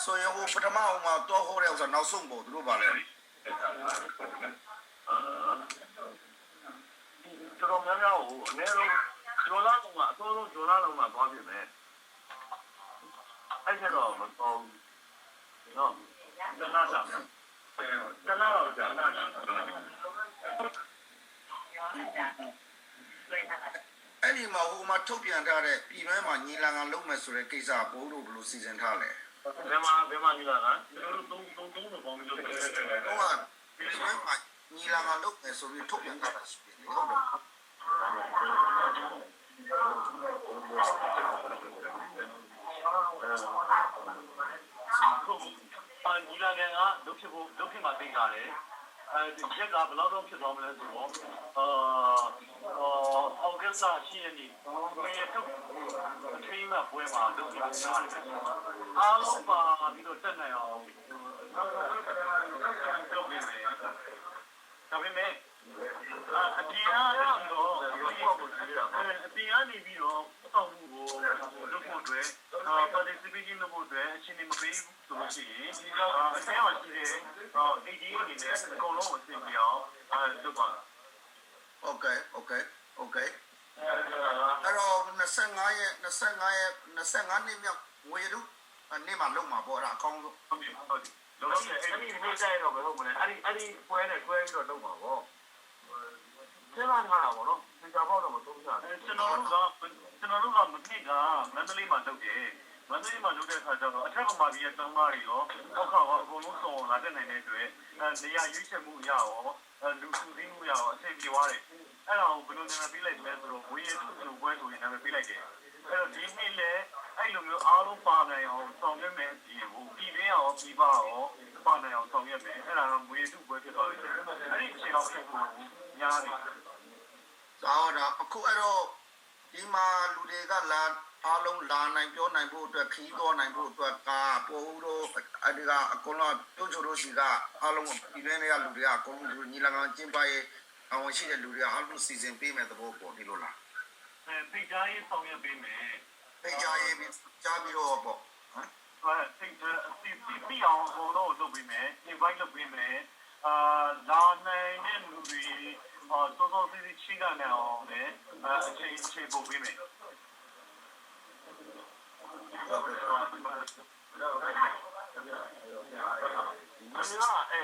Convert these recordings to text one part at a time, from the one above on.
ဆိုရင်ဟိုပထမဟိုမှာတော့ဟိုတဲ့ဥစ္စာနောက်ဆုံးပေါ့သူတို့ပါလဲကျွန်တော်များများကိုအနည်းဆုံးဂျော်လာလုံးမှာအစိုးဆုံးဂျော်လာလုံးမှာသွားပြမယ်အဲ့ဒါတော့မတော်ဘူးနော်တနာတာတနာတော့တနာတာအဲ့ဒီမှာဟိုမှာထုတ်ပြန်ထားတဲ့ပြည်တွင်းမှာညီလာခံလုပ်မယ်ဆိုတဲ့ကိစ္စဘိုးတို့ဘယ်လိုစီစဉ်ထားလဲဘယ်မှာညီလာခံကျွန်တော်တို့သုံးပေါင်းပြီးလုပ်တယ်ဟုတ်ကဲ့ပြည်တွင်းမှာညီလာခံလုပ်မယ်ဆိုပြီးထုတ်ပြန်ထားတာရှိတယ်ဟုတ်တယ်ညီလာခံကလုပ်ဖြစ်မှာသိကြတယ်ဒီချက်ကဘယ်တော့ဖြစ်သွားမလဲဆိုတော့အောက်ဂတ်ရှိရနေဘယ်ထုတ်အထိမ်းမဲ့ပွဲမှာလုပ်ဖြစ်နေတာအားလုံးပါပြီးတော့တက်နိုင်အောင်လုပ်နေတယ်ဒါပေမဲ့အပြင်ကနေပြီးတော့အပြင်ကနေပြီးတော့အောက်မှုကိုလုပ်ဖို့အတွက်participation လုပ်ဖို့အတွက်အချိန်မပေးဘူးဆိုလို့ရှိရင်ဒီကအဆင်းမှာရှိတဲ့ADအနေနဲ့အကုန်လုံးကိုသင်ပြအောင်လုပ်ပါโอเคအဲ့တော့25ရက်နှစ်မြောက်ဝေရုနေ့မှာလုပ်မှာပေါ့အဲ့ဒါအကောင်းဆုံးဟုတ်ပြီလောလောဆယ်အဲ့ဒီနေ့ကျရင်တော့ဘယ်ဟုတ်မလဲအဲ့ဒီပွဲနဲ့တွဲပြီးတော့လုပ်မှာပေါ့စဉ်းစားထားတာပေါ့နော်သင်္ကြန်ပေါက်တော့မသုံးကြဘူးကျွန်တော်တို့ကမနစ်ကမန္တလေးမှာလုပ်တယ်မန္တလေးမှာလုပ်တဲ့အခါကျတော့အထက်ကမာကြီးရဲ့တောင်းသားတွေရောအောက်ကအကုန်လုံးစုံလာတဲ့နိုင်တဲ့အတွက်နေရာရွေးချယ်မှုရရောလူစုစည်းမှုရရောအဆင်ပြေသွားတယ်အဲ့ဒါကိုဘယ်လိုနာမည်ပေးလိုက်လဲဆိုတော့ဝေးရသူ့ပွဲဆိုရင်နာမည်ပေးလိုက်တယ်အဲ့တော့ဒီနေ့လဲအဲ့လိုမျိုးအားလုံးပါနိုင်အောင်ဆောင်ရွက်မယ်ဒီဟိုပြည်ပင်းအောင်ပြည်ပအောင်ပါနိုင်အောင်ဆောင်ရွက်မယ်အဲ့ဒါကဝေးသူ့ပွဲဖြစ်သွားတယ်အဲ့ဒီချိန်တော့ညားတယ်ဒါအခုအဲ့တော့ဒီမှာလူတွေကလာအားလုံးလာနိုင်ပြောနိုင်ဖို့အတွက်ခီးတော်နိုင်ဖို့အတွက်ကပို့တော့အဲ့ဒီကအကုန်လုံးပြုတ်ချိုလို့ရှိကအားလုံးပြည်တွင်းတွေကလူတွေကအကုန်လုံးညီလာခံကျင်းပရေးအဝန်ရှိတဲ့လူတွေကအားလုံးစီစဉ်ပေးမယ်သဘောပေါ့ဒီလိုလားဖိတ်ကြားရေးဆောင်ရွက်ပေးမယ်ဖိတ်ကြားရေးကြားပြီးတော့ပေါ့ဖိတ်ပြီးအောင်ဘုံတော့လုပ်ပေးမယ် invite လုပ်ပေးမယ်လာနိုင်တဲ့လူတွေစောစောစီးစီးချိကနေအောင်လည်းအချိန်ပို့ပေးမယ်မင်းက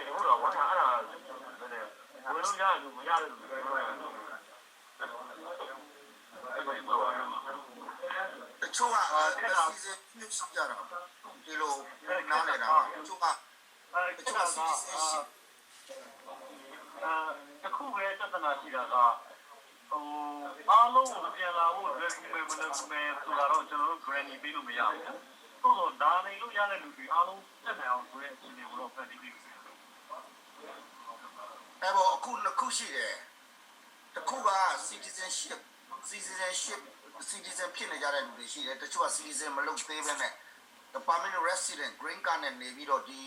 ဟုတ်တော့ဘာသာအဲ့ဒါဘယ်လိုရလို့မရလို့တချို့ကစီစဉ်ပြုစုကြတာဒီလိုနားနေတာတချို့ကစီစဉ်ရှိတခုပဲတသနာရှိတာကအားလုံးကိုပြန်လာဖို့အတွက်ဒီမဲ့မလုပ်မယ်ဆိုတာတော့ကျွန်တော်တို့ granny ပေးလို့မရဘူး။သို့တော့ဒါနေလို့ရတဲ့လူတွေအားလုံးတက်နိုင်အောင်ဆိုတဲ့အခြေအနေကိုတော့ဖန်တီးပေးမယ်။အဲ့တော့အခုနှစ်ခုရှိတယ်။တစ်ခုက citizenship citizen ဖြစ်နေကြတဲ့လူတွေရှိတယ်။တချို့က citizen မလုပ်သေးဘဲနဲ့ permanent resident green card နဲ့နေပြီးတော့ဒီ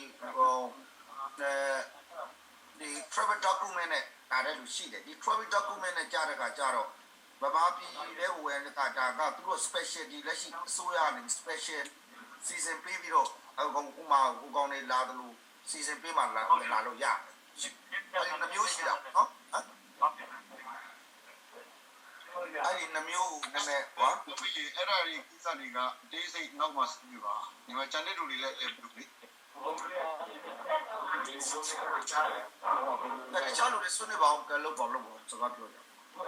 travel document နဲ့ဒါလည်းလူရှိတယ်ဒီ travel document နဲ့ကြားတဲ့ခါကျတော့ဗမာပြည်ရဲ့ဝယ်နေတာကသူတို့ special ဒီလက်ရှိအစိုးရနဲ့ special season ပေးပြီးတော့အကောင်ဥမာဟိုကောင်တွေလာတယ်လို့ season ပေးမှလာလို့ရတယ်အဲ့ဒီနှမျိုးရှိတာနော်အဲ့ဒီနှမျိုးနည်းနည်းဟောပြီးအဲ့ဒါတွေကိစ္စတွေကအသေးစိတ်နောက်မှစီးပါဒီမှာ channel တွေလည်းအဲ့လိုလေတခြားလူတွေဆွနေပါအောင်ကလို့ပေါ့လို့စကားပြောကြဟု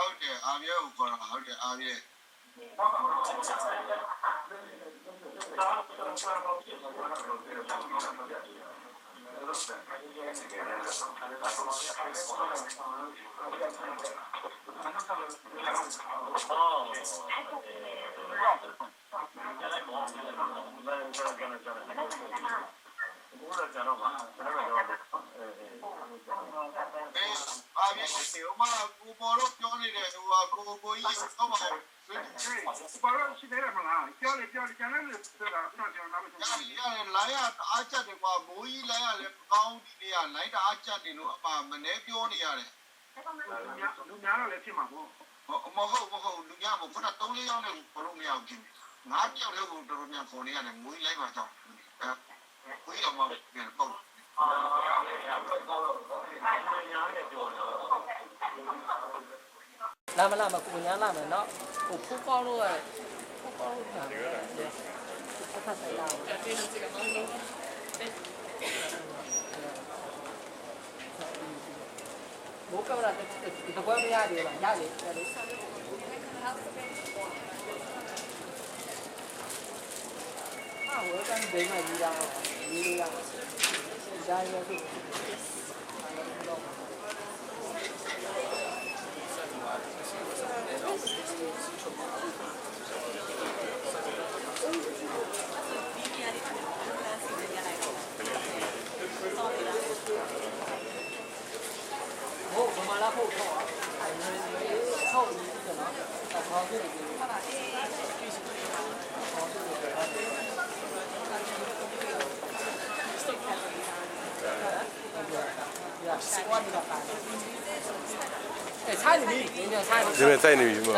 တ်တယ်အားရကိုခေါ်တာဟုတ်တယ်အားရအားရ မှာကိုပေါ်တော့ပြောနေတဲ့ဟိုကိုကြီးတော့ပါဘာလို့ရှိနေရမလားပြောလေကျန်တယ်လို့ဆိုတာတော့ကျွန်တော်နားမရလိုင်းရအားချက်တယ်ကွာမိုးကြီးလိုင်းရလဲမကောင်းဒီနေ့ကလိုင်းတအားချက်တယ်လို့အမှမနေပြောနေရတယ်လူများတော့လည်းဖြစ်မှာပေါ့မဟုတ်လူများမဟုတ်ခုန3-4ယောက်နဲ့ဘလို့မရဘူးဖြစ်ငါးပြောက်လည်းကိုတော်တော်များပေါ်နေရတယ်မိုးကြီးလိုင်းပါကြောင်းကိုကြီးတော့မပြန်ပေါ့လာမကိုညာလာမယ်နော်ဟိုဖူးကောင်းလို့ရတယ်ဖူးကောင်းလို့ညာတယ်ဆက်ဆက်ဆိုင်လာဘိုးကမရာတကွာမရတယ်လားရတယ်ဝယ်ကန်ဒိမကြီးရအောင်ဒီလိုရဒါရခု我妈拉后头啊，后一个呢，好这里，哎，菜里面，人家菜里面，这边在那边嘛。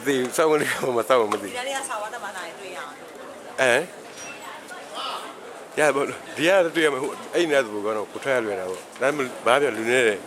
ဒီစောင်းလေးမစောင်းမသိဒီနေ့ကဆောင်းဝတ်တမနာတွေ့ရအောင်ရပါလို့ဒီရတွေ့ရမှာဟိုအဲ့နေရသူကတော့ကိုထွက်ရလွယ်တာပေါ့ဒါမှဘာပြလူနေတယ်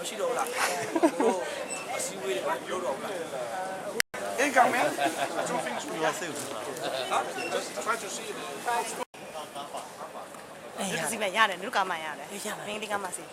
မရှိတော့လားတို့အစည်းအဝေးတွေဘာပြောတော့လား Hey, come in. Two things we have. Just try to see it. ဒီစီမရတယ်လူကမှရတယ်မင်းဒီကမှစီ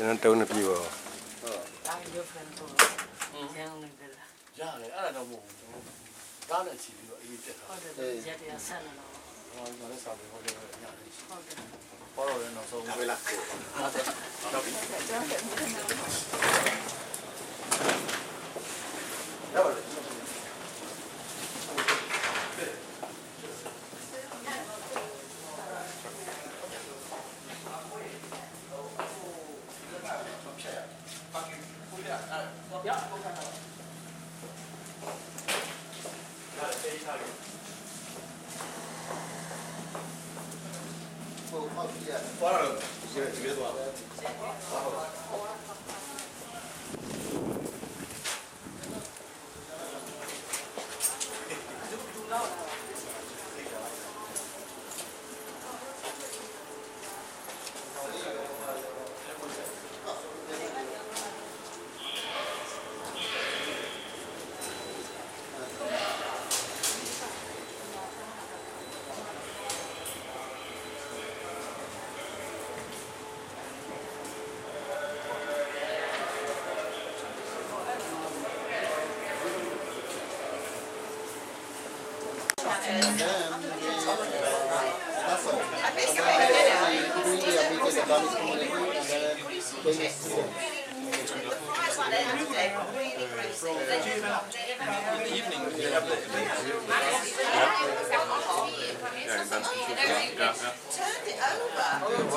ကျွန်တော်တုံးနေပြီပေါ့ ဒါရုပ်ဖန်တော့ကျန်နေတယ်လား ရတယ်အဲ့ဒါတော့မဟုတ်ဘူးဒါနဲ့ချီပြီးတော့အေးပြတ်တာ ဟုတ်တယ်ရက်တရဆက်နေတော့ ဟောဒါလည်းစာပေဟောတယ်ရတယ် ဟုတ်တယ် ပေါ်တော့လည်းနောက်ဆုံးဝေးလာဟုတ်တယ်တော့ပြီရပါလေ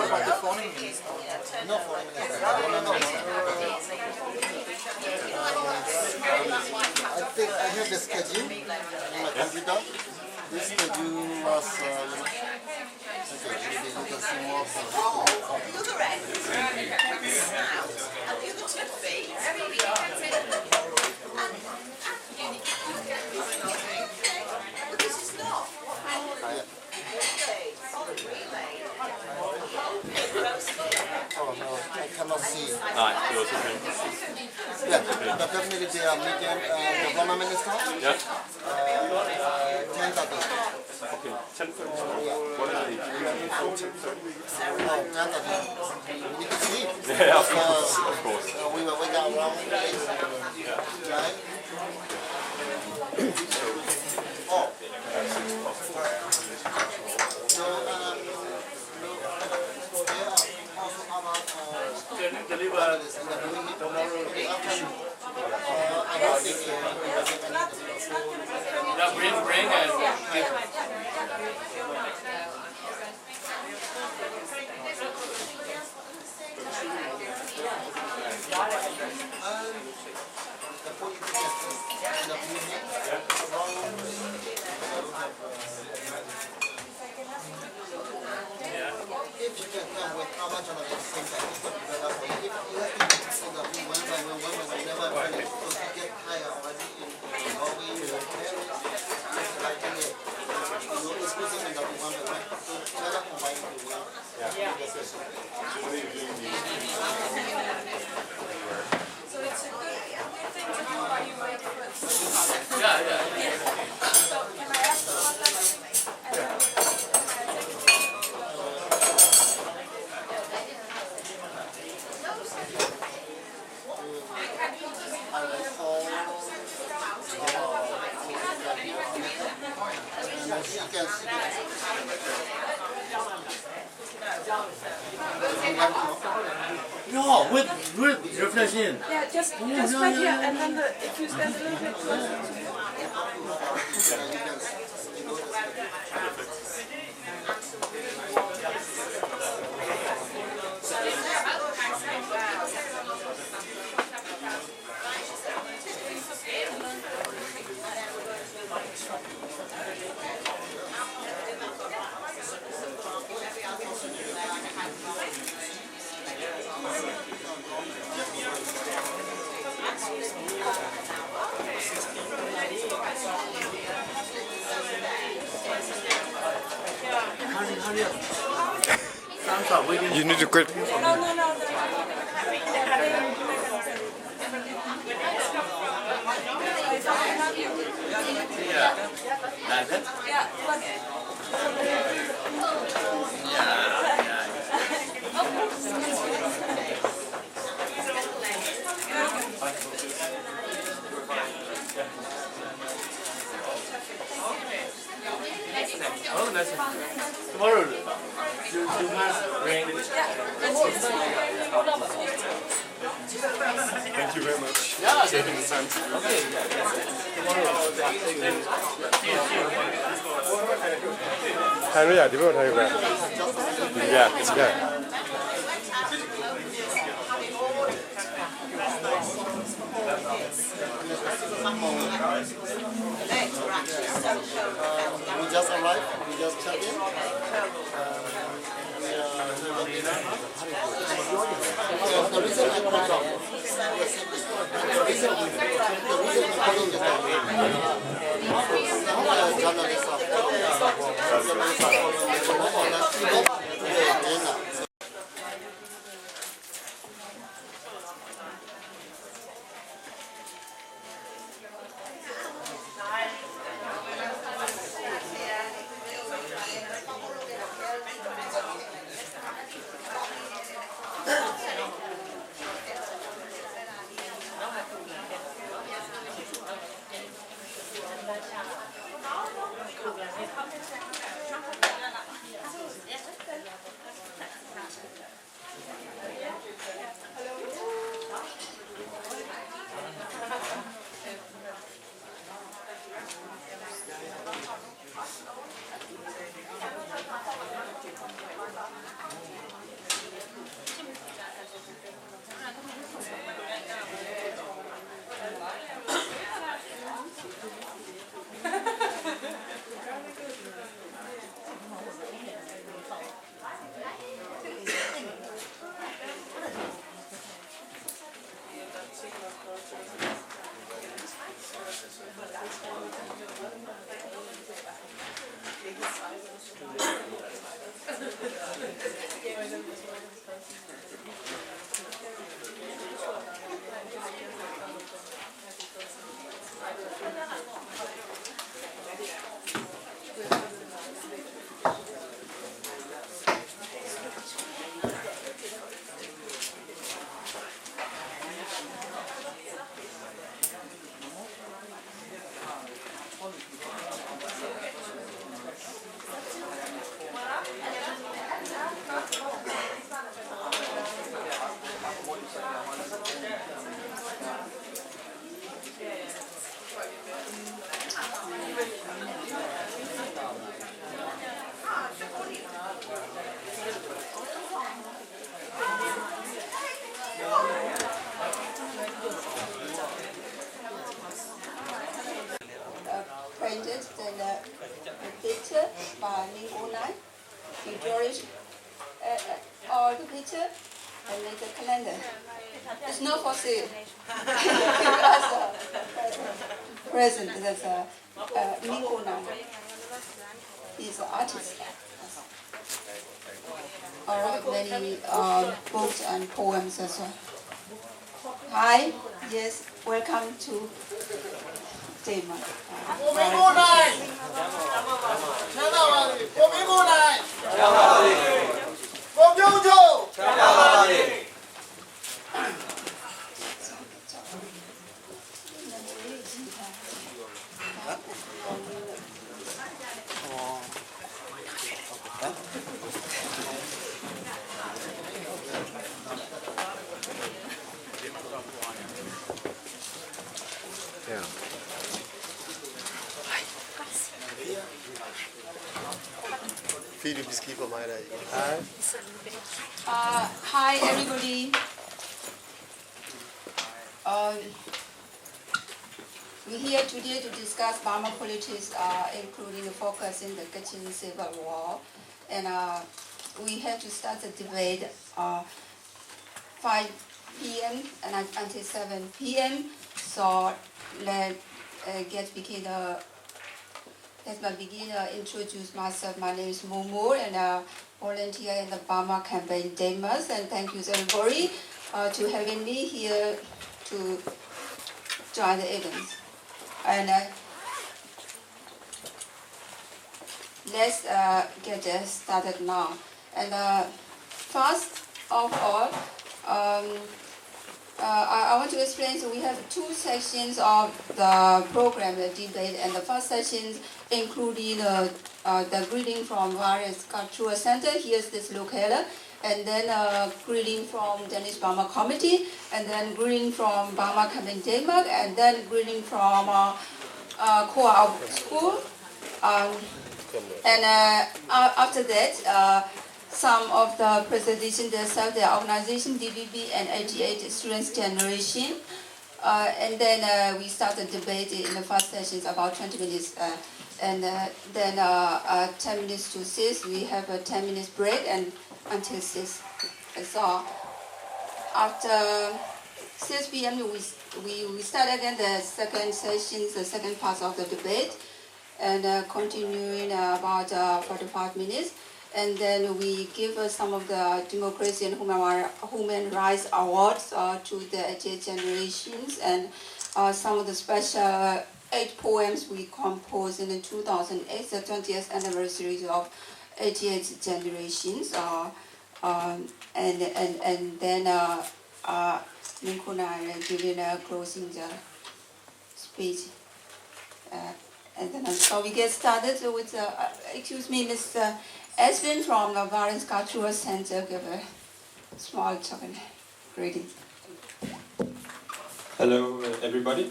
I think I have the schedule on my computer. This schedule was, okay, maybe you can see more. The other end is out, and the other 2 feet. But this is not. Oh no, I cannot see. Alright, yours is me. Yeah, but definitely they are making the government minister. Yeah. 10:30. Okay, 10:30. Yeah. What are they? Oh, 10:30. We need to sleep. Yeah, of course. We will wake up around 8. Right? Oh. So, there are also other deliver this in the doing tomorrow I don't think yeah bring and give if you can come with how much on the same time, it's not better for you. If you have to see the one by one, never finish, so you get higher already in Norway, like it's putting in the one by one, so better combine into one. no with reflection Yeah, just right here, and then if you stand a little bit closer. hurry up Sounds are waiting You need to quit. No. yeah like that Yeah, but yeah Oh, that's tomorrow. You must bring. Thank you very much. Yeah, Taking the time to do okay. Tomorrow. ထိုင်လို့ရဒီဘက်ထိုင်ရပါဒီကဒီက We just arrived. We just checked in. The reason I called up. The reason I called is that journalists are Printed the picture by Mkn. We draw it all the picture and make a calendar. It's not for sale. Because present that's Mkn. He's an artist. I wrote many books and poems as well. Hi, yes, welcome to Denmark. Yeah. Hi everybody. We're here today to discuss Burma politics, including the focus in the Kachin Civil War. And we have to start the debate 5 p.m. and until 7 p.m. So let me begin introduce myself. My name is Momo and volunteer in the Burma campaign Denmark. And thank you everybody to having me here to join the event. And let's get started now. And first of all, I want to explain. So we have two sections of the program, the debate, and the first section including the greeting from various cultural center. Here's this locator, and then greeting from Danish Burma Committee, and then greeting from Burma Campaign Denmark, and then greeting from Co-op School. And after that, some of the presentation themselves, the organization, DBB, and 88 students generation. And then we start the debate in the first sessions about 20 minutes. And then 10 minutes to 6, we have a 10 minutes break and until 6. So after 6 p.m. we start again the second session, the second part of the debate, and continuing about 45 minutes. And then we give some of the democracy and human rights awards to the 88 generations, and some of the special 8 poems we composed in 2008, the 20th anniversary of 88 generations. And then Mkn giving a closing speech. And then so we get started with, excuse me, Mr. Esvin from the Violence Cultural Center, give a small token greeting. Hello, everybody.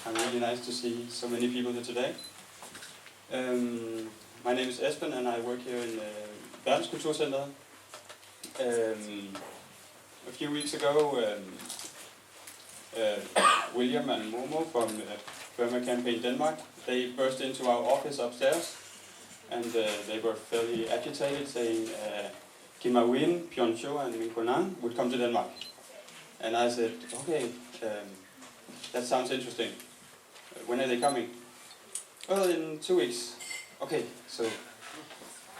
I'm really nice to see so many people here today. My name is Esben, and I work here in the Violence Cultural Center. A few weeks ago, William and Momo from Burma Campaign Denmark, they burst into our office upstairs, and they were fairly agitated, saying Kim Awin, Pyeongcho, and Mkn would come to Denmark. And I said, okay, that sounds interesting. When are they coming? Well, in 2 weeks. Okay, so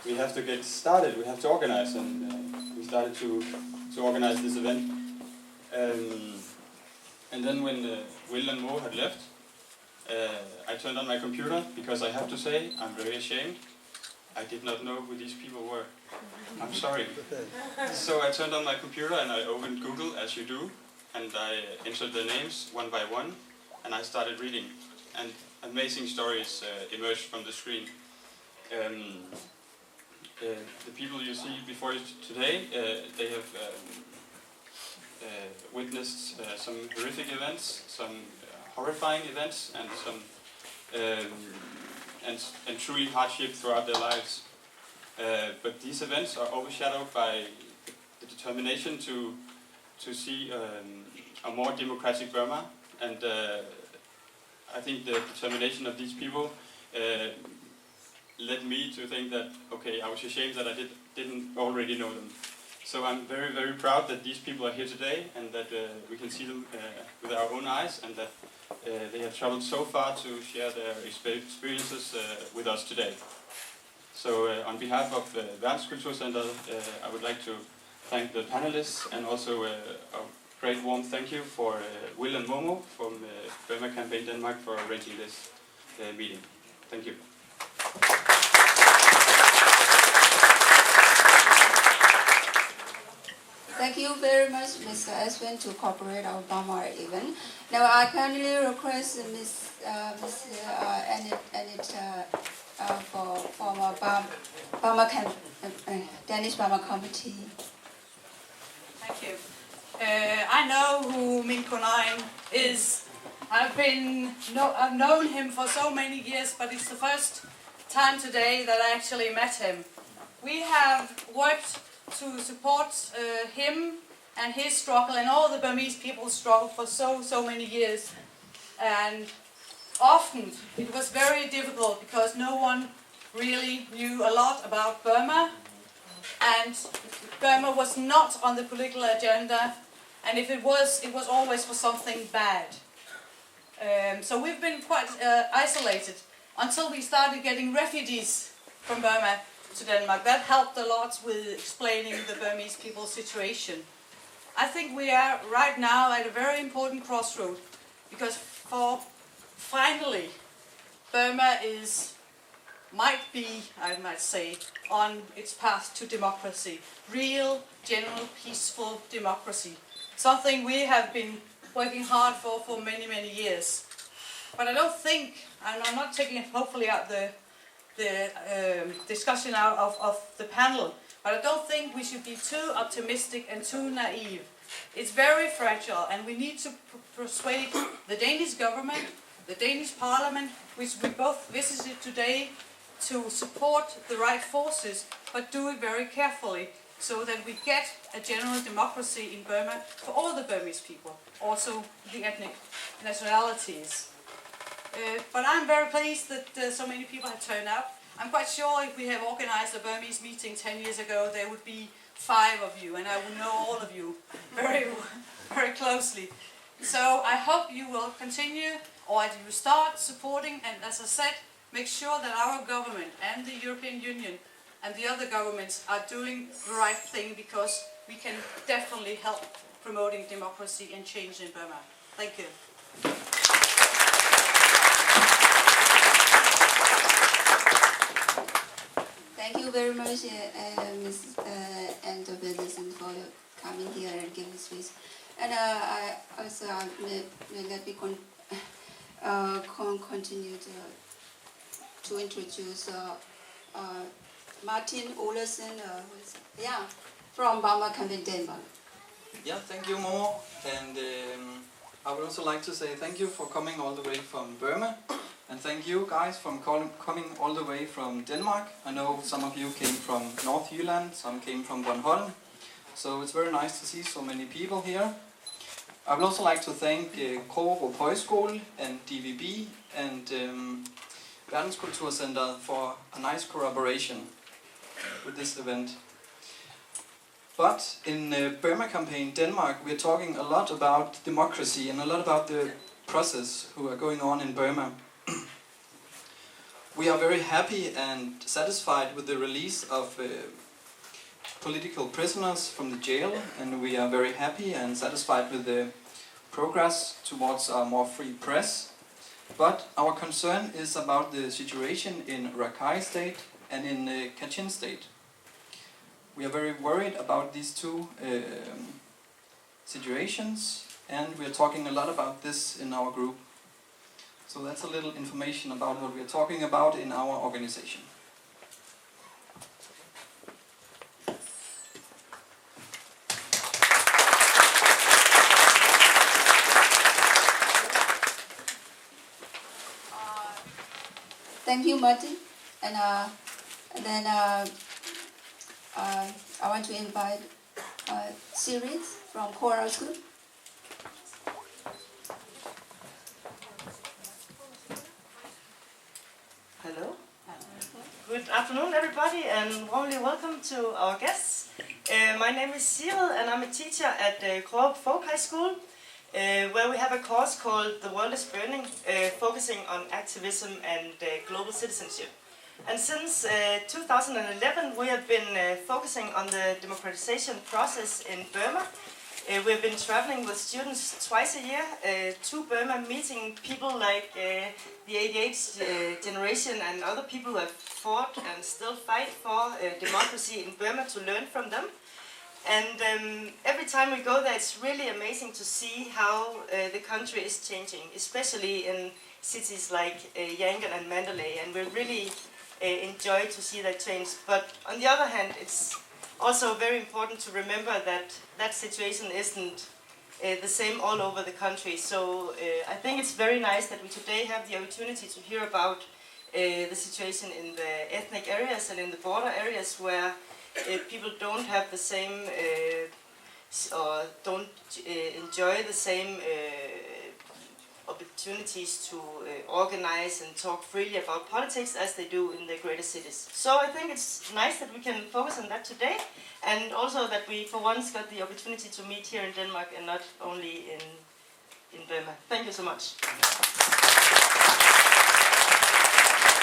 we have to get started, we have to organize, and we started to organize this event. And then when Will and Mo had left, I turned on my computer, because I have to say, I'm very ashamed. I did not know who these people were. I'm sorry. So I turned on my computer and I opened Google, as you do, and I entered the names one by one, and I started reading. And amazing stories emerged from the screen. The people you see before you today, they have witnessed some horrific events, some horrifying events, and some and truly hardship throughout their lives. But these events are overshadowed by the determination to see a more democratic Burma, and I think the determination of these people led me to think that, okay, I was ashamed that I didn't already know them. So I'm very, very proud that these people are here today, and that we can see them with our own eyes, and that they have traveled so far to share their experiences with us today. So on behalf of the Violence Cultural Center, I would like to thank the panelists, and also a great warm thank you for Will and Momo from Burma Campaign Denmark for arranging this meeting. Thank you. Thank you very much, Mr. Esvin, to cooperate our Burma event. Now I kindly request Ms. Annette from Burma Danish Burma Committee. Thank you. I know who Mkn is. I've known him for so many years, but it's the first time today that I actually met him. We have worked to support him and his struggle, and all the Burmese people's struggle for so many years. And often it was very difficult because no one really knew a lot about Burma, and Burma was not on the political agenda, and if it was always for something bad. So we've been quite isolated until we started getting refugees from Burma to Denmark. That helped a lot with explaining the Burmese people's situation. I think we are right now at a very important crossroad, because finally Burma might be, I might say, on its path to democracy, real, general, peaceful democracy. something we have been working hard for many, many years. But I don't think, and I'm not taking hopefully out the discussion out of the panel, but I don't think we should be too optimistic and too naive. It's very fragile, and we need to persuade the Danish government, the Danish parliament, which we both visited today, to support the right forces, but do it very carefully, so that we get a general democracy in Burma for all the Burmese people, also the ethnic nationalities. But I'm very pleased that so many people have turned out. I'm quite sure if we have organized a Burmese meeting 10 years ago, there would be 5 of you, and I would know all of you very, very closely. So I hope you will continue, or you start supporting, and as I said, make sure that our government and the European Union and the other governments are doing the right thing, because we can definitely help promoting democracy and change in Burma. Thank you. Thank you very much, Ms. and Wilson, for coming here and giving speech. And I also let me continue to introduce Martin Olesen, from Mkn Denmark. Yeah, thank you, Momo. And I would also like to say thank you for coming all the way from Burma. And thank you guys for coming all the way from Denmark. I know some of you came from North Jylland, some came from Bornholm. So it's very nice to see so many people here. I would also like to thank Krogerup Højskole and DVB and Verdenskulturcenteret for a nice collaboration with this event. But in Burma Campaign Denmark, we're talking a lot about democracy and a lot about the process who are going on in Burma. We are very happy and satisfied with the release of political prisoners from the jail, and we are very happy and satisfied with the progress towards a more free press. But our concern is about the situation in Rakhine State and in Kachin State. We are very worried about these two situations, and we are talking a lot about this in our group. So that's a little information about what we are talking about in our organization. Thank you, Martin. And then I want to invite Sirius from Choral School. Hello. Good afternoon, everybody, and warmly welcome to our guests. My name is Cyril, and I'm a teacher at Krogerup Folk High School, where we have a course called The World is Burning, focusing on activism and global citizenship. And since 2011, we have been focusing on the democratization process in Burma. We have been traveling with students twice a year to Burma, meeting people like the 88th generation and other people who have fought and still fight for democracy in Burma, to learn from them. And every time we go there, it's really amazing to see how the country is changing, especially in cities like Yangon and Mandalay, and we really enjoy to see that change. But on the other hand, it's also very important to remember that that situation isn't the same all over the country. So I think it's very nice that we today have the opportunity to hear about the situation in the ethnic areas and in the border areas where people don't have the same or don't enjoy the same opportunities to organize and talk freely about politics as they do in the greater cities. So I think it's nice that we can focus on that today, and also that we for once got the opportunity to meet here in Denmark and not only in Burma. Thank you so much.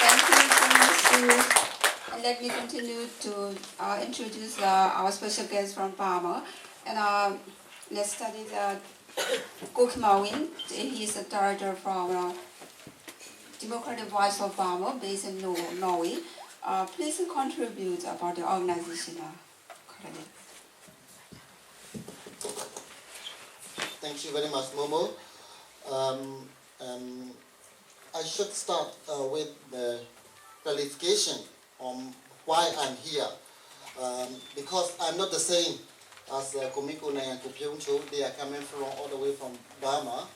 Thank you so much. And let me continue to introduce our special guest from Burma. And let's study the Mawin. He is a director from Democratic Voice of Burma, based in Norway. Please contribute about the organization. Thank you very much, Momo. I should start with the clarification on why I'm here. Because I'm not the same as Komiko and Kupyeongcho. They are coming from all the way from Burma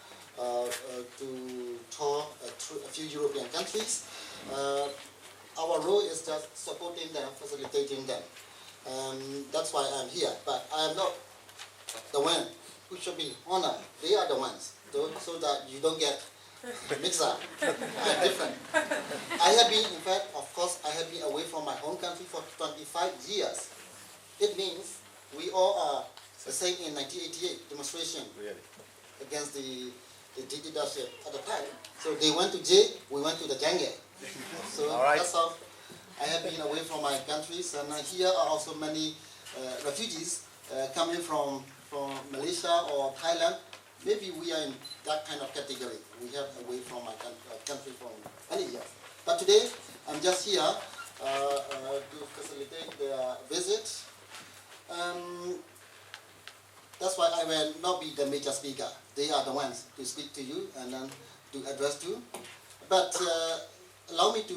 to tour a few European countries. Our role is just supporting them, facilitating them. That's why I'm here. But I am not the one who should be honored. They are the ones, so that you don't get mixed up. I'm different. I have been, in fact, of course, I have been away from my home country for 25 years. It means we all are the same in 1988 demonstration against the dictatorship at the time. So they went to jail, we went to the jungle. So that's how I have been away from my countries, and here are also many refugees coming from Malaysia or Thailand. Maybe we are in that kind of category. We have away from my country for many years. But today, I'm just here to facilitate their visit. That's why I will not be the major speaker. They are the ones to speak to you and then to address you. But allow me to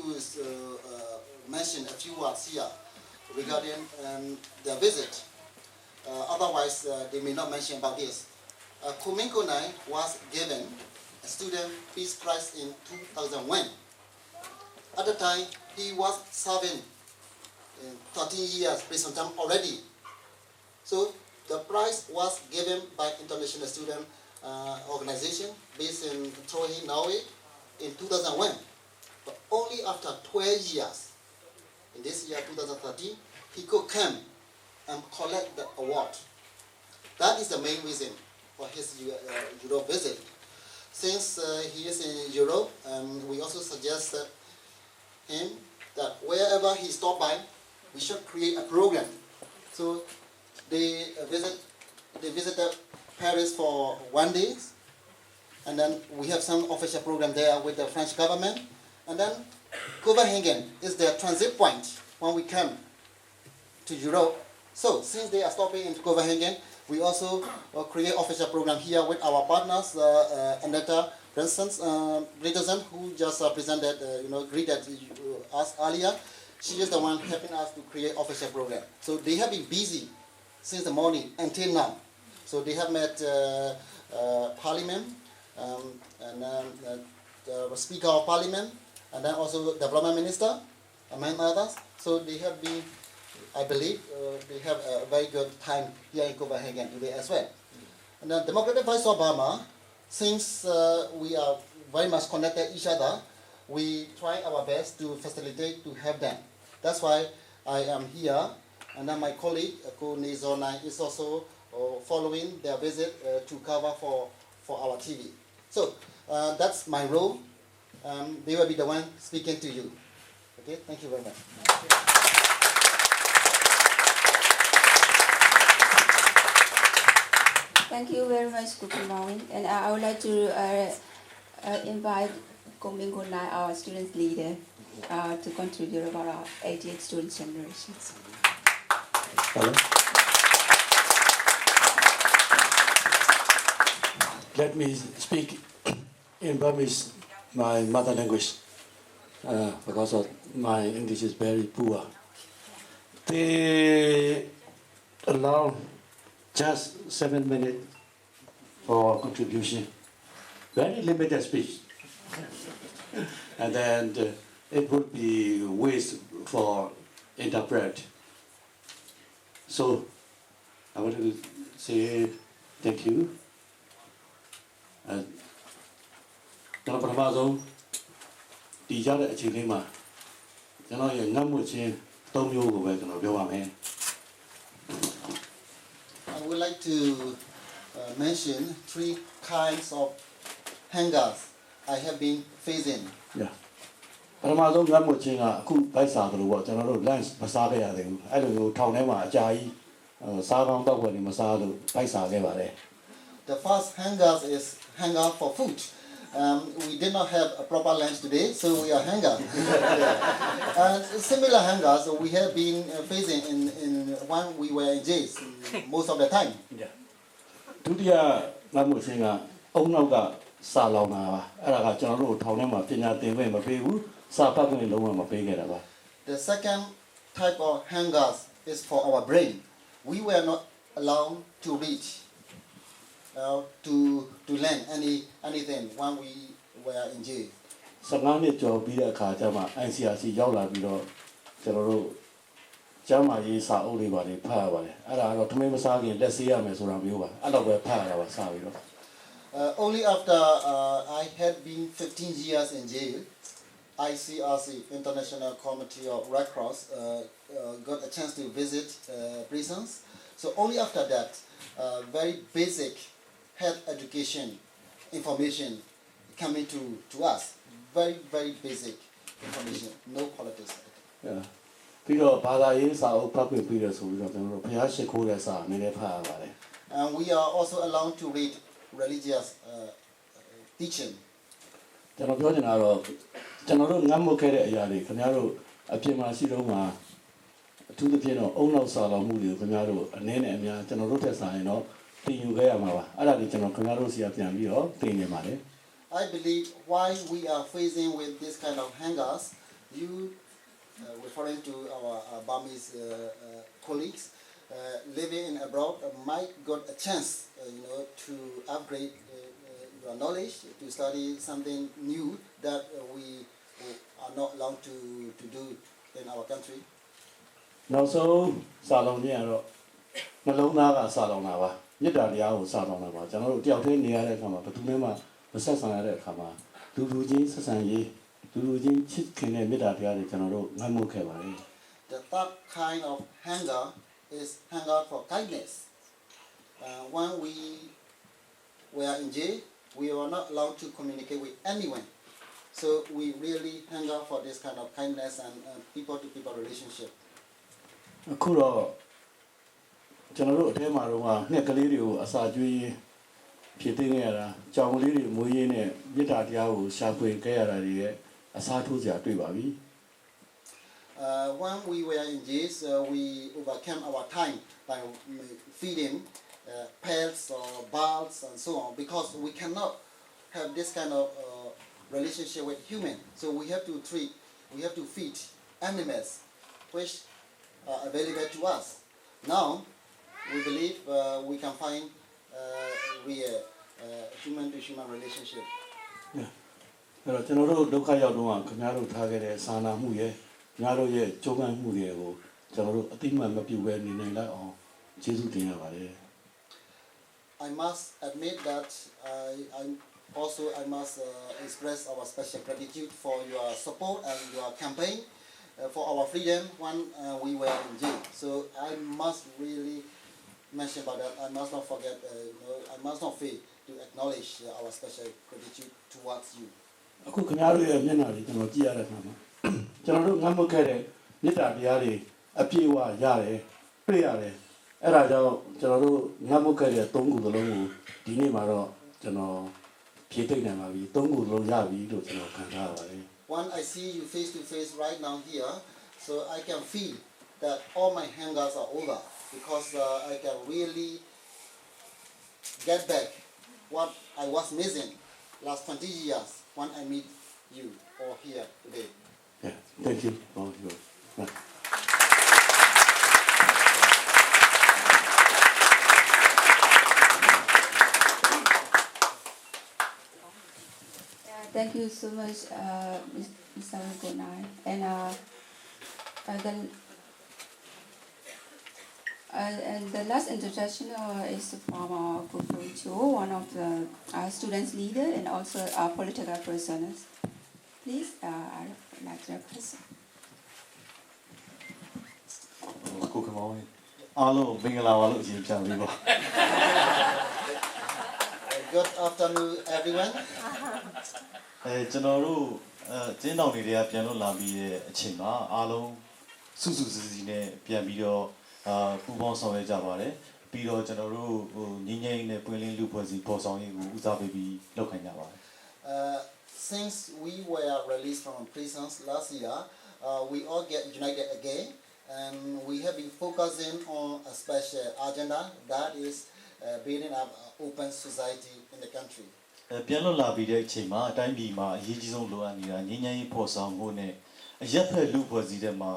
mention a few words here regarding their visit. Otherwise, they may not mention about this. Mkn was given a Student Peace Prize in 2001. At the time, he was serving 13 years prison term already. So the prize was given by International Student Organization based in Troje, Norway in 2001. But only after 12 years, in this year 2013, he could come and collect the award. That is the main reason for his Europe visit. Since he is in Europe, we also suggested him that wherever he stopped by, we should create a program. So they visited Paris for 1 day, and then we have some official program there with the French government, and then Copenhagen is their transit point when we come to Europe. So since they are stopping in Copenhagen, we also create official program here with our partners, Aneta, for instance, Bridgerson, who just presented, greeted us earlier. She is the one helping us to create official program. So they have been busy since the morning until now. So they have met Parliament, and the Speaker of Parliament, and then also Development Minister, among others. So they have been, I believe, they have a very good time here in Copenhagen today as well. And the Democratic Voice of Burma, since we are very much connected each other, we try our best to facilitate to help them. That's why I am here, and then my colleague, Ko Nizonai, is also following their visit to cover for our TV. So that's my role. They will be the one speaking to you. Okay, thank you very much. Thank you very much, Good morning. And I would like to invite Mkn, our student leader, to contribute about our 88 student generations. Hello. Let me speak in Burmese, my mother language, because of my English is very poor. They allow just 7 minutes for contribution, very limited speech, and then it would be waste for interpret. So I want to say thank you. ကျွန်တော်ပထမဆုံးတည်ကြတဲ့အချိန်လေးမှာကျွန်တော်ရဲ့ငတ်မှုချင်း၃မျိုးကိုပဲကျွန်တော်ပြောပါမယ် I would like to mention 3 kinds of hangers I have been facing. Yeah. ပထမဆုံးငတ်မှုချင်းကအခုဗိုက်စာသလိုပေါ့ကျွန်တော်တို့ lunch မစားခဲ့ရသေးဘူးအဲ့လိုမျိုးထောင်ထဲမှာအကြာကြီးစားကောင်းတော့ဝင်မစားလို့ဗိုက်စာခဲ့ပါတယ် The first hangers is hanger for food. We did not have a proper lunch today, so we are hanger. And similar hangers we have been facing in when we were in jail most of the time. ဒုတိယ ငတ်မှုချင်းကအုံနောက်ကစာလောင်တာပါအဲ့ဒါကကျွန်တော်တို့ထောင်ထဲမှာပညာသင်ခွင့်မပေးဘူးစာဖတ်ခွင့်လုံးဝမပေးခဲ့တာပါ The second type of hangers is for our brain. We were not allowed to read, to learn anything when we were in jail. 15နှစ်ကျော်ပြီးတဲ့အခါကျမှ ICRC ရောက်လာပြီးတော့ကျွန်တော်တို့ကျမ်းမာရေးစာအုပ်တွေပါတယ်ဖတ်ရပါတယ်အဲ့ဒါကတော့ထမင်းမစားခင်လက်ဆေးရမယ်ဆိုတာမျိုးပါအဲ့တော့ပဲဖတ်ရတာပါစပြီးတော့ Only after I had been 15 years in jail, ICRC, International Committee of Red Cross, got a chance to visit prisons. So only after that, very basic health education information coming to us. Very basic information, no politics. Yeah. ပြီးတော့ဘာသာရေးစာအုပ်ဖတ်ပြီးတော့ဆိုပြီးတော့ကျွန်တော်တို့ဘုရားရှိခိုးတဲ့စာနည်းနည်းဖတ်ရပါတယ် And we are also allowed to read religious teaching. ကျွန်တော်ပြောချင်တာတော့ကျွန်တော်တို့ငတ်မွတ်ခဲ့တဲ့အရာတွေခင်ဗျားတို့အပြင်မှာရှိတော့မှာအထူးသဖြင့်တော့အုံနောက်စာလောင်မှုတွေကိုခင်ဗျားတို့အနည်းနဲ့အများကျွန်တော်တို့ထက်ဆိုင်တော့သင်ယူခဲ့ရမှာပါအဲ့ဒါဒီကျွန်တော်ခင်ဗျားတို့စီကပြန်ပြီးတော့သင်နေပါတယ် I believe why we are facing with this kind of hangers, you referring to our Burmese colleagues living in abroad might got a chance, to upgrade your knowledge, to study something new that we are not allowed to do in our country. နောက်ဆုံးစာလောင်ခြင်းကတော့နှလုံးသားကစာလောင်တာပါမေတ္တာတရားကိုစာလောင်တာပါကျွန်တော်တို့တယောက်တည်းနေရတဲ့အခါမှာဘယ်သူမှမဆက်ဆံရတဲ့အခါမှာလူလူချင်းဆက်ဆံရေးလူလူချင်းချစ်ခင်တဲ့မေတ္တာတရားတွေကျွန်တော်တို့ငတ်မှုခဲ့ပါတယ် The third kind of hunger is hunger for kindness. When we were in jail, we were not allowed to communicate with anyone. So we really hunger for this kind of kindness and people-to-people relationship. အခုတော့ကျွန်တော်တို့အထဲမှာတော့နှစ်ကလေးတွေကိုအစာကျွေးဖြည့်သိမ်းရတာကြောင်ကလေးတွေမွေးရင်းနဲ့မေတ္တာတရားကိုရှာဖွေခဲ့ရတာတွေရဲ့အစားထိုးစရာတွေ့ပါပြီ When we were in jail, we overcame our time by feeding pets or birds and so on because we cannot have this kind of relationship with humans. So we have to feed animals which are available to us. Now we believe we can find real human-to-human relationship. အဲ့တော့ကျွန်တော်တို့ဒုက္ခရောက်တော့ခင်ဗျားတို့ထားခဲ့တဲ့စာနာမှုရဲ့ခင်ဗျားတို့ရဲ့ကြိုးပမ်းမှုတွေကိုကျွန်တော်တို့အတိအမှန်မပြုဘဲနေနိုင်လိုက်အောင်ကျေးဇူးတင်ရပါတယ် I must admit that I must express our special gratitude for your support and your campaign for our freedom when we were in jail. So I must really mention about that. I must not forget. I must not fail to acknowledge our special gratitude towards you. အခုခင်ဗျားတို့ရဲ့မျက်နှာတွေကျွန်တော်ကြည့်ရတဲ့အခါမှာကျွန်တော်တို့ငတ်မွတ်ခဲ့တဲ့မေတ္တာတရားတွေအပြည့်အဝရတယ်တွေ့ရတယ်အဲ့ဒါကြောင့်ကျွန်တော်တို့ငတ်မွတ်ခဲ့တဲ့သုံးခုသလုံးကိုဒီနေ့မှာတော့ကျွန်တော်ဖြည့်သိမ့်နိုင်ပါပြီသုံးခုသလုံးရပြီလို့ကျွန်တော်ခံစားရပါတယ် When I see you face to face right now here, so I can feel that all my hangers are over because I can really get back what I was missing last 20 years when I meet you all here today. Yeah, thank you for your. Thank you so much, Mr. Mkn. And the last introduction is from Guru Cho, one of the students' leader and also our political prisoners. Please, I would like to request. Good afternoon, everyone. ကျွန်တော်တို့ကျင်းတော်တွေကပြန်လို့လာပြီးတဲ့အချိန်မှာအားလုံးစုစုစည်းစည်းနဲ့ပြန်ပြီးတော့ပူပေါင်းဆောင်ရွက်ကြပါတယ်ပြီးတော့ကျွန်တော်တို့ငင်းငင်းနဲ့ပွင့်လင်းလူဖွဲ့စီပေါ်ဆောင်ရေးကိုဦးစားပေးပြီးလုပ်ခိုင်းကြပါတယ် Since we were released from prisons last year, we all get united again, and we have been focusing on a special agenda that is building up an open society in the country. ပြန်လွတ်လာပြီးတဲ့အချိန်မှာအတိုင်းပြည်မှာအရေးကြီးဆုံးလိုအပ်နေတာငြိမ်းချမ်းရေးဖော်ဆောင်မှုနဲ့အရက်ဖက်လူဖွဲ့စည်းတဲ့မှာ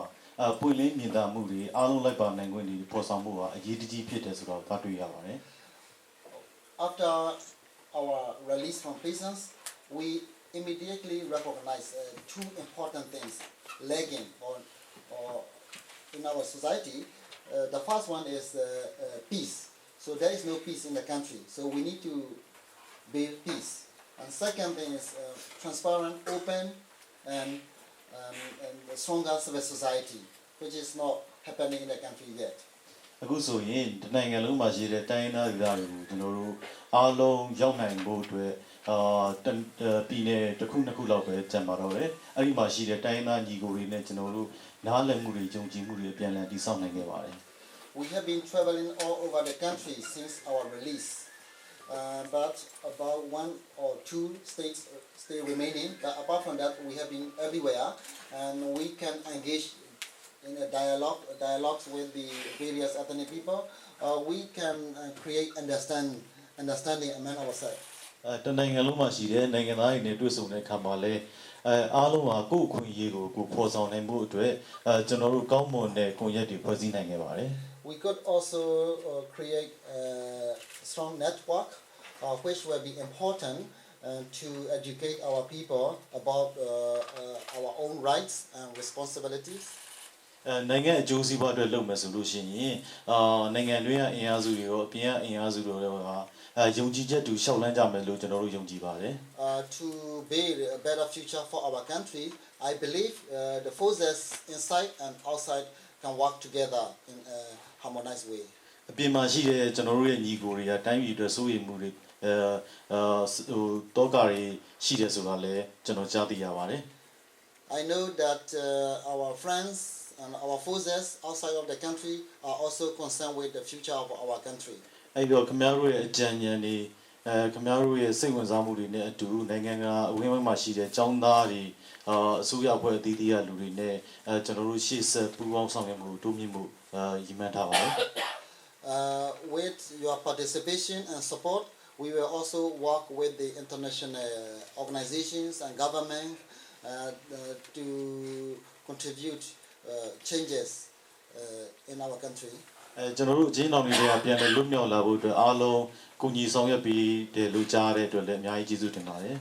ပွင့်လင်းမြင်သာမှုတွေအားလုံးလိုက်ပါနိုင်ခွင့်တွေဖော်ဆောင်မှုဟာအရေးကြီးဖြစ်တယ်ဆိုတော့ဖတ်တွေ့ရပါတယ် After our release from prisons, we immediately recognize two important things lagging or in our society. The first one is peace. So there is no peace in the country. So we need to build peace. And second thing is transparent, open, and a stronger civil society, which is not happening in the country yet. အခုဆိုရင်ဒီနိုင်ငံလုံးမှာရှိတဲ့တိုင်းဒေသတွေကိုကျွန်တော်တို့အားလုံးရောက်နိုင်ဖို့အတွက်ပြည်နယ်တစ်ခုနှစ်ခုလောက်ပဲကျန်ပါတော့တယ်အဲ့ဒီမှာရှိတဲ့တိုင်းသားညီကိုတွေနဲ့ကျွန်တော်တို့နားလည်မှုတွေယုံကြည်မှုတွေအပြန်အလှန်တည်ဆောက်နိုင်ခဲ့ပါတယ် We have been traveling all over the country since our release, but about 1 or 2 states still remaining. But apart from that, we have been everywhere, and we can engage in a dialogues with the various ethnic people. We can create understanding among ourselves. တနိုင်ငံလုံးမှာရှိတဲ့နိုင်ငံသားတွေနဲ့တွေ့ဆုံတဲ့အခါမှာလည်းအားလုံးဟာကိုယ့်အခွင့်အရေးကိုကိုယ်ဖော်ဆောင်နိုင်မှုအတွက်ကျွန်တော်တို့ကောင်းမွန်တဲ့ကွန်ရက်တွေဖွဲ့စည်းနိုင်ခဲ့ပါတယ် We could also create a strong network which will be important to educate our people about our own rights and responsibilities. နိုင်ငံအကျိုးစီးပွားအတွက်လုပ်မယ်ဆိုလို့ရှိရင်နိုင်ငံတွင်းကအင်အားစုတွေရောအပြင်ကအင်အားစုတွေရောဟာယုံကြည်ချက်တူရှောက်လန်းကြမယ်လို့ကျွန်တော်တို့ယုံကြည်ပါတယ် To build a better future for our country, I believe the forces inside and outside can work together in a harmonized way. အပြင်မှာရှိတဲ့ကျွန်တော်တို့ရဲ့ညီကိုတွေကတိုင်းပြည်အတွက်စိုးရိမ်မှုတွေတောကတွေရှိတယ်ဆိုတာလည်းကျွန်တော်ကြားသိရပါတယ် I know that our friends and our forces outside of the country are also concerned with the future of our country. အဲ့တော့ခင်ဗျားတို့ရဲ့အကြံဉာဏ်တွေခင်ဗျားတို့ရဲ့စိတ်ဝင်စားမှုတွေနဲ့အတူနိုင်ငံကအဝင်းဝန်းမှာရှိတဲ့ចောင်းသားတွေအစိုးရအဖွဲ့အသီးသီးကလူတွေနဲ့ကျွန်တော်တို့ရှေ့ဆက်ပူးပေါင်းဆောင်ရွက်မှုတိုးမြင့်မှုရည်မှန်းထားပါတယ် With your participation and support, we will also work with the international organizations and government to contribute changes in our country. ကျွန်တော်တို့အချင်းတော်တွေကပြန်လည်လွတ်မြောက်လာဖို့အတွက်အားလုံးကူညီဆောင်ရွက်ပေးတယ်လို့ကြားတဲ့အတွက်လည်းအများကြီးကျေးဇူးတင်ပါတယ်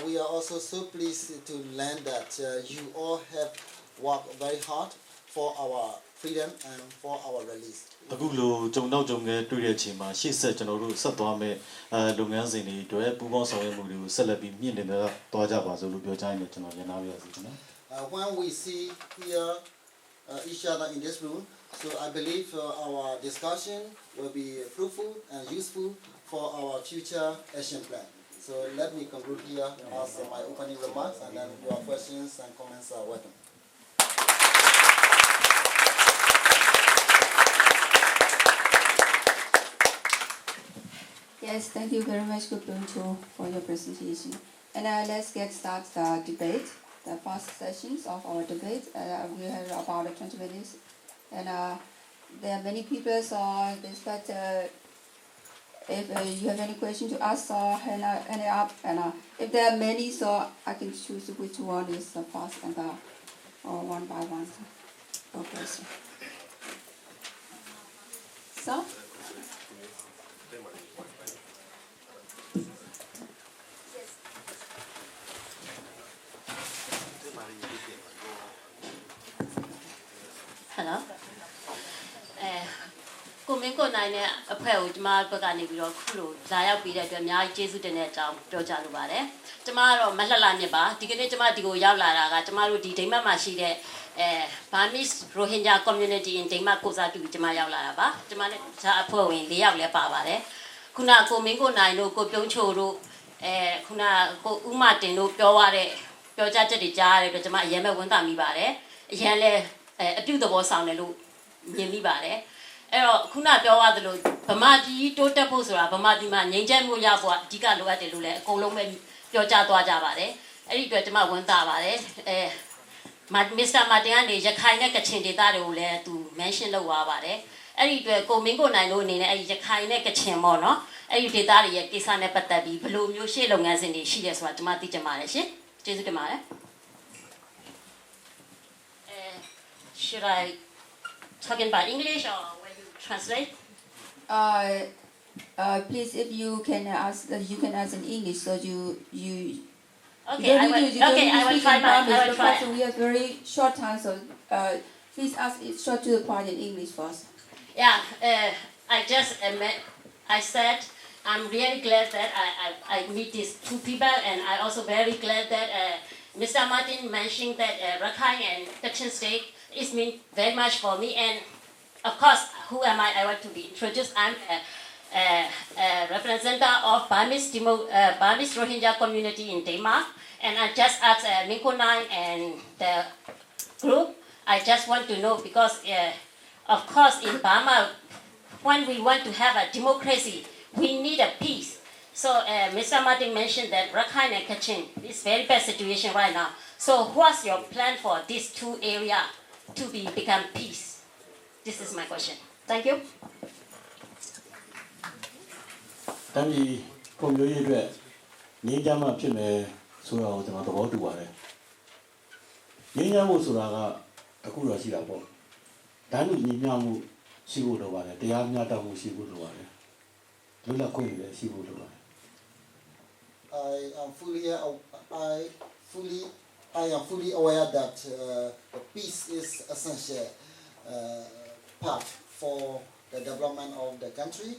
We are also so pleased to learn that you all have worked very hard for our freedom and for our release. အခုလိုကြုံတော့ကြုံခဲ့တွေ့တဲ့အချိန်မှာရှေ့ဆက်ကျွန်တော်တို့ဆက်သွားမဲ့လုပ်ငန်းစဉ်တွေအတွက်ပူးပေါင်းဆောင်ရွက်မှုတွေကိုဆက်လက်ပြီးမြင့်တင်သွားကြပါစို့လို့ပြောချင်တယ်ကျွန်တော်ညနာပြရစီခင်ဗျာ When we see here each other in this room, so I believe our discussion will be fruitful and useful for our future action plan. So let me conclude here as my opening remarks, and then your questions and comments are welcome. Yes, thank you very much, Kubuncho, for your presentation. And let's get started the debate, the first sessions of our debate. We have about 20 minutes. And there are many people, so but if you have any question to ask, so hand it up. And if there are many, so I can choose which one is the first and or one by one. Okay, so. Hello. ကိုမင်းကိုနိုင်နဲ့အဖွဲ့ကိုကျမဘက်ကနေပြီးတော့ခုလိုဇာရောက်ပြီးတဲ့အတွက်အများကြီးကျေးဇူးတင်တဲ့အကြောင်းပြောကြလိုပါတယ်။ကျမကတော့မလှလှမြစ်ပါဒီကနေ့ကျမဒီကိုရောက်လာတာကကျမတို့ဒီဒိမတ်မှာရှိတဲ့Burmese Rohingya community in ဒိမတ်ကိုစားတူကျမရောက်လာတာပါ။ကျမနဲ့ဇာအဖွဲ့ဝင်၄ယောက်လည်းပါပါတယ်။ခုနကိုမင်းကိုနိုင်တို့ကိုပြုံးချိုတို့ခုနကိုဦးမတင်တို့ပြောရတဲ့ပြောကြချက်တွေကြားရတဲ့အတွက်ကျမအရင်ပဲဝန်တာမိပါတယ်။အရင်လည်းအပြုသဘောဆောင်တယ်လို့မြင်မိပါတယ်အဲ့တော့ခုနပြောရသလိုဗမာပြည်တိုးတက်ဖို့ဆိုတာဗမာပြည်မှာငြိမ်းချမ်းမှုရဖို့အဓိကလိုအပ်တယ်လို့လည်းအကုန်လုံးပဲပြောကြားသွားကြပါတယ်အဲ့ဒီအတွက်ကျွန်မဝန်တာပါတယ်မစ္စတာမာတင်ကနေရခိုင်နဲ့ကချင်ဒေသတွေကိုလည်းသူ mention လုပ်သွားပါတယ် အဲ့ဒီအတွက်ကိုမင်းကိုနိုင်တို့အနေနဲ့အဲ့ဒီရခိုင်နဲ့ကချင်ပေါ့နော်အဲ့ဒီဒေသတွေရဲ့ကိစ္စနဲ့ပတ်သက်ပြီးဘယ်လိုမျိုးရှေ့လုပ်ငန်းစဉ်တွေရှိတယ်ဆိုတာကျွန်မသိချင်ပါတယ်ရှင်ကျေးဇူးတင်ပါတယ် Should I talk in by English or will you translate? Please, if you can ask in English, so you. Okay, I will try my. I will try. We have very short time, so please ask it short to the point in English first. Yeah, I said I'm really glad that I meet these two people, and I also very glad that Mr. Martin mentioned that Rakhine and Kachin State is mean very much for me, and of course, who am I? I want to be introduced. I'm a representative of Burmese Rohingya community in Denmark, and I just asked Mkn and the group. I just want to know because, of course, in Burma, when we want to have a democracy, we need a peace. So Mr. Martin mentioned that Rakhine and Kachin is very bad situation right now. So what's your plan for these two areas to become peace? This is my question. Thank you. တမ်းပြီးပုံမျိုးရေးအတွက်ငင်းကြမ်းမှဖြစ်မယ်ဆိုတာကိုကျွန်တော်သဘောတူပါတယ်ငင်းကြမ်းမှုဆိုတာကအခုတော့ရှိတာပေါ့တမ်းပြီးညီမျှမှုရှိဖို့လိုပါတယ်တရားမျှတမှုရှိဖို့လိုပါတယ်လွတ်လပ်ခွင့်တွေရှိဖို့လိုပါတယ် I am fully aware that peace is essential part for the development of the country.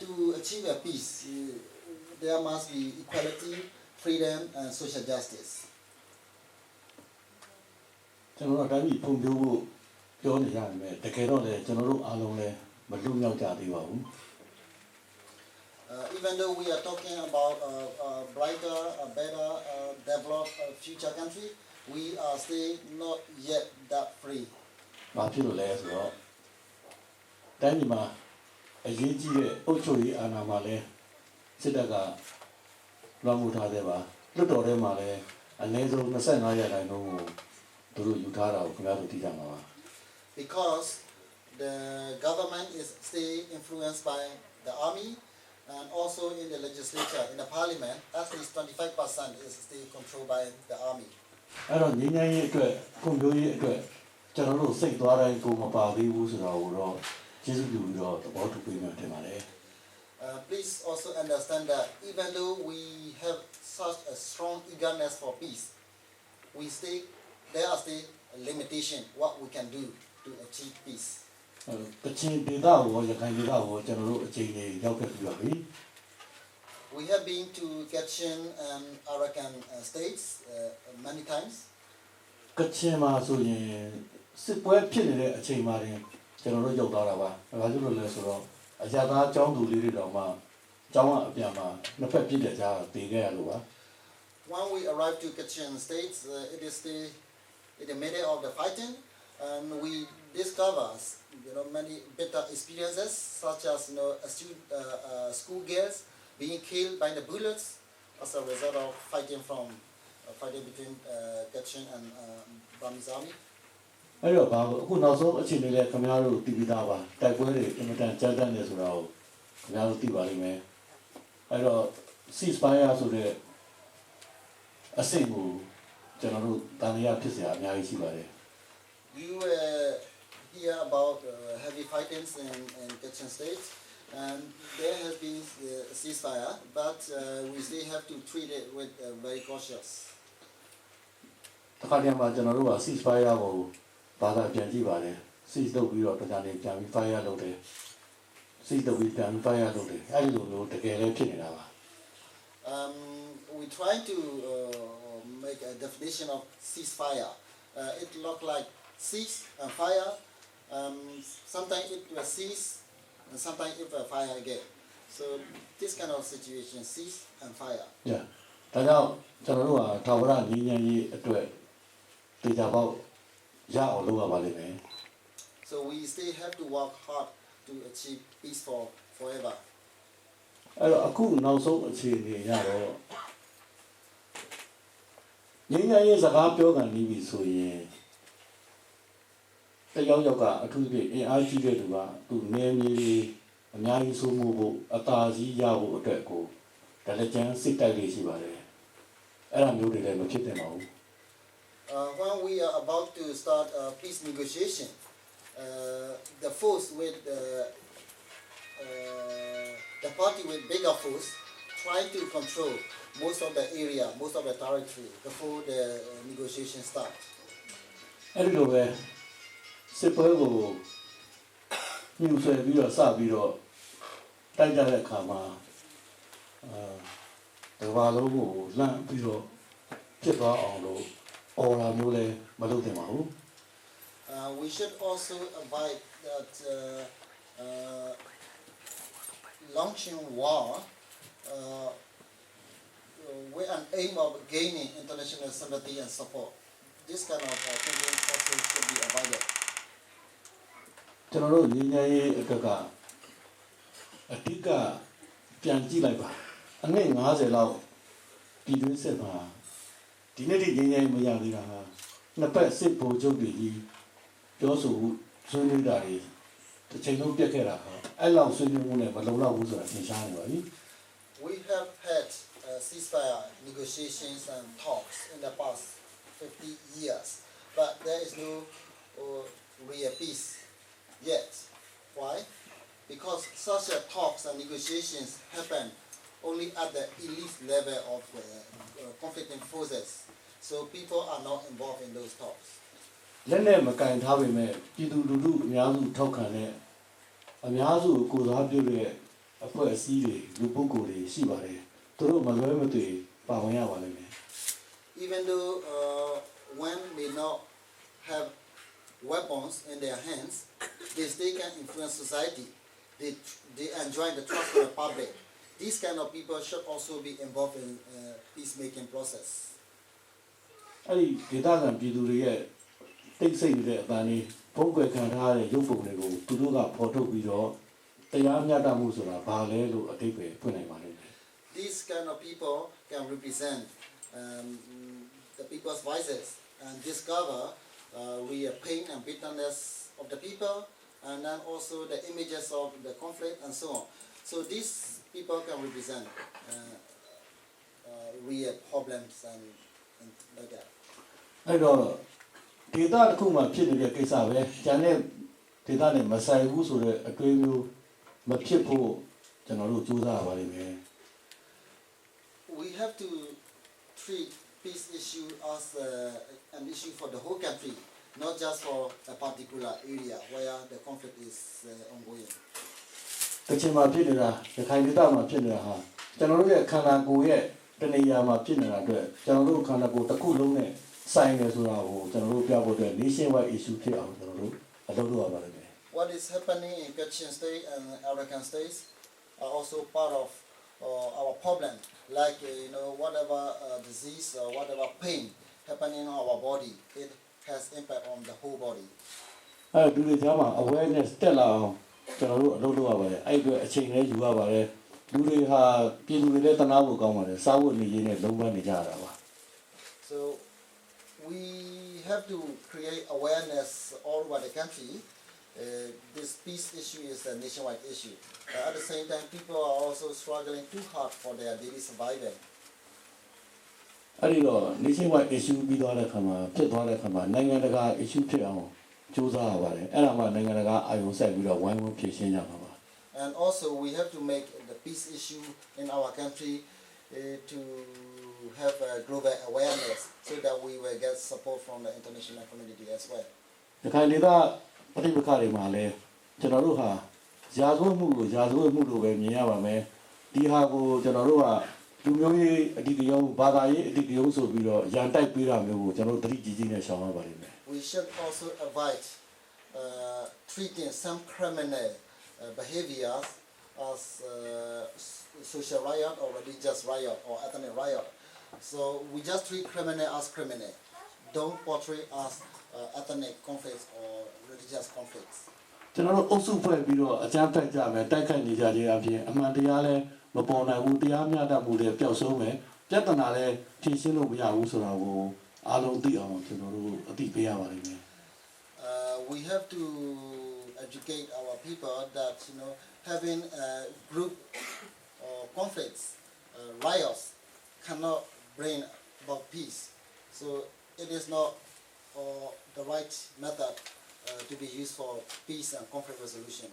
To achieve a peace, there must be equality, freedom, and social justice. ကျွန်တော်တို့တိုင်းပြည်ပုံပြဖို့ပြောနေရတယ်တကယ်တော့လေကျွန်တော်တို့အားလုံးလည်းမလွတ်မြောက်ကြသေးပါဘူး Even though we are talking about a brighter, a better, developed future country, we are still not yet that free. ဘာဖြစ်လို့လဲဆိုတော့တိုင်းပြည်မှာအရေးကြီးတဲ့အုပ်ချုပ်ရေးအာဏာမှာလဲစစ်တပ်ကလွှမ်းမိုးထားသေးပါလွတ်တော်ထဲမှာလဲအနည်းဆုံး25ရာခိုင်နှုန်းကိုသူတို့ယူထားတာကိုခင်ဗျားတို့သိကြမှာပါ Because the government is still influenced by the army and also in the legislature, in the parliament, at least 25% is still controlled by the army. အဲ့တော့ငြိမ်းချမ်းရေးအတွက်ဖွံ့ဖြိုးရေးအတွက်ကျွန်တော်တို့စိတ်သွားတိုင်းကိုမပါသေးဘူးဆိုတာကိုတော့ကျေးဇူးပြုပြီးတော့သဘောတူပေးမှထင်ပါတယ် Please also understand that even though we have such a strong eagerness for peace, there are still a limitation what we can do to achieve peace. ကချင်ဒေသကိုရခိုင်ဒေသကိုကျွန်တော်တို့အချိန်ကြီးရောက်ခဲ့ပြီပါပြီ We have been to Kachin and Arakan states many times. ကချင်မှာဆိုရင်စစ်ပွဲဖြစ်နေတဲ့အချိန်မှာတင်ကျွန်တော်တို့ရောက်သွားတာပါဘာလို့လဲဆိုတော့အရာသားအကြောင်းသူလေးတွေတော့မှအကြောင်းအပြန်မှာနှစ်ဖက်ပြည့်တဲ့ကြားတည်ခဲ့ရလို့ပါ When we arrived to Kachin states, it is still in the middle of the fighting, and we discover many bitter experiences, such as school girls being killed by the bullets as a result of fighting between Kachin and Burmese army. အဲ့တော့အခုနောက်ဆုံးအခြေအနေလေးခင်ဗျားတို့သိပြီးသားပါတိုက်ပွဲတွေအင်မတန်ကြမ်းတမ်းနေဆိုတာကိုခင်ဗျားတို့သိပါလိမ့်မယ်အဲ့တော့ ceasefire ဆိုတဲ့အဆင့်ကိုကျွန်တော်တို့တန်လျာဖြစ်စရာအများကြီးရှိပါတယ် You hear about heavy fightings in Kachin State, and there has been a ceasefire, but we still have to treat it with very cautious. တခါတည်းမှာကျွန်တော်တို့က ceasefire ကိုဘာသာပြန်ကြည့်ပါတယ် cease လုပ်ပြီးတော့တခြားနေပြန်ပြီး fire လုပ်တယ် cease လုပ်ပြီးပြန်ပြီး fire လုပ်တယ်အဲ့ဒီလိုမျိုးတကယ်လည်းဖြစ်နေတာပါ We try to make a definition of ceasefire. It looked like cease and fire. Sometimes it will cease, and sometimes it will fire again. So this kind of situation, cease and fire. Yeah. ဒါကြောင့်ကျွန်တော်တို့ကထာဝရငြိမ်းချမ်းရေးအတွက်တေချာပေါက်ရအောင်လုပ်ရပါလိမ့်မယ် So we still have to work hard to achieve peace forever. အဲ့တော့အခုနောက်ဆုံးအခြေအနေရတော့ငြိမ်းချမ်းရေးစကားပြောကန်နေပြီဆိုရင်တ ယောက်ယောက်ကအထူးဖြင့်အင်အားကြီးတဲ့သူကသူနေမြေတွေအများကြီးဆိုးမှုဖို့အသာကြီးရဖို့အတွက်ကိုဒါလည်းကျန်းစစ်တိုက်လေးရှိပါတယ်အဲ့ဒါမျိုးတွေလည်းမဖြစ်သင့်ပါဘူး When we are about to start a peace negotiation, the force with the party with bigger force try to control most of the area, most of the territory before the negotiation starts. အဲ့ဒီလိုပဲစစ်ပွဲကိုညှို့ဆွဲပြီးတော့စပြီးတော့တိုက်ကြတဲ့အခါမှာဒီဘာလုံးကိုလန့်ပြီးတော့ဖြစ်သွားအောင်လို့အော်လာမျိုးလဲမလုပ်သင့်ပါဘူး We should also avoid that launching war with an aim of gaining international sympathy and support. This kind of thinking also should be avoided. ကျွန်တော်တို့ညီညာရေးအတွက်ကအဓိကပြန်ကြည့်လိုက်ပါအနည်း90လောက်ပြည်တွင်းစစ်မှာဒီနေ့ဒီညီညာရေးမရသေးတာဟာနှစ်ပတ်စစ်ဗိုလ်ချုပ်တွေကြီးပြောဆိုဆွေးနွေးတာတွေတစ်ချိန်လုံးပြတ်ခဲ့တာဟာအဲ့လောက်ဆွေးနွေးမှုနဲ့မလုံလောက်ဘူးဆိုတာသင်ရှားနေပါပြီ We have had ceasefire negotiations and talks in the past 50 years, but there is no real peace yet. Why? Because such talks and negotiations happen only at the elite level of conflicting forces, so people are not involved in those talks. လက်နဲ့မကင်ထားပေမဲ့ပြည်သူလူထုအများစုထောက်ခံတဲ့အများစုကိုစားပြုတဲ့အဖွဲ့အစည်းတွေလူပုဂ္ဂိုလ်တွေရှိပါတယ်သူတို့မလွဲမသွေပါဝင်ရပါလိမ့်မယ် Even though one may not have weapons in their hands, they still can influence society. They enjoy the trust of the public. These kind of people should also be involved in peacemaking process. အဲ့ဒီဒေသခံပြည်သူတွေရဲ့တိတ်ဆိတ်နေတဲ့အတန်းလေးဖုံးကွယ်ခံထားတဲ့ရုပ်ပုံတွေကိုသူတို့ကဖော်ထုတ်ပြီးတော့တရားမျှတမှုဆိုတာဘာလဲလို့အတိတ်ပဲဖွင့်နိုင်ပါလိမ့်မယ် These kind of people can represent the people's voices and discover real pain and bitterness of the people, and then also the images of the conflict and so on. So these people can represent real problems and like that. အဲ့တော့ဒေသတစ်ခုမှာဖြစ်နေတဲ့ကိစ္စပဲကျန်တဲ့ဒေသနဲ့မဆိုင်ဘူးဆိုတဲ့အတွေးမျိုးမဖြစ်ဖို့ကျွန်တော်တို့ကြိုးစားရပါလိမ့်မယ် We have to treat peace issue as an issue for the whole country, not just for a particular area where the conflict is ongoing. တချင်မှာဖြစ်နေတာရခိုင်ဒေသမှာဖြစ်နေတာဟာကျွန်တော်တို့ရဲ့ခန္ဓာကိုယ်ရဲ့တနေရာမှာဖြစ်နေတာအတွက်ကျွန်တော်တို့ခန္ဓာကိုယ်တစ်ခုလုံးနဲ့ဆိုင်တယ်ဆိုတာကိုကျွန်တော်တို့ပြဖို့အတွက် nationwide issue ဖြစ်အောင်ကျွန်တော်တို့အလုပ်လုပ်ရပါလိမ့်မယ် What is happening in Kachin State and Arakan states are also part of our problem. Like whatever disease or whatever pain happening in our body, it has impact on the whole body. အဲ့ဒီလိုကြားမှာ awareness တက်လာအောင်ကျွန်တော်တို့အလုပ်လုပ်ရပါတယ်အဲ့ဒီအချိန်လေးယူရပါတယ်လူတွေဟာပြည်သူတွေလည်းတနာဖို့ကောင်းပါတယ်စားဖို့နေရင်းနဲ့လုံးဝနေကြရတာပါ So we have to create awareness all over the country. This peace issue is a nationwide issue. At the same time, people are also struggling too hard for their daily survival. အဲ့ဒီတော့ nationwide issue ပြီးသွားတဲ့အခါမှာဖြစ်သွားတဲ့အခါမှာနိုင်ငံတကာ issue ဖြစ်အောင်ကြိုးစားရပါတယ်အဲ့ဒါမှနိုင်ငံတကာအာရုံစိုက်ပြီးတော့ဝိုင်းဝန်းဖြေရှင်းကြမှာပါ And also we have to make the peace issue in our country to have a global awareness so that we will get support from the international community as well. ဒီခိုင်ဒေသပဋိပက္ခတွေမှာလည်းကျွန်တော်တို့ဟာရာဇဝတ်မှုကိုရာဇဝတ်မှုလို့ပဲမြင်ရပါမယ်ဒီဟာကိုကျွန်တော်တို့ကလူမျိုးရေးအတိအကျဘာသာရေးအတိအကျဆိုပြီးတော့ရန်တိုက်ပေးတာမျိုးကိုကျွန်တော်တို့သတိကြီးကြီးနဲ့ရှောင်ရပါလိမ့်မယ် We should also avoid treating some criminal behaviors as social riot or religious riot or ethnic riot. So we just treat criminal as criminal. Don't portray as ethnic conflicts or religious conflicts. ကျွန်တော်တို့အုပ်စုဖွဲ့ပြီးတော့အကြမ်းဖက်ကြမယ်တိုက်ခိုက်နေကြခြင်းအပြင်အမှန်တရားလည်းမပေါ်နိုင်ဘူးတရားမျှတမှုလည်းပျောက်ဆုံးမယ်ပြဿနာလည်းဖြေရှင်းလို့မရဘူးဆိုတာကိုအားလုံးသိအောင်ကျွန်တော်တို့အသိပေးရပါလိမ့်မယ် We we have to educate our people that having group conflicts, riots cannot bring about peace. So it is not the right method to be used for peace and conflict resolution.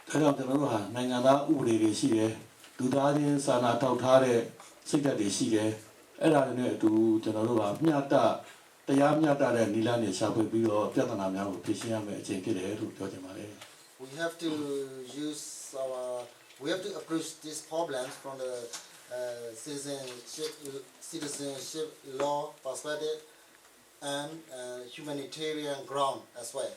ဒါကြောင့်ကျွန်တော်တို့ဟာနိုင်ငံသားဥပဒေတွေရှိတယ်လူသားချင်းစာနာထောက်ထားတဲ့စိတ်ဓာတ်တွေရှိတယ်အဲ့ဒါတွေနဲ့အတူကျွန်တော်တို့ဟာမျှတတရားမျှတတဲ့နိလန်းတွေရှာဖွေပြီးတော့ပြဿနာများကိုဖြေရှင်းရမယ့်အခြေဖြစ်တယ်လို့ပြောချင်ပါတယ် We have to approach these problems from the citizenship law perspective and humanitarian ground as well.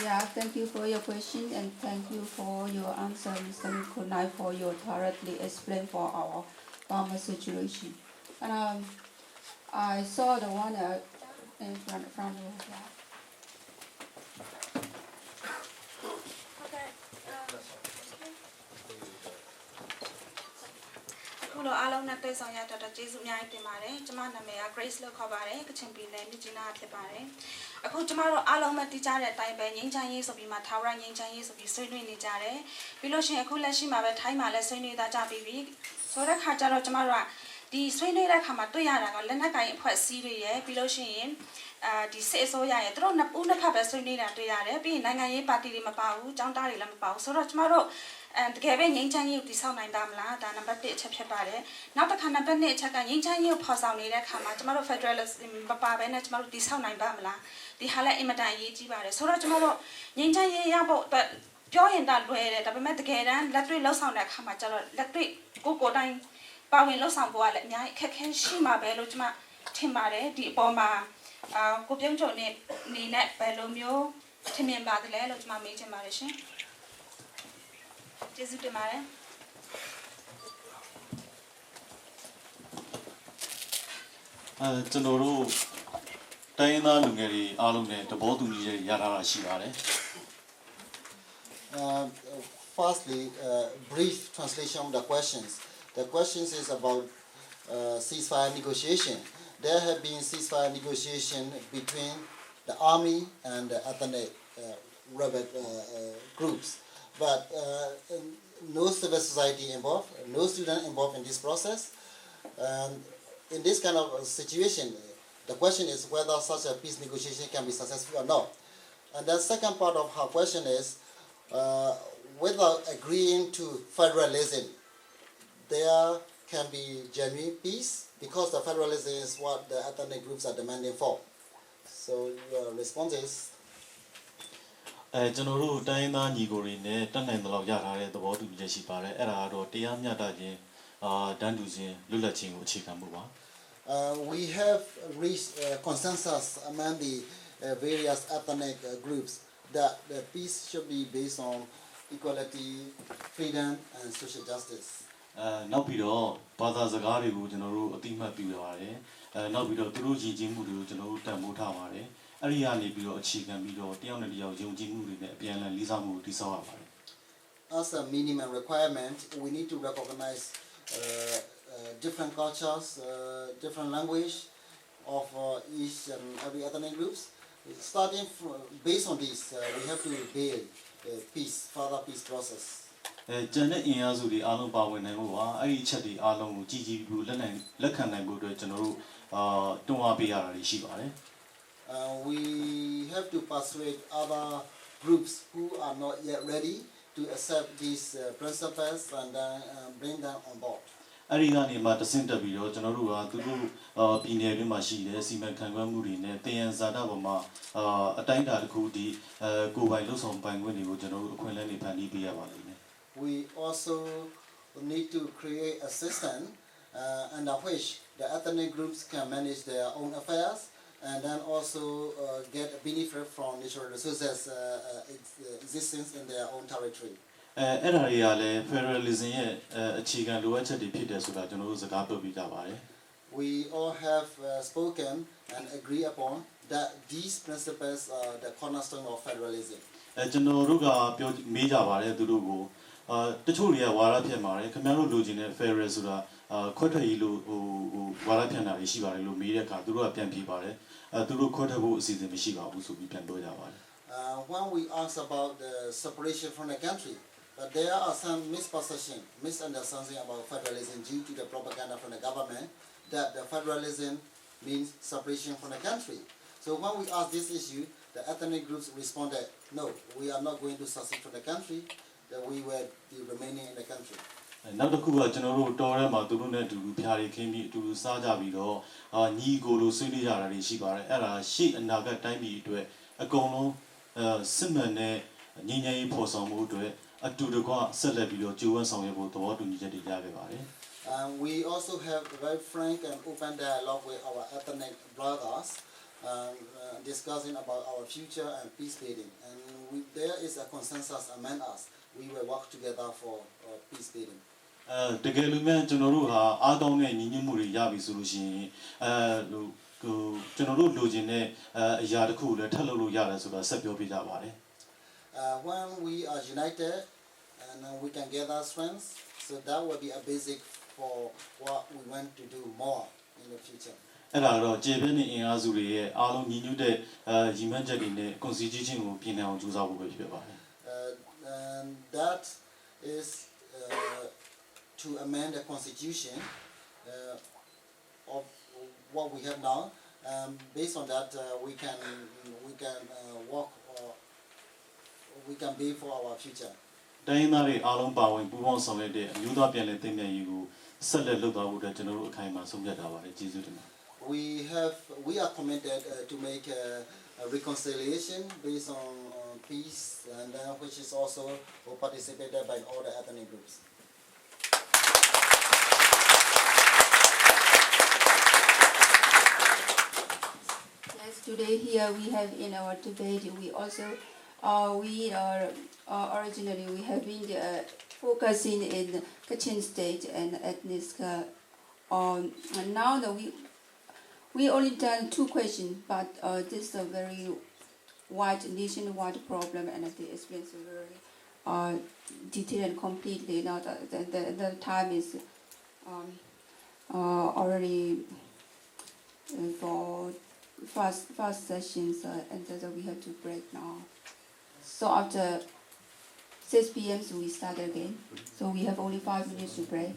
Yeah, thank you for your question and thank you for your answer, Mr. Mkn, for your thoroughly explain for our farmer situation. And I saw the one in front of you. Hello, အားလုံးနဲ့တွေ့ဆုံရတဲ့ကျေးဇူးအများကြီးတင်ပါတယ်။ကျွန်မနာမည်က Grace လို့ခေါ်ပါတယ်။ကချင်ပြည်နယ်မြစ်ကြီးနားဖြစ်ပါတယ်။အခုကျွန်မတို့အားလုံးမသိကြတဲ့အတိုင်းပဲငြိမ်းချမ်းရေးဆိုပြီးမှထာဝရငြိမ်းချမ်းရေးဆိုပြီးဆွေးနွေးနေကြတယ်။ပြီးလို့ရှိရင်အခုလက်ရှိမှာပဲထိုင်းမှာလည်းဆွေးနွေးသားကြပြီးပြီ။ဆိုတဲ့ခါကျတော့ကျွန်မတို့ကဒီဆွေးနွေးတဲ့ခါမှာတွေ့ရတာကလက်နက်ကိုင်အဖွဲ့အစည်းတွေရဲ့ပြီးလို့ရှိရင်ဒီစစ်အစိုးရရဲ့သူတို့နှစ်ဦးနှစ်ဖက်ပဲဆွေးနွေးတာတွေ့ရတယ်။ပြီးရင်နိုင်ငံရေးပါတီတွေမပါဘူး၊ចောင်းသားတွေလည်းမပါဘူး။ဆိုတော့ကျွန်မတို့တကယ်ပဲငြိမ်းချမ်းရေးကိုတည်ဆောက်နိုင်ပါမလားဒါနံပါတ်1အချက်ဖြစ်ပါတယ်နောက်တစ်ခါနံပါတ်2အချက်ကငြိမ်းချမ်းရေးကိုဖော်ဆောင်နေတဲ့အခါမှာကျမတို့ Federalist မပါဘဲနဲ့ကျမတို့တည်ဆောက်နိုင်ပါမလားဒီဟာလည်းအင်မတန်အရေးကြီးပါတယ်ဆိုတော့ကျမတို့ငြိမ်းချမ်းရေးရဖို့အတွက်ပြောရင်တော့လွယ်တယ်ဒါပေမဲ့တကယ်တမ်းလက်တွေ့လှုပ်ဆောင်တဲ့အခါမှာကျတော့လက်တွေ့ကိုယ်တိုင်းပါဝင်လှုပ်ဆောင်ဖို့ကလည်းအများကြီးအခက်အခဲရှိမှာပဲလို့ကျမထင်ပါတယ်ဒီအပေါ်မှာကိုပြုံးချုံနေနဲ့ဘယ်လိုမျိုးထင်မြင်ပါတယ်လဲလို့ကျမမေးချင်ပါတယ်ရှင်ကျေးဇူးတင်ပါတယ် ကျွန်တော်တို့တိုင်းရင်းသားလူငယ်တွေအားလုံးနဲ့သဘောတူညီချက်ရထားတာရှိပါတယ် Firstly, brief translation of the questions. The questions is about ceasefire negotiation. There have been ceasefire negotiation between the army and the ethnic rebel groups. But no civil society involved, no student involved in this process. And in this kind of situation, the question is whether such a peace negotiation can be successful or not. And the second part of her question is whether agreeing to federalism, there can be genuine peace because the federalism is what the ethnic groups are demanding for. So your response is? ကျွန်တော်တို့တိုင်းရင်းသားညီကိုတွေနဲ့တက်နိုင်တဲ့လောက်ရထားတဲ့သဘောတူညီချက်ရှိပါတယ်အဲ့ဒါကတော့တရားမျှတခြင်းတန်းတူခြင်းလွတ်လပ်ခြင်းကိုအခြေခံမှုပါ We have reached consensus among the various ethnic groups that the peace should be based on equality, freedom and social justice. နောက်ပြီးတော့ဘာသာစကားတွေကိုကျွန်တော်တို့အတိအမှတ်ပြုရပါတယ်နောက်ပြီးတော့သူတို့ယဉ်ကျေးမှုတွေကိုကျွန်တော်တို့တန်ဖိုးထားပါတယ်အဲ့ဒီကနေပြီးတော့အခြေခံပြီးတော့တယောက်နဲ့တယောက်ယုံကြည်မှုတွေနဲ့အပြန်အလှန်လေးစားမှုကိုတည်ဆောက်ရပါတယ် As a minimum requirement, we need to recognize different cultures, different language of each and every ethnic groups. Starting from, based on this, we have to build peace, further peace process. ကျန်တဲ့အင်အားစုတွေအားလုံးပါဝင်နိုင်ဖို့ပါအဲ့ဒီအချက်တွေအားလုံးကိုကြည်ကြည်ပြီးလက်ခံနိုင်ဖို့အတွက်ကျွန်တော်တို့တွန်းအားပေးရတာတွေရှိပါတယ် We have to persuade other groups who are not yet ready to accept these principles and then bring them on board. အဲ့ဒီကနေမှတဆင့်တက်ပြီးတော့ကျွန်တော်တို့ကသူတို့ပြည်နယ်တွေမှာရှိတဲ့စီမံခန့်ခွဲမှုတွေနဲ့တည်ရန်ဇာတာပေါ်မှာအတိုင်းအတာတစ်ခုဒီကိုယ်ပိုင်လှုပ်ဆောင်ပိုင်ခွင့်တွေကိုကျွန်တော်တို့အခွင့်အလမ်းတွေဖန်တီးပေးရပါလိမ့်မယ် We also need to create a system under which the ethnic groups can manage their own affairs and then also get benefit from natural resources existence in their own territory. အဲ့ဒါတွေကလည်း federalism ရဲ့အခြေခံလိုအပ်ချက်တွေဖြစ်တယ်ဆိုတာကျွန်တော်တို့စကားပြောပြကြပါတယ် We all have spoken and agree upon that these principles are the cornerstone of federalism. ကျွန်တော်တို့ကပြောမေးကြပါတယ်သူတို့ကိုတချို့တွေကဝါရဖြစ်ပါတယ်ခင်ဗျားတို့လိုချင်တဲ့ federal ဆိုတာ ခွတ်ထွက်ရေးလို့ဝါရဖြန့်တာတွေရှိပါတယ်လို့မေးတဲ့အခါသူတို့ကပြန်ဖြေပါတယ်သူတို့ခွတ်ထွက်ဖို့အစီအစဉ်မရှိပါဘူးဆိုပြီးပြန်ပြောကြပါတယ် when we ask about the separation from the country, but there are some misunderstanding about federalism due to the propaganda from the government that the federalism means separation from the country. So when we ask this issue, the ethnic groups responded, no, we are not going to secede from the country, that we will be remaining in the country. နောက်တစ်ခုကကျွန်တော်တို့တော်ထဲမှာသူတို့နဲ့အတူတူဖျားရီခင်းပြီးအတူတူစားကြပြီးတော့ညီကိုလိုဆွေးနွေးကြတာတွေရှိပါတယ်အဲ့ဒါရှေ့အနာဂတ်တိုင်းပြည်အတွက်အကုန်လုံးစစ်မှန်တဲ့ညီငယ်ရေးဖော်ဆောင်မှုအတွက်အတူတကွဆက်လက်ပြီးတော့ကြိုးပမ်းဆောင်ရွက်ဖို့သဘောတူညီချက်တွေရခဲ့ပါတယ် We also have a very frank and open dialogue with our ethnic brothers, discussing about our future and peace building. And there is a consensus among us. We will work together for peace building. တကယ်လို့များကျွန်တော်တို့ဟာအားကောင်းတဲ့ညီညွတ်မှုတွေရပြီဆိုလို့ရှိရင်ကျွန်တော်တို့လိုချင်တဲ့အရာတစ်ခုလည်းထပ်လုပ်လို့ရတယ်ဆိုတာဆက်ပြောပြကြပါတယ် When we are united and we can gather strength, so that will be a basic for what we want to do more in the future. အဲ့ဒါတော့ကျေပြည့်နေအင်အားစုတွေရဲ့အားလုံးညီညွတ်တဲ့ရည်မှန်းချက်တွေနဲ့ constitution ကိုပြင်နိုင်အောင်ကြိုးစားဖို့ပဲဖြစ်ပါတယ် And that is to amend the constitution of what we have now. Based on that, we can work or we can be for our future. တိုင်းသားတွေအားလုံးပါဝင်ပူးပေါင်းဆောင်ရွက်တဲ့အမျိုးသားပြည်နယ်သိမ်းမြတ်ရေးကိုဆက်လက်လုပ်သွားဖို့အတွက်ကျွန်တော်တို့အခိုင်အမာဆုံးဖြတ်ထားပါတယ်ကျေးဇူးတင်ပါတယ် We are committed to make a reconciliation based on peace, and which is also participated by all the ethnic groups. Yes, today here we have in our debate, we also, we are originally we have been focusing in Kachin State and ethnic. And now that we only done 2 questions, but this is a very wide nationwide problem, and the experience is very detailed and completely. Now the time is already for first sessions, and so we have to break now. So after 6 p.m. so we start again. So we have only 5 minutes to break.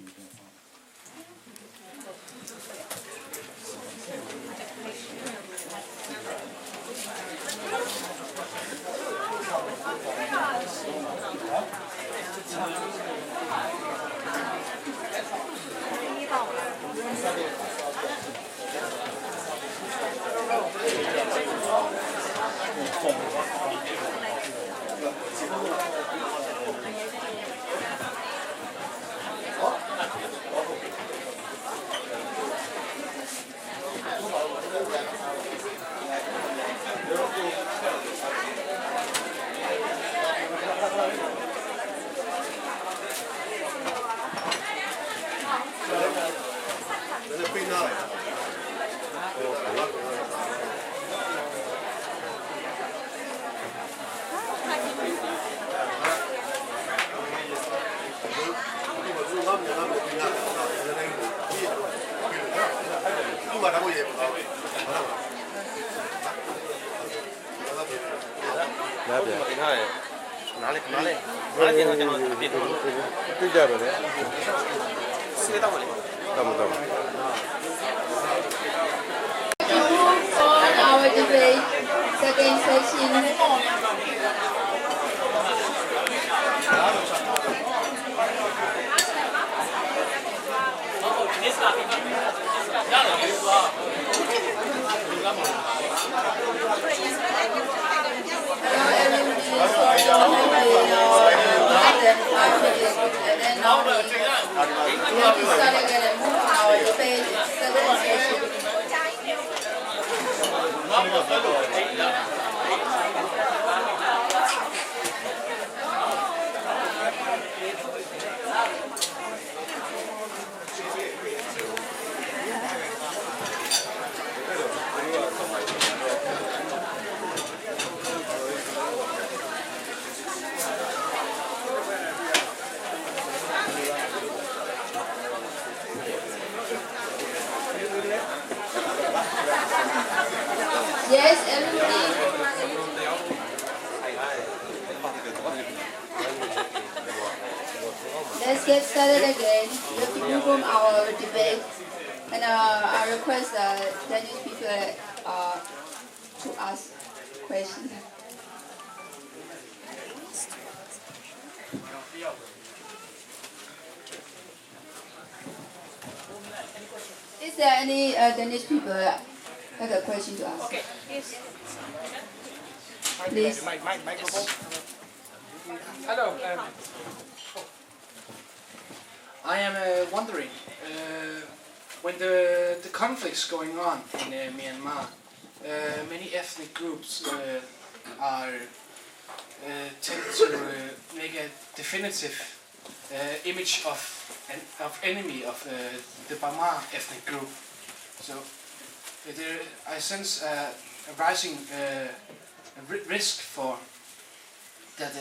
Our debate, second session. let's get started again. We have to move on our debate. And I request Danish people to ask questions. Is there any Danish people have a question to ask? Okay, yes. Please. Microphone. Hello. I am wondering, when the conflicts going on in Myanmar, many ethnic groups are tend to make a definitive image of enemy of the Burma ethnic group. So I sense a rising risk for that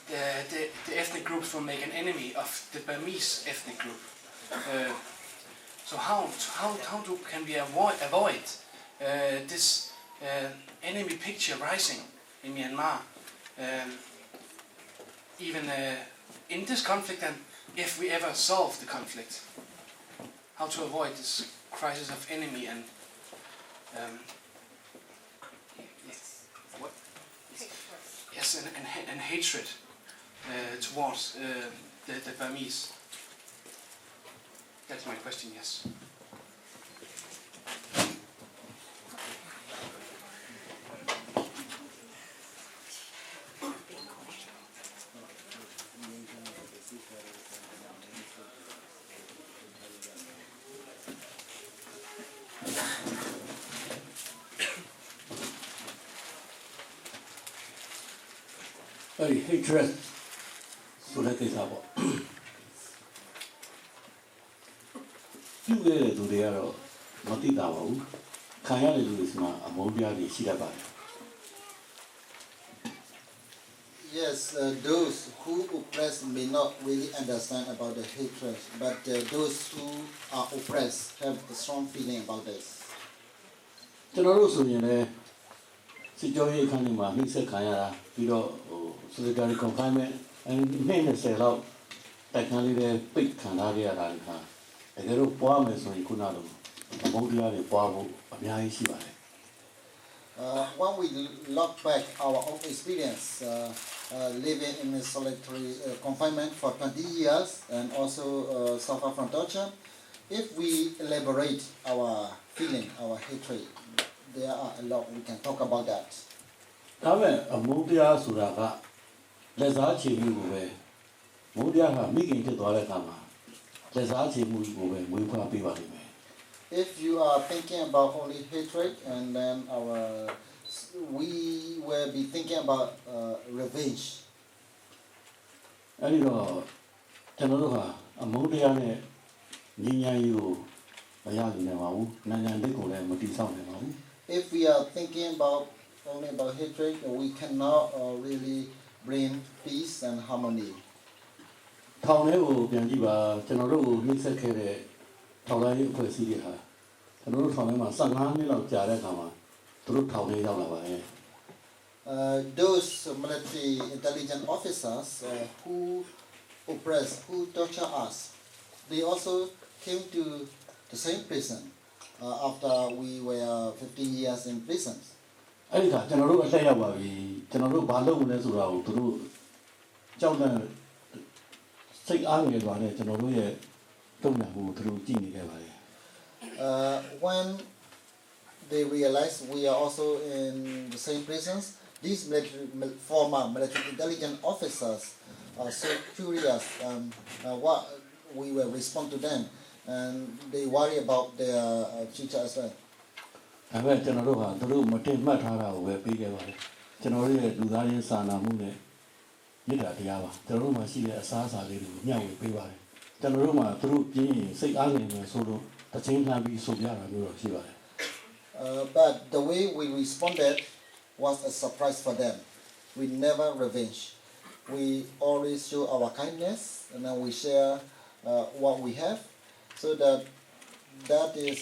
the ethnic groups will make an enemy of the Burmese ethnic group. So how can we avoid this enemy picture rising in Myanmar, even in this conflict, and if we ever solve the conflict, how to avoid this crisis of enemy and and hatred towards the Burmese. That's my question. Yes. Hatred ဆိုတဲ့ကိစ္စပေါ့ပြုခဲ့တဲ့သူတွေကတော့မသိတာပါဘူးခံရတဲ့လူတွေမှာအမုန်းတရားတွေရှိတတ်ပါတယ် Yes, those who oppress may not really understand about the hatred, but those who are oppressed have a strong feeling about this. ကျွန်တော်တို့ဆိုရင်လည်းစစ်ကြောရေးခန်းတွေမှာနှိမ့်ဆက်ခံရတာပြီးတော့solitary confinement 20လောက်တိုက်ခန်းလေးတွေပိတ်ခံထားရတာကတကယ်တော့ပွားမယ်ဆိုရင်ခုနလိုအမုန်းတရားတွေပွားဖို့အများကြီးရှိပါတယ် When we look back our own experience living in a solitary confinement for 20 years and also suffer from torture, if we elaborate our feeling, our hatred, there are a lot we can talk about that. ဒါပေမဲ့အမုန်းတရားဆိုတာကလက်စားချေမှုကိုပဲမုန်းတရားကမိခင်ဖြစ်သွားတဲ့အခါမှာလက်စားချေမှုကိုပဲမွေးဖွားပေးပါလိမ့်မယ် If you are thinking about only hatred and then we will be thinking about revenge. အဲ့ဒီတော့ကျွန်တော်တို့ဟာအမုန်းတရားနဲ့ညီညာရေးကိုမရနိုင်ပါဘူးနိုင်ငံလေးကိုလည်းမတည်ဆောက်နိုင်ပါဘူး If we are thinking only about hatred, we cannot really bring peace and harmony. ထောင်ထဲကိုပြန်ကြည့်ပါကျွန်တော်တို့ကိုနှိမ့်ဆက်ခဲ့တဲ့ထောင်ထဲအဖွဲ့အစည်းတွေဟာကျွန်တော်တို့ထောင်ထဲမှာ15နှစ်လောက်ကြာတဲ့အခါမှာသူတို့ထောင်ထဲရောက်လာပါတယ် Those military intelligence officers who oppress, who torture us, they also came to the same prison after we were 15 years in prison. အဲ့ဒီကကျွန်တော်တို့အဆက်ရောက်ပါပြီကျွန်တော်တို့ဘာလုပ်မလဲဆိုတာကိုသူတို့ကြောက်တဲ့စိတ်အားငယ်စွာနဲ့ကျွန်တော်တို့ရဲ့တုံ့ပြန်မှုကိုသူတို့ကြည့်နေခဲ့ပါတယ် When they realize we are also in the same prisons, these former military intelligence officers are so curious what we will respond to them, and they worry about their future as well. ဒါပေမဲ့ကျွန်တော်တို့ဟာသူတို့မတင်မှတ်ထားတာကိုပဲပြီးခဲ့ပါတယ်ကျွန်တော်တို့ရဲ့လူသားချင်းစာနာမှုနဲ့မေတ္တာတရားပါကျွန်တော်တို့မှာရှိတဲ့အစားအစာလေးတွေကိုမျှဝေပေးပါတယ်ကျွန်တော်တို့မှာသူတို့ပြင်းရင်စိတ်အားငယ်နေဆိုလို့တချင်းလှမ်းပြီးဆိုပြတာမျိုးတော့ရှိပါတယ် But the way we responded was a surprise for them. We never revenge. We always show our kindness and then we share what we have, so that is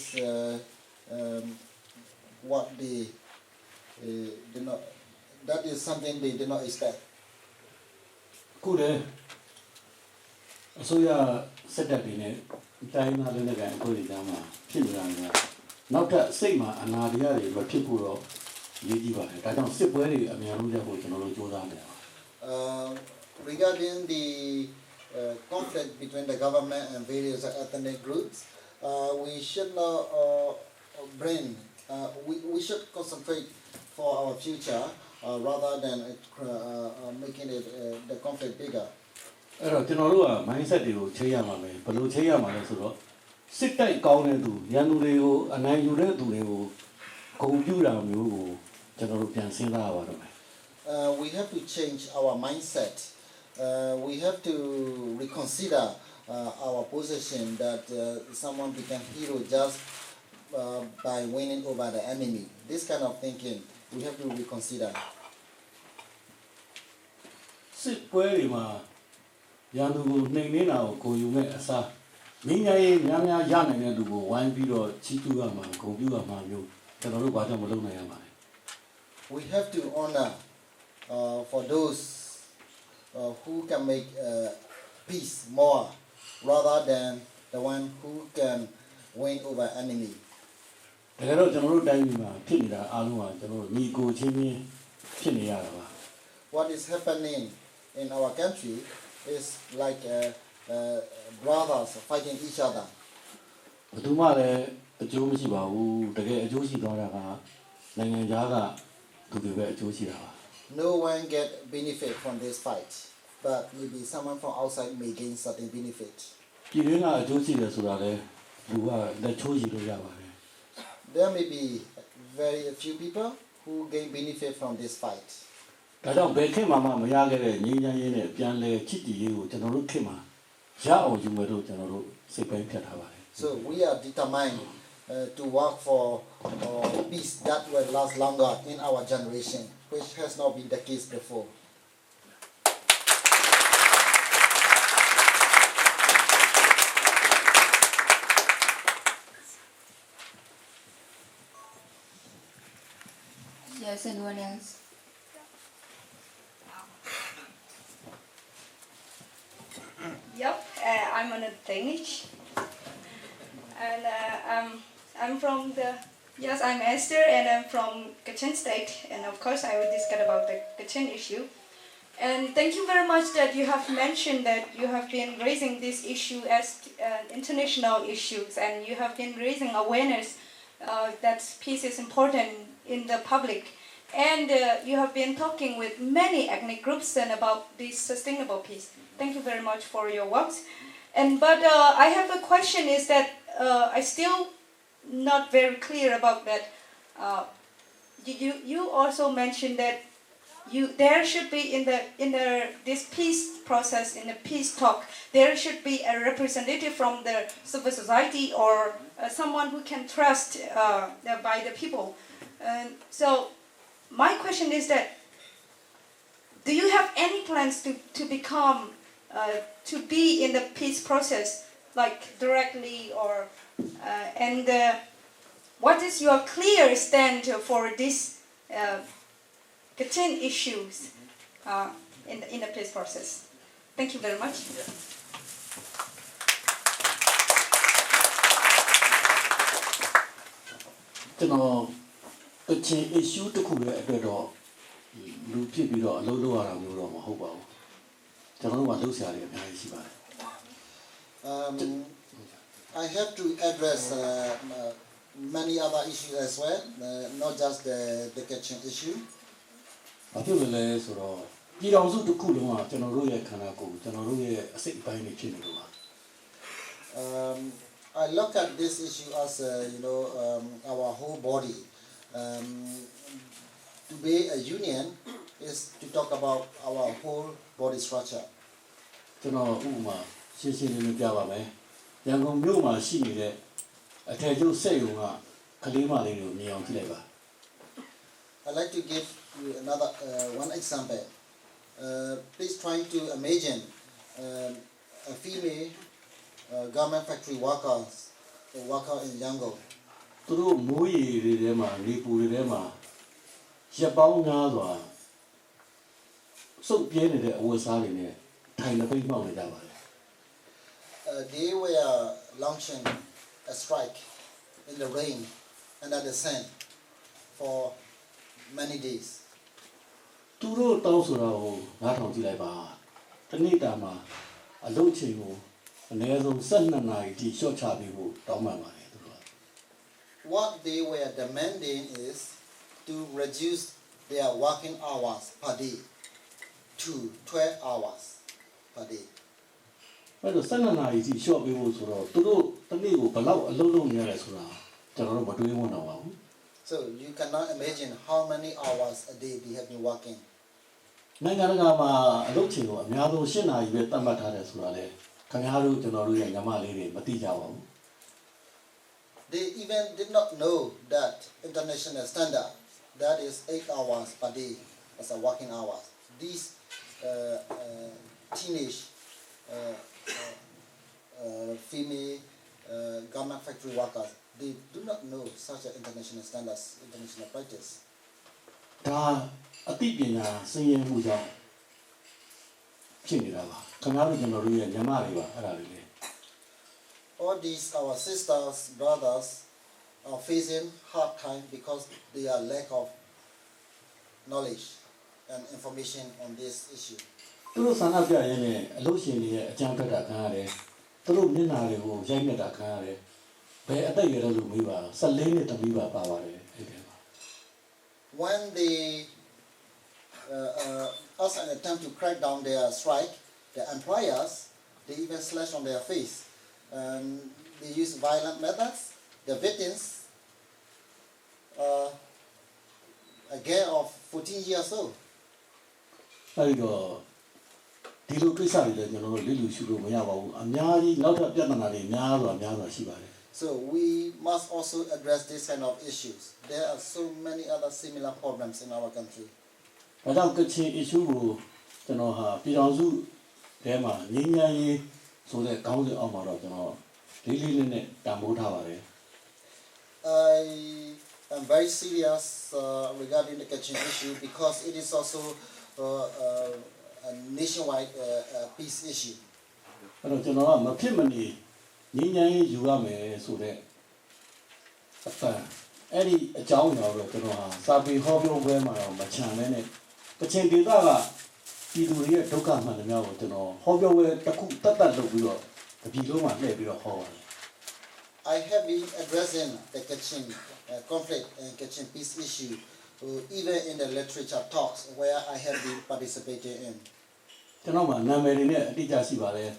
what they did not. That is something they did not expect. ခုလည်း ဆိုရစက်တက်တွေနဲ့တိုင်းသားလည်းလည်းကိုယ်တွေကြားမှာဖြစ်နေတာကနောက်ထပ်စိတ်မှာအနာတရားတွေမဖြစ်ဖို့တော့ရည်ကြည့်ပါတယ်ဒါကြောင့်စစ်ပွဲတွေအများဆုံးရပ်ဖို့ကျွန်တော်တို့ကြိုးစားနေတာပါ regarding the conflict between the government and various ethnic groups we should not we should concentrate for our future rather than making it the conflict bigger အဲ့တော့ကျွန်တော်တို့က mindset တွေကိုချိန်ရမှာပဲဘယ်လိုချိန်ရမှာလဲဆိုတော့စစ်တိုက်ကောင်းတဲ့သူရန်သူတွေကိုအနိုင်ယူတဲ့သူတွေကိုဂုဏ်ပြုတာမျိုးကိုကျွန်တော်တို့ပြန်စဉ်းစားရပါတော့မယ် we have to change our mindset we have to reconsider our position that someone became hero just by winning over the enemy this kind of thinking we have to reconsider စစ်ပွဲတွေမှာရန်သူကိုနှိမ်နှင်းတာကိုကိုယူမဲ့အစားငင်းငယ်ရေးများများရနိုင်တဲ့လူကိုဝိုင်းပြီးတော့ချီးကျူးရမှာဂုဏ်ပြုရမှာမျိုးကျွန်တော်တို့ဘာကြောင့်မလုပ်နိုင်ရမှာလဲ we have to honor for those who can make peace more rather than the one who can win over enemy တကယ်တော့ကျွန်တော်တို့တိုင်းပြည်မှာဖြစ်နေတာအားလုံးကကျွန်တော်တို့ညီကိုချင်းချင်းဖြစ်နေရတာပါ what is happening in our country is like brothers fighting each other ဘယ်သူမှလည်းအကျိုးမရှိပါဘူးတကယ်အကျိုးရှိသွားတာကနိုင်ငံသားကသူတွေပဲအကျိုးရှိတာပါ no one get benefit from this fight but maybe someone from outside may gain certain benefit ပြည်တွင်းကအကျိုးရှိတယ်ဆိုတာလေလူကလက်ချိုးရှိလို့ရပါတယ် there may be very few people who gain benefit from this fight ဒါကြောင့်ဘယ်ခေတ်မှမရခဲ့တဲ့ငြိမ်းချမ်းရေးနဲ့ပြန်လဲချစ်တည်ရေးကိုကျွန်တော်တို့ခေတ်မှာရအောင်ယူမယ်လို့ကျွန်တော်တို့စိတ်ပိုင်းဖြတ်ထားပါတယ် so we are determined to work for peace that will last longer in our generation which has not been the case before Yes, anyone else? Yep, I'm on a Danish, and I'm from the. Yes, I'm Esther, and I'm from Kachin State, and of course I will discuss about the Kachin issue. And thank you very much that you have mentioned that you have been raising this issue as international issues, and you have been raising awareness that peace is important in the public. And you have been talking with many ethnic groups and about this sustainable peace. Thank you very much for your works. But I have a question is that I still not very clear about that. You also mentioned that there should be in this peace process, in the peace talk, there should be a representative from the civil society or someone who can trust by the people. So my question is that, do you have any plans to become, to be in the peace process, like directly or, and what is your clear stand for this Kachin issues in the peace process? Thank you very much. ကျွန်တော်ကချင် issue တစ်ခုရဲ့အတွက်တော့လူဖြစ်ပြီးတော့အလုပ်လုပ်ရတာမျိုးတော့မဟုတ်ပါဘူးကျွန်တော်တို့ကလုပ်ဆရာတွေအများကြီးရှိပါတယ် I have to address many other issues as well not just the kitchen issue ဘာဖြစ်လို့လဲဆိုတော့ပြည်တော်စုတစ်ခုလုံးကကျွန်တော်တို့ရဲ့ခန္ဓာကိုယ်ကျွန်တော်တို့ရဲ့အစိတ်အပိုင်းတွေဖြစ်နေလို့ပါ I look at this issue as our whole body to be a union is to talk about our whole body structure ကျွန်တော်ဥပမာရှင်းရှင်းလေးလေးပြပါမယ်ရန်ကုန်မြို့မှာရှိနေတဲ့အထည်ချုပ်စက်ရုံကကလေးမလေးတွေကိုမြင်အောင်ကြည့်လိုက်ပါ I'd like to give you another one example please try to imagine a female garment factory worker in Yangon သူတို့မိုးရီတွေထဲမှာနေပူတွေထဲမှာရက်ပေါင်းများစွာစုပ်ပြဲနေတဲ့အဝတ်အစားတွေနဲ့ထိုင်နေပိတ်မှောက်နေကြပါလေ they were launching a strike in the rain and at the sun for many days. သူတို့တောင်းဆိုတာကိုနားထောင်ကြည့်လိုက်ပါတနေ့တာမှာအလုပ်ချိန်ကိုအနည်းဆုံး12နာရီထိလျှော့ချပေးဖို့တောင်းပန်ပါတယ်သူတို့က What they were demanding is to reduce their working hours per day to 12 hours per day. အဲ့တော့12နာရီထိလျှော့ပေးဖို့ဆိုတော့သူတို့တနေ့ကိုဘယ်လောက်အလုပ်လုပ်နေရလဲဆိုတာကျွန်တော်တို့မတွေးဝန်းတော့ပါဘူး So you cannot imagine how many hours a day they have been working. နိုင်ငံတကာမှာအလုပ်ချိန်ကိုအများဆုံး7နာရီပဲသတ်မှတ်ထားတယ်ဆိုတာလေခင်ဗျားတို့ကျွန်တော်တို့ရဲ့ညီမလေးတွေမသိကြပါဘူး They even did not know that international standard, that is 8 hours per day as a working hours. These teenage female garment factory workers, they do not know such an international standards, international practice. ဒါအသိပညာစင်ရင်မှုကြောင့်ဖြစ်နေတာပါခင်ဗျားတို့ကျွန်တော်တို့ရဲ့ညီမတွေပါအဲ့ဒါတွေလေ All these our sisters, brothers are facing hard time because they are lack of knowledge and information on this issue. သူတို့ဆန္ဒပြရင်းနဲ့အလုပ်ရှင်တွေရဲ့အကြမ်းဖက်တာခံရတယ်သူတို့မျက်နှာတွေကိုရိုက်နှက်တာခံရတယ်ဘယ်အသက်အရွယ်လဲလို့မေးပါ14နှစ်တမီးပါပါပါတယ်အဲ့ဒီမှာ When they as an attempt to crack down their strike, the employers, they even slash on their face. They use violent methods. The victims, a girl of 14 years old. အဲ့တော့ဒီလိုကိစ္စတွေလည်းကျွန်တော်တို့လေ့လူရှုလို့မရပါဘူးအများကြီးနောက်ထပ်ပြဿနာတွေများစွာရှိပါတယ် So we must also address this kind of issues. There are so many other similar problems in our country. ဒါကြောင့်ကချင် issue ကိုကျွန်တော်ဟာပြည်တော်စုထဲမှာငြိမ်းချမ်းရေးဆိုတဲ့ခေါင်းစဉ်အောက်မှာတော့ကျွန်တော်လေးနဲ့တန်ဖိုးထားပါတယ် I am very serious regarding the Kachin issue because it is also a nationwide peace issue. အဲ့တော့ကျွန်တော်ကမဖြစ်မနေငြိမ်းချမ်းရေးယူရမယ်ဆိုတဲ့အဖန်အဲ့ဒီအကြောင်းအရာတော့ကျွန်တော်ဟာစာပေဟောပြောပွဲမှာတော့မချန်လဲနဲ့ကချင်ဒေသကပြည်သူတွေရဲ့ဒုက္ခမှန်သမျှကိုကျွန်တော်ဟောပြောပွဲတစ်ခုတတ်လုပ်ပြီးတော့တပြည်လုံးမှာလှည့်ပြီးတော့ဟောပါတယ် I have been addressing the Kachin conflict and Kachin peace issue even in the literature talks where I have been participating in. ကျွန်တော်မှနာမည်တွေနဲ့အတိအကျရှိပါတယ်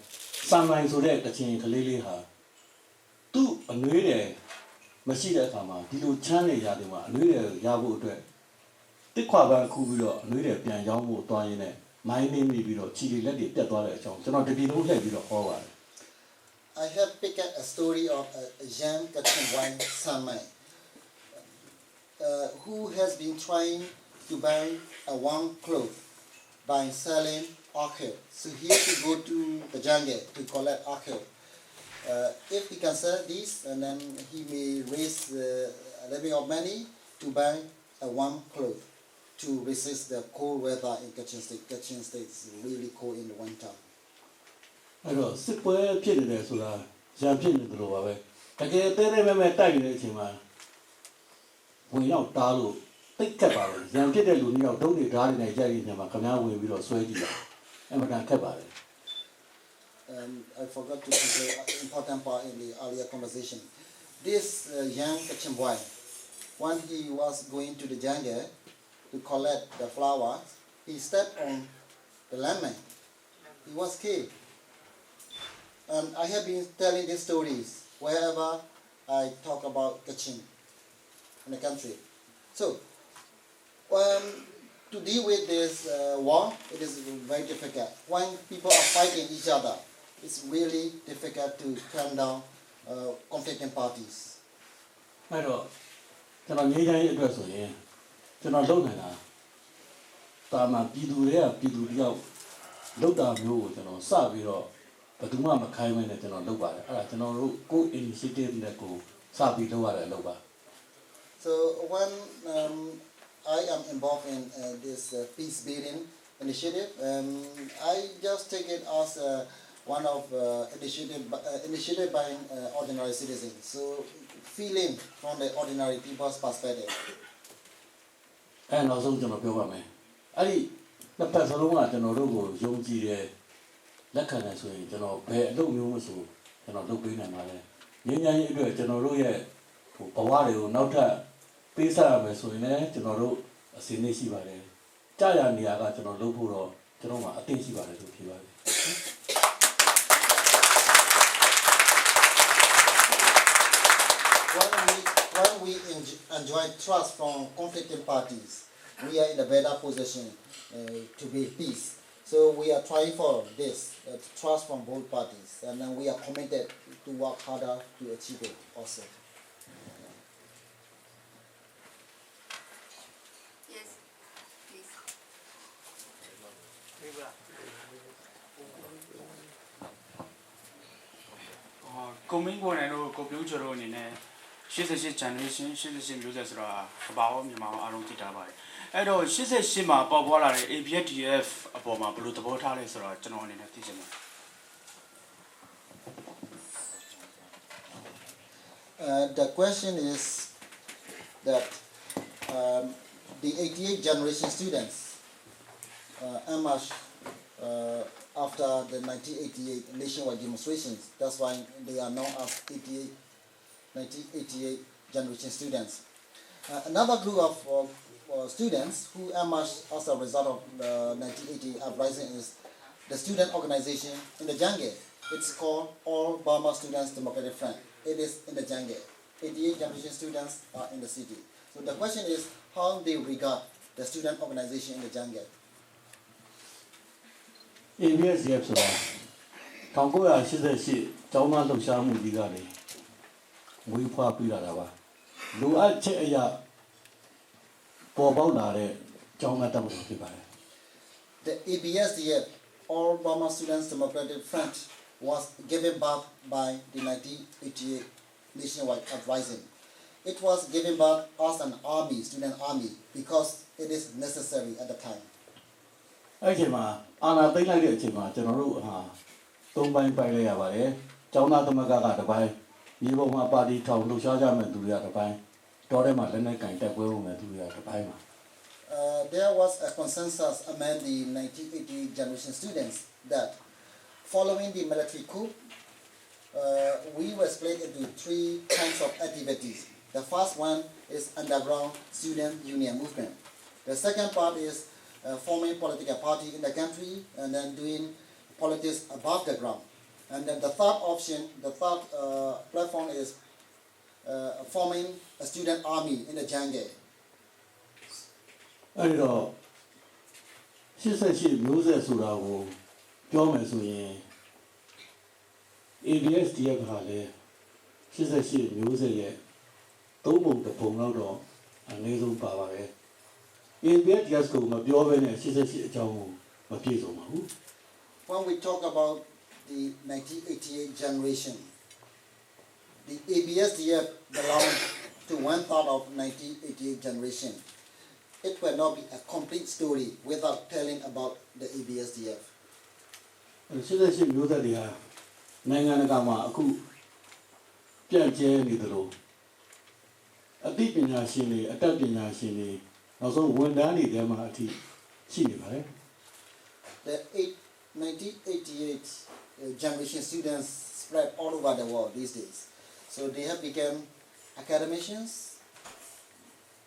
စံနိုင်ဆိုတဲ့ကချင်ကလေးလေးဟာသူ့အနှွေးတယ်မရှိတဲ့အခါမှာဒီလိုချမ်းနေရတယ်မှာအနှွေးတယ်ရဖို့အတွက်တစ်ခွာပန်းခူးပြီးတော့အနှွေးတယ်ပြန်ရောင်းဖို့တွားရင်းနဲ့မိုင်းနေပြီးတော့ခြေလက်တွေပြတ်သွားတဲ့အကြောင်းကျွန်တော်တပြည်လုံးလှည့်ပြီးတော့ဟောပါတယ် I have picked a story of a young Kachin boy Samai who has been trying to buy a warm cloth by selling orchid. So he has to go to the jungle to collect orchid. If he can sell this, and then he may raise a little bit of money to buy a warm cloth to resist the cold weather in Kachin State. Kachin State is really cold in the winter. အဲ့တော့စစ်ပွဲဖြစ်နေတယ်ဆိုတာရံဖြစ်နေတယ်လို့ပါပဲတကယ်တဲတဲမဲတိုက်နေတဲ့အချိန်မှာဝင်ရောက်တားလို့တိတ်ခတ်ပါလေရံဖြစ်တဲ့လူမျိုးတော့ဒုံးတွေဓာတ်တွေနဲ့ရိုက်ရနေမှာခင်ဗျားဝင်ပြီးတော့ဆွဲကြည့်တာအမှန်တန်ခက်ပါလေ I forgot to say an important part in the earlier conversation. This young Kachin boy, when he was going to the jungle to collect the flowers, he stepped on the lemon. He was killed. And I have been telling these stories wherever I talk about Kachin in the country. So, to deal with this war, it is very difficult. When people are fighting each other, it's really difficult to calm down conflicting parties. အဲ့တော့ကျွန်တော်ငြိမ်းချမ်းရေးအတွက်ဆိုရင်ကျွန်တော်လုပ်နေတာတာမန်ပြည်သူတွေကပြည်သူတယောက်လုပ်တာမျိုးကိုကျွန်တော်စပြီးတော့ဘယ်သူမှမခိုင်းမဲနဲ့ကျွန်တော်လုပ်ပါတယ်အဲ့ဒါကျွန်တော်တို့ကို initiative နဲ့ကိုစပြီးလုပ်ရတဲ့အလုပ်ပါ So when I am involved in this peace building initiative, I just take it as one of initiated by ordinary citizens. So feeling from the ordinary people's perspective. And also, you know, people, I the person who are the logo, young G. That kind of way, you know, pay no news, you know, look in a manner. You do it, you know, Pawari, not Pisa, Messuine, you know, a Sinisi Valley. Giant Niaga, you know, Lupuro, you know, a Tinsi Valley to Kiva. When we enjoy trust from conflicting parties, we are in a better position to build peace. So we are trying for this, trust from both parties, and then we are committed to work harder to achieve it also. Yes, please. Coming one and all computer on in a she's a generation, she's a users about me, I don't think about it. I know she's a shima, but what are ABTF about my blue portals or general in a teacher. The question is that the 88 generation students emerged after the 1988 nationwide demonstrations. That's why they are known as 1988 generation students. Another group of students who emerged as a result of the 1988 uprising is the student organization in the Jange. It's called All Burma Students Democratic Front. It is in the Jange. 88 generation students are in the city. So the question is how they regard the student organization in the Jange. ABS, yes, Tango, she said, she, Joma Lushamu Digani. We popular. Do I check ya? The ABSDF, All Burma Students Democratic Front, was given birth by the 1988 nationwide uprising. It was given birth as an army, student army, because it is necessary at the time. Okay, ma. Ana think like it, ma. General, don't buy Paya, Jona the Magaga, the buy. You will my body town, Lushaja, and do the other buy. There was a consensus among the 1988 generation students that following the military coup, we were split into three kinds of activities. The first one is underground student union movement. The second part is forming political party in the country and then doing politics above the ground. And then the third option, the third platform is forming a student army in the Jange. I know. She said she knows that Surago, Jomasu, ABSDF Hale. She said she knows it yet. Tobo the Pomado and Nazo Pavare. ABSDF go, my Joven, she said she Joe, Mapizo. When we talk about the 1988 generation, the ABSDF belonged to one part of 1988 generation. It will not be a complete story without telling about the ABSDF. She said she knew that they are Nanganagama, Aku, Pianche Nidro. A deep in Yashini, a tap in Yashini, also one Dani Demati, Chini, right? The 1988 generation students spread all over the world these days. So they have become academicians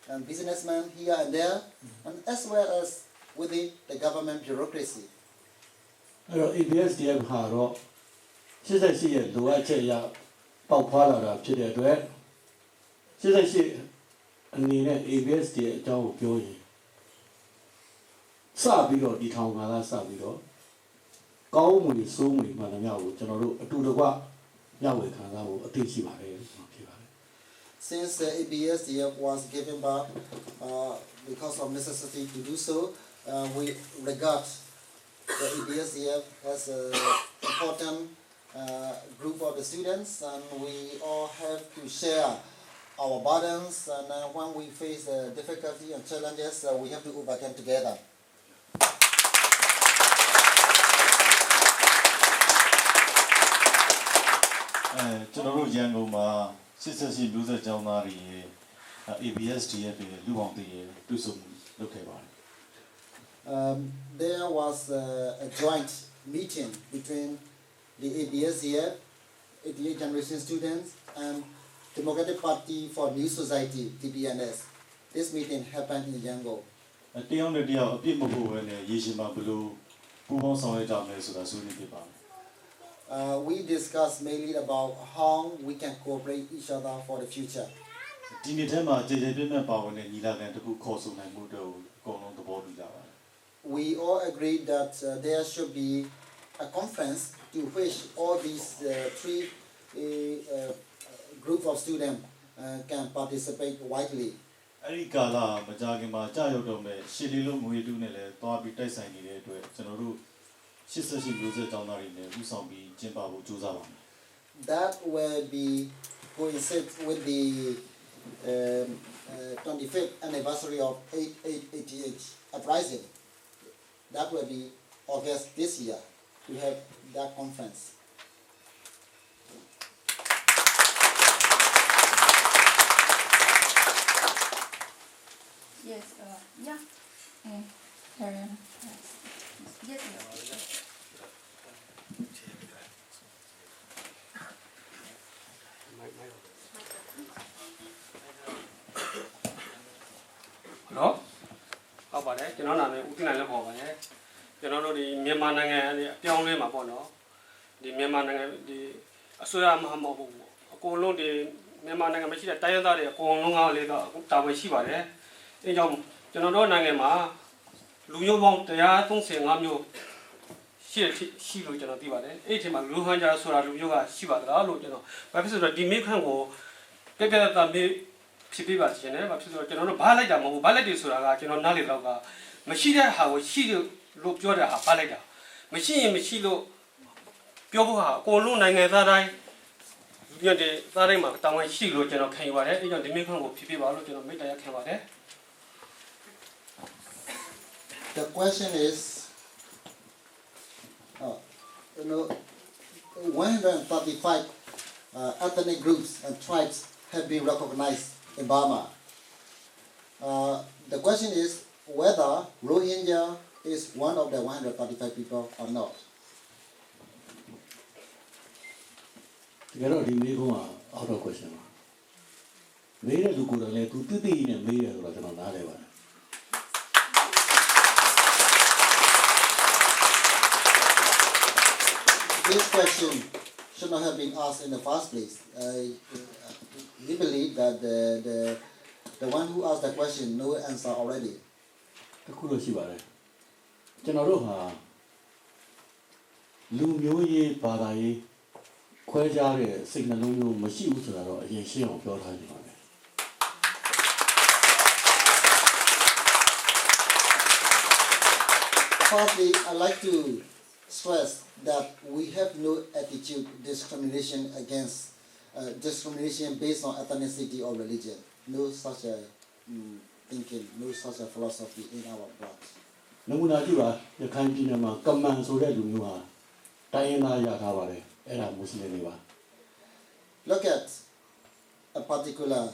and businessmen here and there, and as well as within the government bureaucracy. ABSDF Haro, she said she had Luacha Paupala to the duet. She said she needed ABSDF Joe Joey. Sabiro, the town, Sabiro. Go with so many Manamaw, General, to the what Yahweh can a teach you. Since the ABSDF was given birth because of necessity to do so, we regard the ABSDF as an important group of the students, and we all have to share our burdens, and when we face difficulty and challenges, we have to overcome together. ကျွန်တော်တို့ရန်ကုန်မှာ88မျိုးဆက်ကျောင်းသားတွေရဲ့ ABSDF ရဲ့လူပေါင်းတည်ရဲ့ပြုစုမှုလုပ်ခဲ့ပါတယ် There was a joint meeting between the ABSDF, 88 generation students, and Democratic Party for New Society, DPNS. This meeting happened in Yangon. တယောက်နဲ့တယောက်အပြစ်မဖို့ပဲနဲ့ရေရှည်မှာဘယ်လိုပူးပေါင်းဆောင်ရွက်ကြမလဲဆိုတာဆွေးနွေးပြပါမယ် We discussed mainly about how we can cooperate each other for the future. ဒီနေ့ထဲမှာကြေကြေပြည့်ပြည့်ပါဝင်တဲ့ညီလာခံတစ်ခုခေါ်ဆိုနိုင်မှုတို့အကုန်လုံးသဘောတူကြပါတယ် We all agreed that there should be a conference to which all these three group of students can participate widely. အဲ့ဒီကာလမကြခင်မှာကြာရောက်တော့မဲ့ရှေ့လေးလုံးငွေတူးနဲ့လည်းတွားပြီးတိုက်ဆိုင်နေတဲ့အတွက်ကျွန်တော်တို့88မျိုးဆက်ကျောင်းသားတွေနဲ့ဥဆောင်ပြီးကျင်းပဖို့ကြိုးစားပါမယ် That will be coincide with the 25th anniversary of 8888 uprising. That will be August this year. We have that conference. Yes, yeah. Yes, Hello? ဟုတ်ပါတယ်ကျွန်တော်နာမည်ဦးတင်နိုင်လည်းခေါ်ပါတယ်ကျွန်တော်တို့ဒီမြန်မာနိုင်ငံအပြောင်းလဲမှာပေါ့နော်ဒီမြန်မာနိုင်ငံဒီအစိုးရမဟာမဟုတ်ဘူးအကုန်လုံးဒီမြန်မာနိုင်ငံမှာရှိတဲ့တိုင်းရင်းသားတွေအကုန်လုံးကလေတော့တာဝန်ရှိပါတယ်အဲကြောင့်ကျွန်တော်တို့နိုင်ငံမှာလူမျိုးပေါင်း135မျိုးရှိလို့ကျွန်တော်သိပါတယ်အဲ့ဒီမှာလူဟန်ဂျာဆိုတာလူမျိုးကရှိပါသလားလို့ကျွန်တော်ဘာဖြစ်လို့ဒီမိခန့်ကိုပြပြတာမေးဖြစ်ပြပါရှင်ねဘာဖြစ်လို့ကျွန်တော်တို့ဘာလိုက်တာမဟုတ်ဘူးဘာလိုက်တယ်ဆိုတာကကျွန်တော်နားလေတော့ကမရှိတဲ့ဟာကိုရှိလို့ပြောတဲ့ဟာဘာလိုက်တာမရှိရင်မရှိလို့ပြောဖို့ဟာအကုန်လုံးနိုင်ငံသားတိုင်းဒီတဲ့သားတိုင်းမှာတောင်းဝင်ရှိလို့ကျွန်တော်ခံယူပါတယ်အဲကြောင့်ဒီမိခန့်ကိုဖြစ်ပြပါလို့ကျွန်တော်မေတ္တာရခံပါတယ် The question is, 135 ethnic groups and tribes have been recognized in Burma. The question is whether Rohingya is one of the 135 people or not. တကယ်တော့ဒီမေးခွန်းက out of question ပါမေးတဲ့လူကိုယ်တိုင်လည်းသူတိတိနဲ့မေးတယ်ဆိုတော့ကျွန်တော်နားလည်ပါတယ် This question should not have been asked in the first place. We believe that the one who asked the question know the answer already. တခုလို့ရှိပါတယ်ကျွန်တော်တို့ဟာလူမျိုးရေးဘာသာရေးခွဲခြားတဲ့စိတ်နှလုံးမျိုးမရှိဘူးဆိုတာတော့အရင်ရှင်းအောင်ပြောထားကြပါမယ် Firstly, I'd like to stress that we have no attitude discrimination against discrimination based on ethnicity or religion. No such a thinking, no such a philosophy in our blood. နမူနာကြည့်ပါရခိုင်ပြည်နယ်မှာကမန်ဆိုတဲ့လူမျိုးဟာတိုင်းရင်းသားရထားပါတယ်အဲ့ဒါမွတ်စလင်တွေပါ Look at a particular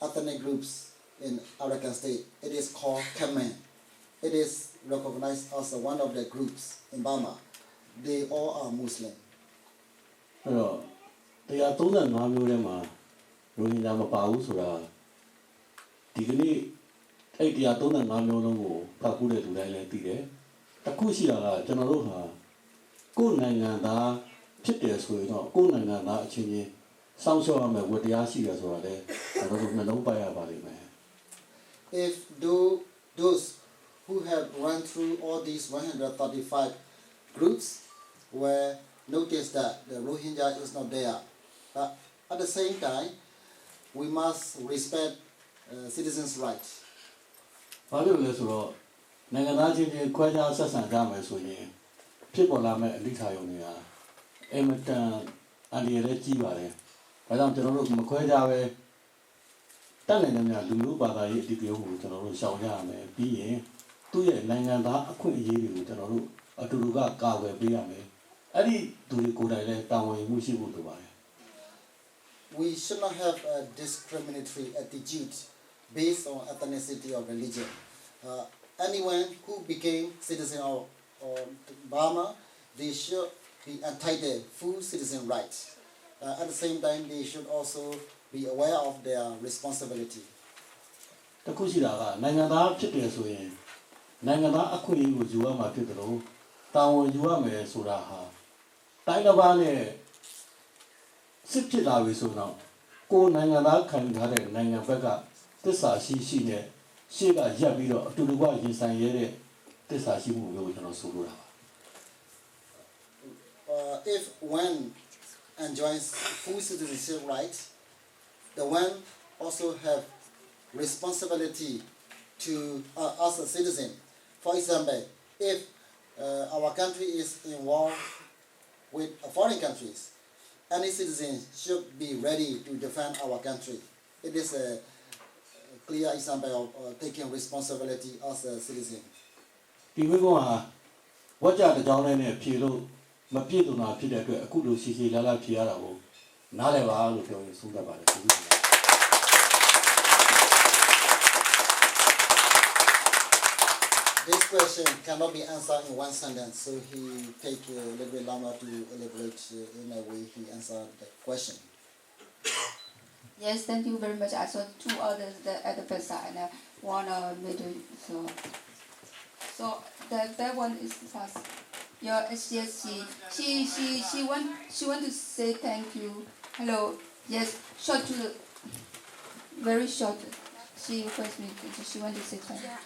ethnic groups in Arakan State. It is called Khmer. It is recognized as one of the groups in Burma. They all are Muslim. အဲ့တော့135မျိုးထဲမှာရိုဟင်ဂျာမပါဘူးဆိုတာဒီကနေ့အဲ့135မျိုးလုံးကိုဖတ်ကူးတဲ့လူတိုင်းလည်းသိတယ်တခုရှိတာကကျွန်တော်တို့ဟာကိုယ်နိုင်ငံသားဖြစ်တယ်ဆိုရင်တော့ကိုယ်နိုင်ငံသားအချင်းချင်းစောင့်ရှောက်ရမယ်ဝတ္တရားရှိတယ်ဆိုတာလည်းကျွန်တော်တို့နှလုံးပိုက်ရပါလိမ့်မယ် If those who have run through all these 135 groups will notice that the Rohingya is not there. But at the same time, we must respect citizens' rights. ဘာလို့လဲဆိုတော့နိုင်ငံသားချင်းချင်းခွဲခြားဆက်ဆံကြမယ်ဆိုရင်ဖြစ်ပေါ်လာမယ့်အလိထာယုံတွေဟာအမတန်အန္တရာယ်လည်းကြီးပါတယ်။ဒါကြောင့်ကျွန်တော်တို့မခွဲခြားပဲတက်နိုင်တဲ့များလူလူဘာသာရေးအတိအကျကိုကျွန်တော်တို့ရှောင်ကြရမယ်။ပြီးရင်သူ့ရဲ့နိုင်ငံသားအခွင့်အရေးတွေကိုကျွန်တော်တို့အတူတူကကာကွယ်ပေးရမယ်။အဲ့ဒီသူတွေကိုယ်တိုင်လည်းတာဝန်ယူမှုရှိဖို့လိုပါတယ် we should not have a discriminatory attitude based on ethnicity or religion. Anyone who became citizen of Burma, they should be entitled full citizen rights. At the same time, they should also be aware of their responsibility. တခုရှိတာကနိုင်ငံသားဖြစ်တယ်ဆိုရင်နိုင်ငံသားအခွင့်အရေးကိုယူရမှာဖြစ်တယ်လို့တာဝန်ယူရမယ်ဆိုတာဟာတိုင်းတစ်ပါးနဲ့စစ်ဖြစ်လာပြီဆိုတော့ကိုယ်နိုင်ငံသားခံထားတဲ့နိုင်ငံဘက်ကသစ္စာရှိနဲ့ရှေ့ကရပ်ပြီးတော့အတူတူကရင်ဆိုင်ရတဲ့သစ္စာရှိမှုမျိုးကိုကျွန်တော်ဆိုလိုတာပါ If one enjoys full citizenship rights, the one also have responsibility to as a citizen. For example, if our country is in war with foreign countries, any citizen should be ready to defend our country. It is a clear example of taking responsibility as a citizen. ဒီဝိကုံဟာဝါကြတဲ့ကြောင်းနဲ့ဖြေလို့မပြည့်စုံတာဖြစ်တဲ့အတွက်အခုလိုစီစီလာလာဖြေရတာကိုနားလည်ပါလို့ပြောရင်ဆုံးဖြတ်ပါတယ် This question cannot be answered in one sentence, so he take a little bit longer to elaborate in a way he answered the question. Yes, thank you very much. I saw two others at the first side and one middle. So that one is fast. Your SGSC. She want to say thank you. Hello. Yes, short to very short. She request me. She want to say thank you.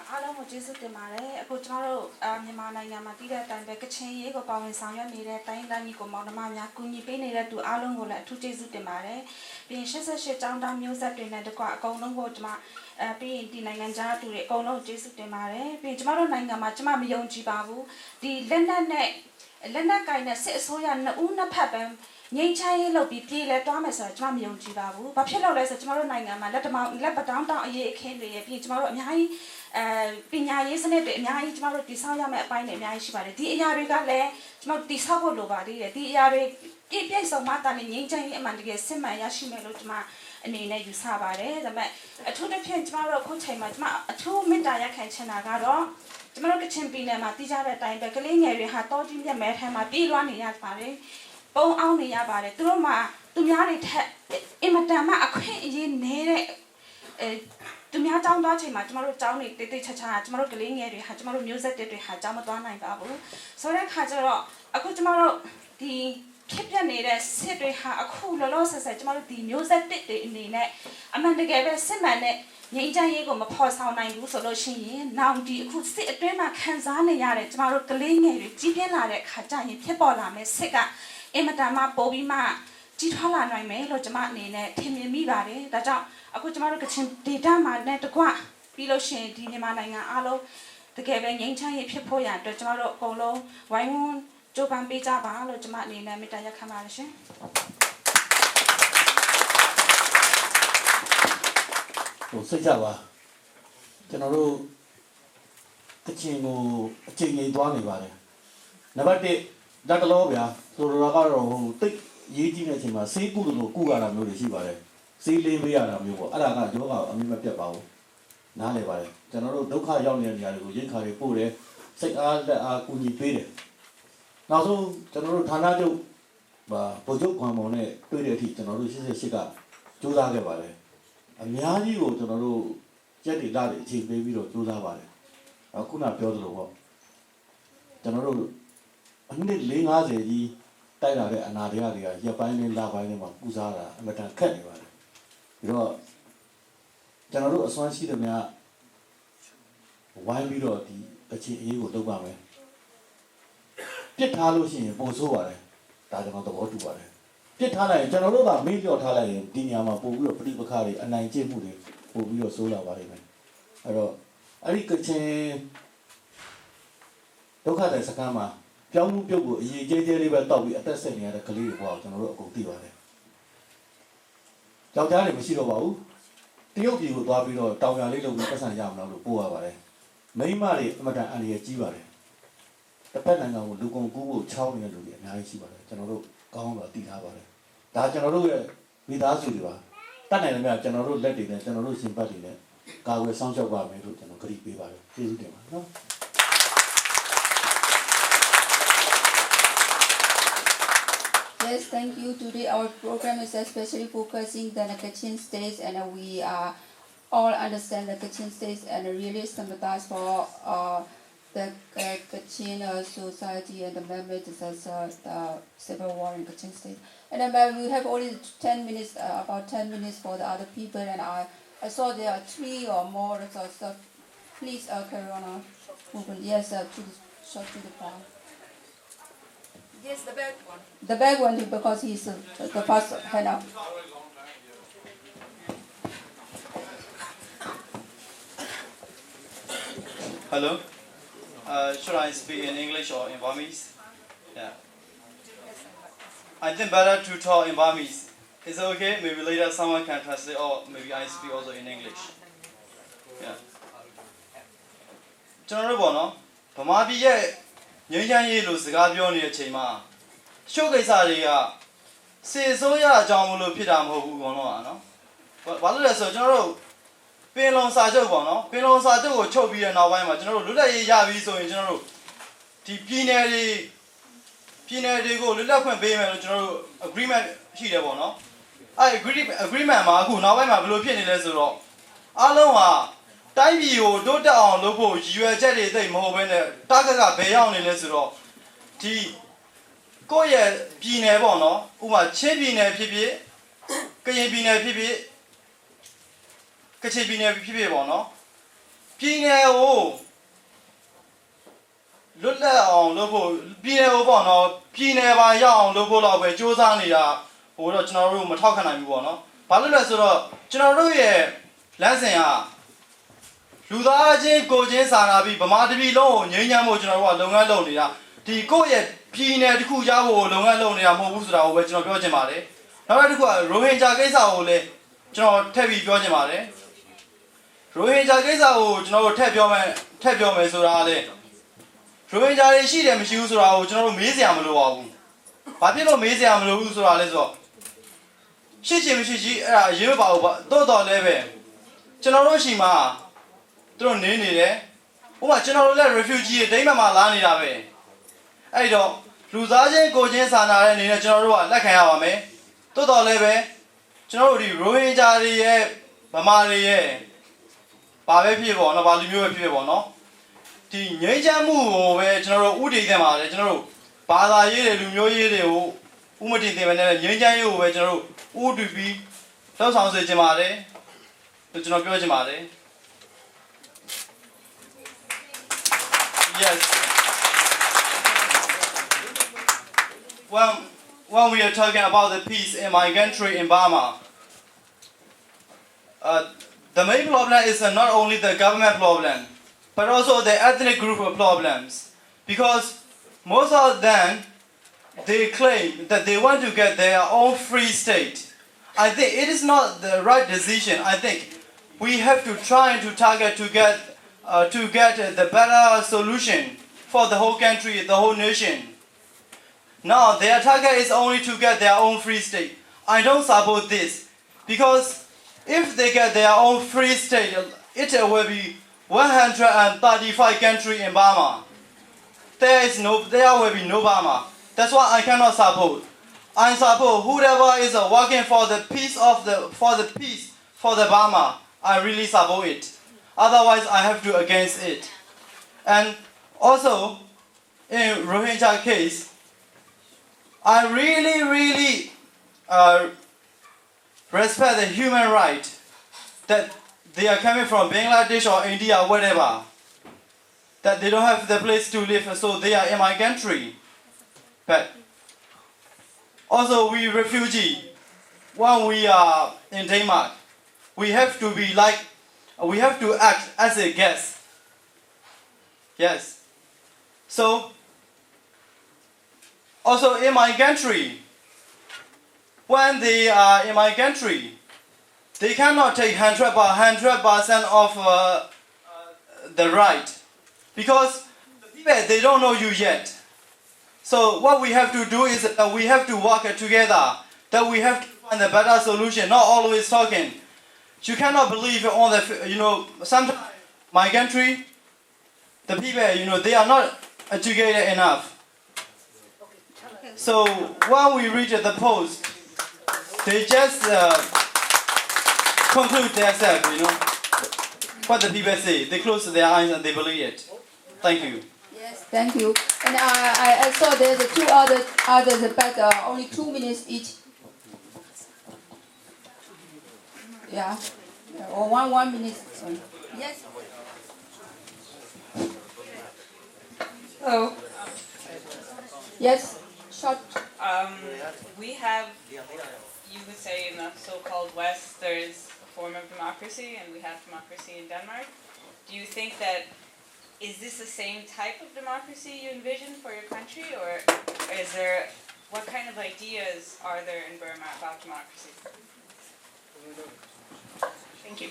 အားလုံးကိုကျေးဇူးတင်ပါတယ်အခုကျွန်တော်တို့မြန်မာနိုင်ငံမှာတည်တဲ့အတိုင်းပဲကချင်ရေးကိုပါဝင်ဆောင်ရွက်နေတဲ့တိုင်းတိုင်းကြီးကိုမောင်နှမများကူညီပေးနေတဲ့သူအားလုံးကိုလည်းအထူးကျေးဇူးတင်ပါတယ်ပြီးရင်88ကျောင်းသားမျိုးဆက်တွေနဲ့တကွအကုန်လုံးကိုကျွန်မပြီးရင်ဒီနိုင်ငံသားတူတွေအကုန်လုံးကျေးဇူးတင်ပါတယ်ပြီးရင်ကျွန်တော်တို့နိုင်ငံမှာကျွန်မမယုံကြည်ပါဘူးဒီလက်နက်ကိုင်တဲ့စစ်အစိုးရနှစ်ဦးနှစ်ဖက်ပဲငိမ့်ချရေးလုပ်ပြီးပြည်လဲတွားမယ်ဆိုတော့ကျွန်မမယုံကြည်ပါဘူး။ဘာဖြစ်လို့လဲဆိုတော့ကျွန်တော်တို့နိုင်ငံမှာလက်ပတောင်းတောင်းအရေးအခင်းတွေရဲ့ပြီးကျွန်တော်တို့အများကြီးပညာရေးစနစ်တွေအများကြီးကျွန်တော်တို့တည်ဆောက်ရမယ့်အပိုင်းတွေအများကြီးရှိပါတယ်။ဒီအရာတွေကလည်းကျွန်တော်တည်ဆောက်ဖို့လိုပါသေးတယ်။ဒီအရာတွေပြည့်စုံမှတာနဲ့ငိမ့်ချရေးအမှန်တကယ်စစ်မှန်ရရှိမယ်လို့ကျွန်မအနေနဲ့ယူဆပါတယ်။ဒါပေမဲ့အထူးသဖြင့်ကျွန်တော်တို့အခုချိန်မှာကျွန်မအထူးမေတ္တာရက်ခံချင်တာကတော့ကျွန်တော်တို့ကချင်ပြည်နယ်မှာတည်ကြတဲ့အတိုင်းပဲကလေးငယ်တွေဟာတောကြီးမြတ်မဲထဲမှာပြေးလွှားနေရပါတယ်။ပုံအောင်နေရပါတယ်သူတို့မှာသူများတွေထက်အင်မတန်မှအခွင့်အရေးနေတဲ့သူများတောင်းတချိန်မှာကျမတို့တောင်းနေတိတ်တိတ်ချာချာကျမတို့ကလေးငယ်တွေဟာကျမတို့မျိုးဆက်တွေဟာကြောင်းမသွားနိုင်ပါဘူးဆိုတဲ့ခါကျတော့အခုကျမတို့ဒီဖြစ်ပြနေတဲ့စစ်တွေဟာအခုလောလောဆယ်ဆယ်ကျမတို့ဒီမျိုးဆက်တွေအနေနဲ့အမှန်တကယ်ပဲစစ်မှန်တဲ့ငြိမ်းချမ်းရေးကိုမဖော်ဆောင်နိုင်ဘူးဆိုလို့ရှိရင်နောက်ဒီအခုစစ်အတွင်းမှာခံစားနေရတဲ့ကျမတို့ကလေးငယ်တွေကြီးပြင်းလာတဲ့ခါကျရင်ဖြစ်ပေါ်လာမယ့်စစ်ကအင်မတန်မှပိုပြီးမှကြီးထွားလာနိုင်မယ်လို့ကျမအနေနဲ့ထင်မြင်မိပါတယ်ဒါကြောင့်အခုကျမတို့ကချင်ဒေတာမှာနဲ့တကွပြီးလို့ရှိရင်ဒီမြန်မာနိုင်ငံအားလုံးတကယ်ပဲငြိမ်းချမ်းရေးဖြစ်ဖို့ရအတွက်ကျမတို့အကုန်လုံးဝိုင်းဝန်းကြိုးပမ်းပေးကြပါလို့ကျမအနေနဲ့မေတ္တာရပ်ခံပါတယ်ရှင်ဟိုစိတ်ကြပါကျွန်တော်တို့ကချင်ကိုအချိန်ကြီးသွားနေပါတယ်နံပါတ်1ဓာတ်တလောဗျာဆိုတော့ကတော့ဟိုတိတ်ရေးကြီးတဲ့အချိန်မှာဆေးကုလို့ကုရတာမျိုးတွေရှိပါတယ်ဆေးလေးပေးရတာမျိုးပေါ့အဲ့ဒါကယောဂအမြင်မပြတ်ပါဘူးနားလည်ပါတယ်ကျွန်တော်တို့ဒုက္ခရောက်နေတဲ့နေရာတွေကိုရိတ်ခါတွေပို့တယ်စိတ်အားလက်အားကူညီပေးတယ်နောက်ဆုံးကျွန်တော်တို့ဌာနချုပ်ဗိုလ်ချုပ်ခွန်မောင်နဲ့တွေ့တဲ့အထိကျွန်တော်တို့88ကကြိုးစားခဲ့ပါတယ်အများကြီးကိုကျွန်တော်တို့ရက်တွေလာတွေအချိန်ပေးပြီးတော့ကြိုးစားပါတယ်အခုနပြောသလိုပေါ့ကျွန်တော်တို့အနည်း450ကြီးတိုက်လာတဲ့အနာတွေကရပ်ပိုင်းနဲ့လပိုင်းနဲ့မှာပူစားတာအမတန်ခက်နေပါတယ်ပြီးတော့ကျွန်တော်တို့အစွမ်းရှိသမျှဝိုင်းပြီးတော့ဒီအခြေအရေးကိုလုပ်ပါမယ်ပြစ်ထားလို့ရှိရင်ပုံဆိုးပါတယ်ဒါကျွန်တော်သဘောတူပါတယ်ပြစ်ထားလိုက်ရင်ကျွန်တော်တို့ကမေ့လျော့ထားလိုက်ရင်ဒီညမှာပို့ပြီးတော့ပြိပခါတွေအနိုင်ကျင့်မှုတွေပို့ပြီးတော့ဆိုးလာပါလိမ့်မယ်အဲ့တော့အဲ့ဒီကချင်ဒုက္ခတဲ့စကားမှာပြောင်းမှုပြုတ်ကိုအရေးကြီးကြီးလေးပဲတောက်ပြီးအသက်ဆက်နေရတဲ့ကလေးတွေပေါ့ကျွန်တော်တို့အကုန်သိပါတယ်ကြောက်ကြားတွေမရှိတော့ပါဘူးတရုတ်ပြည်ကိုသွားပြီးတော့တောင်ရလေးလုပ်ပြီးပတ်စံရအောင်လို့ပို့ရပါတယ်မိမတွေအမတန်အန္တရာယ်ကြီးပါတယ်တစ်ဖက်နိုင်ငံကိုလူကုန်ကူးဖို့ချောင်းနေတဲ့လူတွေအများကြီးရှိပါတယ်ကျွန်တော်တို့ကောင်းတော့သိထားပါတယ် ဒါကျွန်တော်တို့ရဲ့မိသားစုတွေပါတတ်နိုင်တယ်များကျွန်တော်တို့လက်တွေနဲ့ကျွန်တော်တို့ရှင်ပတ်တွေနဲ့ကာဝယ်ဆောင်ရှောက်ပါမယ်လို့ကျွန်တော်ကတိပေးပါတယ်ကျေးဇူးတင်ပါနော် Yes, thank you. Today our program is especially focusing on the Kachin states, and we all understand the Kachin states and really sympathize for the Kachin society and the members of the civil war in Kachin state. And then we have only 10 minutes, about 10 minutes for the other people, and I saw there are 3 or more. So please carry on moving. Yes, to the short to the point. Yes, the back one. The back one because he's the first hand up. Hello. Should I speak in English or in Burmese? Yeah. I think better to talk in Burmese. Is it okay? Maybe later someone can translate, or maybe I speak also in English. Yeah. ကျွန်တော်တို့ပေါ့နော်ဗမာပြည်ရဲ့ငြိမ်းချမ်းရေးလို့စကားပြောနေတဲ့အချိန်မှာရှုပ်ကိစ္စတွေကစေစိုးရအကြောင်းမလို့ဖြစ်တာမဟုတ်ဘူးကောနော်နော်ဘာလို့လဲဆိုတော့ကျွန်တော်တို့ပင်လုံစာချုပ်ပေါ့နော်ပင်လုံစာချုပ်ကိုချုပ်ပြီးတဲ့နောက်ပိုင်းမှာကျွန်တော်တို့လွတ်လပ်ရေးရပြီးဆိုရင်ကျွန်တော်တို့ဒီပြည်နယ်တွေကိုလွတ်လပ်ခွင့်ပေးမယ်လို့ကျွန်တော်တို့ agreement ရှိတယ်ပေါ့နော်အဲ့ agreement မှာအခုနောက်ပိုင်းမှာဘယ်လိုဖြစ်နေလဲဆိုတော့အားလုံးဟာတိုင်းပြည်ကိုတိုးတက်အောင်လုပ်ဖို့ရည်ရွယ်ချက်တွေသိမဟုတ်ဘဲနဲ့တားကကဘယ်ရောက်နေလဲဆိုတော့ဒီကိုယ့်ရဲ့ပြည်နယ်ပေါ့နော်ဥပမာချင်းပြည်နယ်ဖြစ်ဖြစ်ကရင်ပြည်နယ်ဖြစ်ဖြစ်ကချင်ပြည်နယ်ဖြစ်ဖြစ်ပေါ့နော်ပြည်နယ်ကိုလွတ်လပ်အောင်လုပ်ဖို့ပြည်နယ်ကိုပေါ့နော်ပြည်နယ်ပါရောက်အောင်လုပ်ဖို့တော့ပဲစူးစမ်းနေတာဟိုတော့ကျွန်တော်တို့မထောက်ခံနိုင်ဘူးပေါ့နော်ဘာလို့လဲဆိုတော့ကျွန်တော်တို့ရဲ့လမ်းစဉ်ကလူသားချင်းကိုချင်းစာနာပြီးဗမာတပြည်လုံးကိုငြိမ်းချမ်းဖို့ကျွန်တော်တို့ကလုပ်ငန်းလုပ်နေတာဒီကိုယ့်ရဲ့ပြည်နယ်တစ်ခုရဖို့လုပ်ငန်းလုပ်နေတာမဟုတ်ဘူးဆိုတာကိုပဲကျွန်တော်ပြောချင်ပါတယ်နောက်တစ်ခုကရိုဟင်ဂျာကိစ္စကိုလည်းကျွန်တော်ထည့်ပြီးပြောချင်ပါတယ်ရိုဟင်ဂျာကိစ္စကိုကျွန်တော်တို့ထည့်ပြောမယ်ဆိုတာကလည်းရိုဟင်ဂျာတွေရှိတယ်မရှိဘူးဆိုတာကိုကျွန်တော်တို့မေးစရာမလိုပါဘူးဘာဖြစ်လို့မေးစရာမလိုဘူးဆိုတာလဲဆိုတော့ရှိချင်မရှိကြီးအဲ့ဒါအရေးမပါဘူးတော့တော်လည်းပဲကျွန်တော်တို့ရှိမှာသူတို့နေနေတယ်ဥပမာကျွန်တော်တို့လည်း refugee တွေဒိမ့်မှာလာနေတာပဲအဲ့တော့လူသားချင်းကိုချင်းစာနာတဲ့အနေနဲ့ကျွန်တော်တို့ကလက်ခံရပါမယ်တော်တော်လည်းပဲကျွန်တော်တို့ဒီရိုဟင်ဂျာတွေရဲ့ဗမာတွေရဲ့ဘာပဲဖြစ်ပေါ့နော်ဘာလူမျိုးပဲဖြစ်ပေါ့နော်ဒီငြိမ်းချမ်းမှုကိုပဲကျွန်တော်တို့ဥတည်သင့်ပါတယ်ကျွန်တော်တို့ဘာသာရေးတွေလူမျိုးရေးတွေကိုဥမတည်သင့်ပဲနဲ့ငြိမ်းချမ်းရေးကိုပဲကျွန်တော်တို့ဥတည်ပြီးလှုပ်ဆောင်စေချင်ပါတယ်လို့ကျွန်တော်ပြောချင်ပါတယ် Yes. When we are talking about the peace in my country in Burma, the main problem is not only the government problem, but also the ethnic group of problems. Because most of them, they claim that they want to get their own free state. I think it is not the right decision. I think we have to try to target to get the better solution for the whole country, the whole nation. Now, their target is only to get their own free state. I don't support this because if they get their own free state, it will be 135 countries in Burma. There will be no Burma. That's why I cannot support. I support whoever is working for the peace for the Burma. I really support it. Otherwise, I have to against it. And also, in Rohingya case, I really respect the human right that they are coming from Bangladesh or India or whatever. That they don't have the place to live, so they are in my country. But also, we refugee, when we are in Denmark, we have to act as a guest. Yes. So, also in my country, when they are in my country, they cannot take 100% of the right. Because they don't know you yet. So what we have to do is we have to work together that we have to find a better solution, not always talking. You cannot believe on the, sometimes my country, the people, they are not educated enough. So when we reach the post, they just conclude themselves, what the people say. They close their eyes and they believe it. Thank you. Yes, thank you. And I saw there's two others, but only 2 minutes each. Yeah, or one minute. Sorry. Yes. Hello. Yes. Short. We have, you would say, in the so-called West, there is a form of democracy, and we have democracy in Denmark. Do you think that, is this the same type of democracy you envision for your country, or is there, what kind of ideas are there in Burma about democracy? Thank you.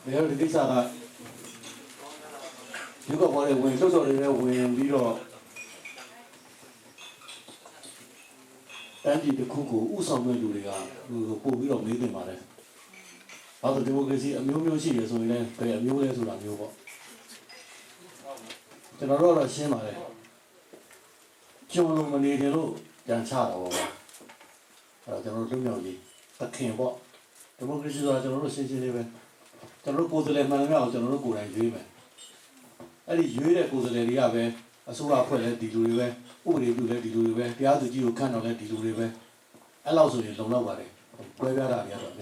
There are these are you got what when those are the when we are and the cuckoo, some way to the poor we don't need them. Other democracy, a music, so we pay a new to the new one. The Nora Shema John Manito, Jan Chado, General Dumiogi, the king what democracy are general sensitive. The local Manuel, the local and dreamer. And it's you that goes to the Yave, as soon as I put it, the Uri do let you the other you cannot let you live. Allows you to know what it. Where are the other?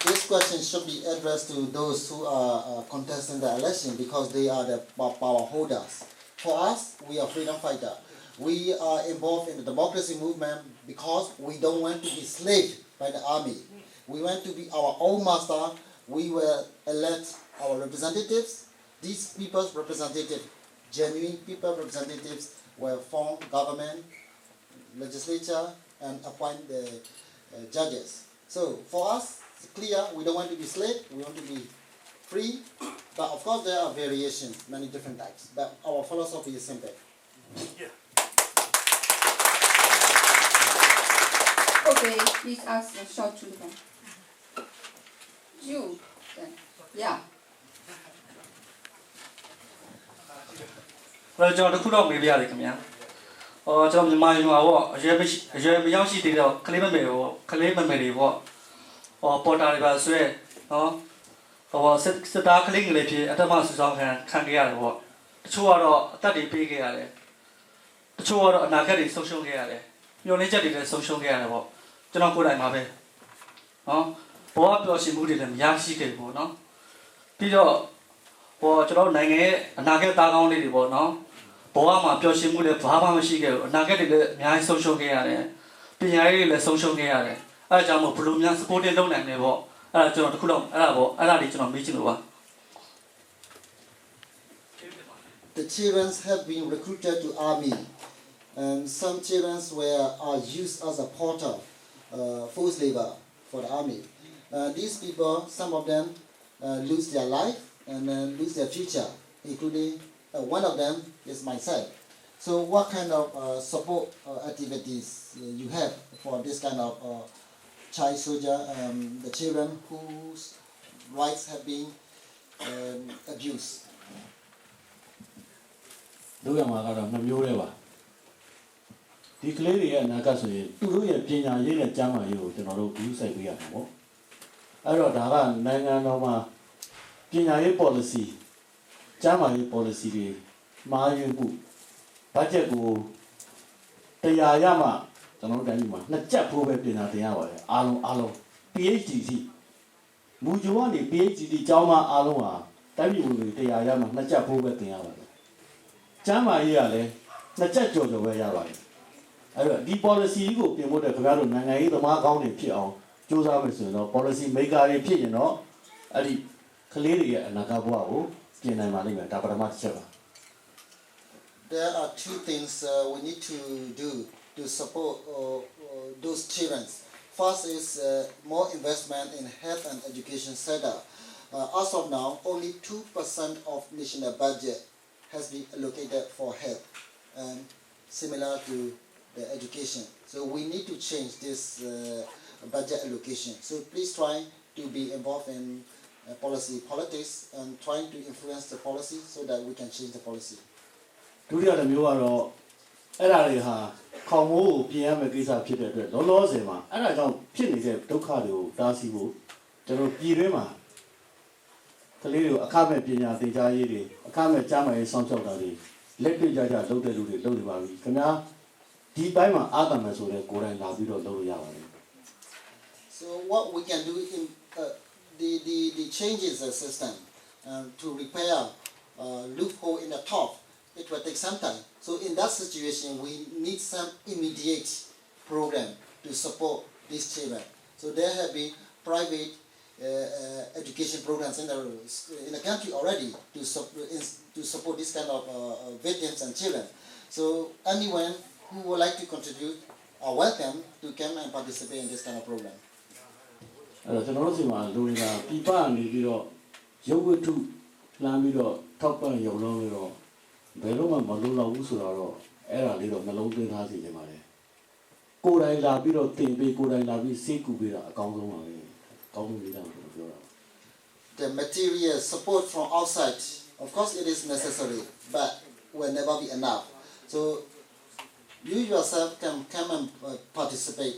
This question should be addressed to those who are contesting the election because they are the power holders. For us, we are freedom fighters. We are involved in the democracy movement because we don't want to be slaved by the army. We want to be our own master. We will elect our representatives. These people's representatives, genuine people representatives, will form government, legislature, and appoint the judges. So for us, it's clear we don't want to be slave. We want to be free. But of course, there are variations, many different types. But our philosophy is simple. Yeah. Okay, please ask the short to them. You, then. Yeah. ကျွန်တော်တခုတော့မေးပြရတယ်ခင်ဗျာ။ကျွန်တော်မြန်မာပြည်မှာပေါ့အရွယ်မရောက်ရှိသေးတော့ကလေးမမေတွေပေါ့ပေါ်တာတွေပါဆွဲစစ်သားကလေးငယ်လေးဖြစ်အထမဆူဆောင်ခံခဲ့ရတယ်ပေါ့။တချို့ကတော့အသက်တွေပေးခဲ့ရတယ်။တချို့ကတော့အနာဂတ်တွေဆုံးရှုံးခဲ့ရတယ်။မျှော်လင့်ချက်တွေလည်းဆုံးရှုံးခဲ့ရတယ်ပေါ့။ကျွန်တော်ကိုယ်တိုင်ပါပဲ။ဘောကပျော်ရွှင်မှုတွေလည်းမရရှိခဲ့ဘူးပေါ့နော်။ပြီးတော့ကျွန်တော်နိုင်ငံရဲ့အနာဂတ်သားကောင်းလေးတွေပေါ့နော်ဘောကမှာပျော်ရွှင်မှုလည်းဘာမှမရှိခဲ့ဘူးအနာဂတ်တွေလည်းအများကြီးဆုံးရှုံးခဲ့ရတယ်ပညာရေးတွေလည်းဆုံးရှုံးခဲ့ရတယ်အဲဒါကြောင့်မို့ဘယ်လိုများ supporting လုပ်နိုင်လဲပေါ့အဲ့ဒါကျွန်တော်တခုတော့အဲ့ဒါလေးကျွန်တော်မေးချင်လို့ပါ The children have been recruited to army and some children are used as a porter forced labor for the army. These people, some of them lose their life and lose their future, including one of them is myself. So what kind of support activities you have for this kind of child soldier, the children whose rights have been abused? တို့ရမှာကတော့နှမျိုးလေးပါဒီကလေးတွေရဲ့အနာဂတ်ဆိုရင်သူတို့ရဲ့ပညာရေးနဲ့ကျန်းမာရေးကိုကျွန်တော်တို့ယူဆိုင်ပေးရမှာပေါ့အဲ့တော့ဒါကနိုင်ငံတော်မှာပညာရေး policy ကျန်းမာရေး policy တွေမှားယွင်းမှု budget ကိုတရားရမှကျွန်တော်တို့တိုင်းမှာနှစ်ချက်ဖိုးပဲပြင်တာတင်ရပါတယ်အားလုံး PhD စီမူကြိုကနေ PhD ကျောင်းသားအားလုံးဟာတိုင်းပြည်ဝင်တွေတရားရမှနှစ်ချက်ဖိုးပဲတင်ရပါတယ်ကျမ်းမာရေးကလည်းနှစ်ချက်ကြော်ပဲရပါတယ်အဲ့တော့ဒီ policy ကိုပြင်ဖို့တဲ့ခင်ဗျားတို့နိုင်ငံရေးသမားကောင်းတွေဖြစ်အောင်စူးစမ်းမယ်ဆိုရင်တော့ policy maker တွေဖြစ်ရင်တော့အဲ့ဒီကလေးတွေရဲ့အနာဂတ်ဘဝကိုပြင်နိုင်ပါလိမ့်မယ်ဒါပထမတစ်ချက်ပါ there are two things we need to do to support those children. First is more investment in health and education sector. As of now, only 2% of national budget has been allocated for health, similar to the education. So we need to change this budget allocation. So please try to be involved in politics and trying to influence the policy so that we can change the policy. ဒုတိယတစ်မျိုးကတော့အဲ့ဒါတွေဟာခေါင်မိုးကိုပြင်ရမယ့်ကိစ္စဖြစ်တဲ့အတွက်လောလောဆယ်မှာအဲ့ဒါကြောင့်ဖြစ်နေတဲ့ဒုက္ခတွေကိုတားဆီးဖို့ကျွန်တော်ပြည်တွင်းမှာကလေးတွေကိုအခမဲ့ပညာသင်ကြားရေးတွေအခမဲ့ကြားမှာရေးစောင့်ရှောက်တာတွေလက်တွေ့ကြကြလုပ်တဲ့လူတွေလုပ်နေပါပြီခင်ဗျာဒီပိုင်းမှာအားတမယ်ဆိုတဲ့ကိုယ်တိုင်လာပြီးတော့လုပ်လို့ရပါတယ် So what we can do in the changes the system to repair loophole in the top, it will take some time. So in that situation, we need some immediate program to support these children. So there have been private education programs in the country already to support this kind of victims and children. So anyone who would like to contribute are welcome to come and participate in this kind of program. အဲ့တော့ကျွန်တော်တို့စီမှာလူတွေကပြပနေပြီးတော့ရုပ်ဝတ္ထုလှမ်းပြီးတော့ထောက်ပံ့ရုံလုံးပြီးတော့ဘယ်တော့မှမလုံလောက်ဘူးဆိုတော့အဲ့ဒါလေးတော့နှလုံးသွင်းထားစီနေပါတယ်ကိုယ်တိုင်လာပြီးတော့တင်ပေးကိုယ်တိုင်လာပြီးစိတ်ကူပေးတာအကောင်းဆုံးပါပဲအကောင်းဆုံးလေးတော့ပြောတာ The material support from outside, of course it is necessary, but will never be enough. So you yourself can come and participate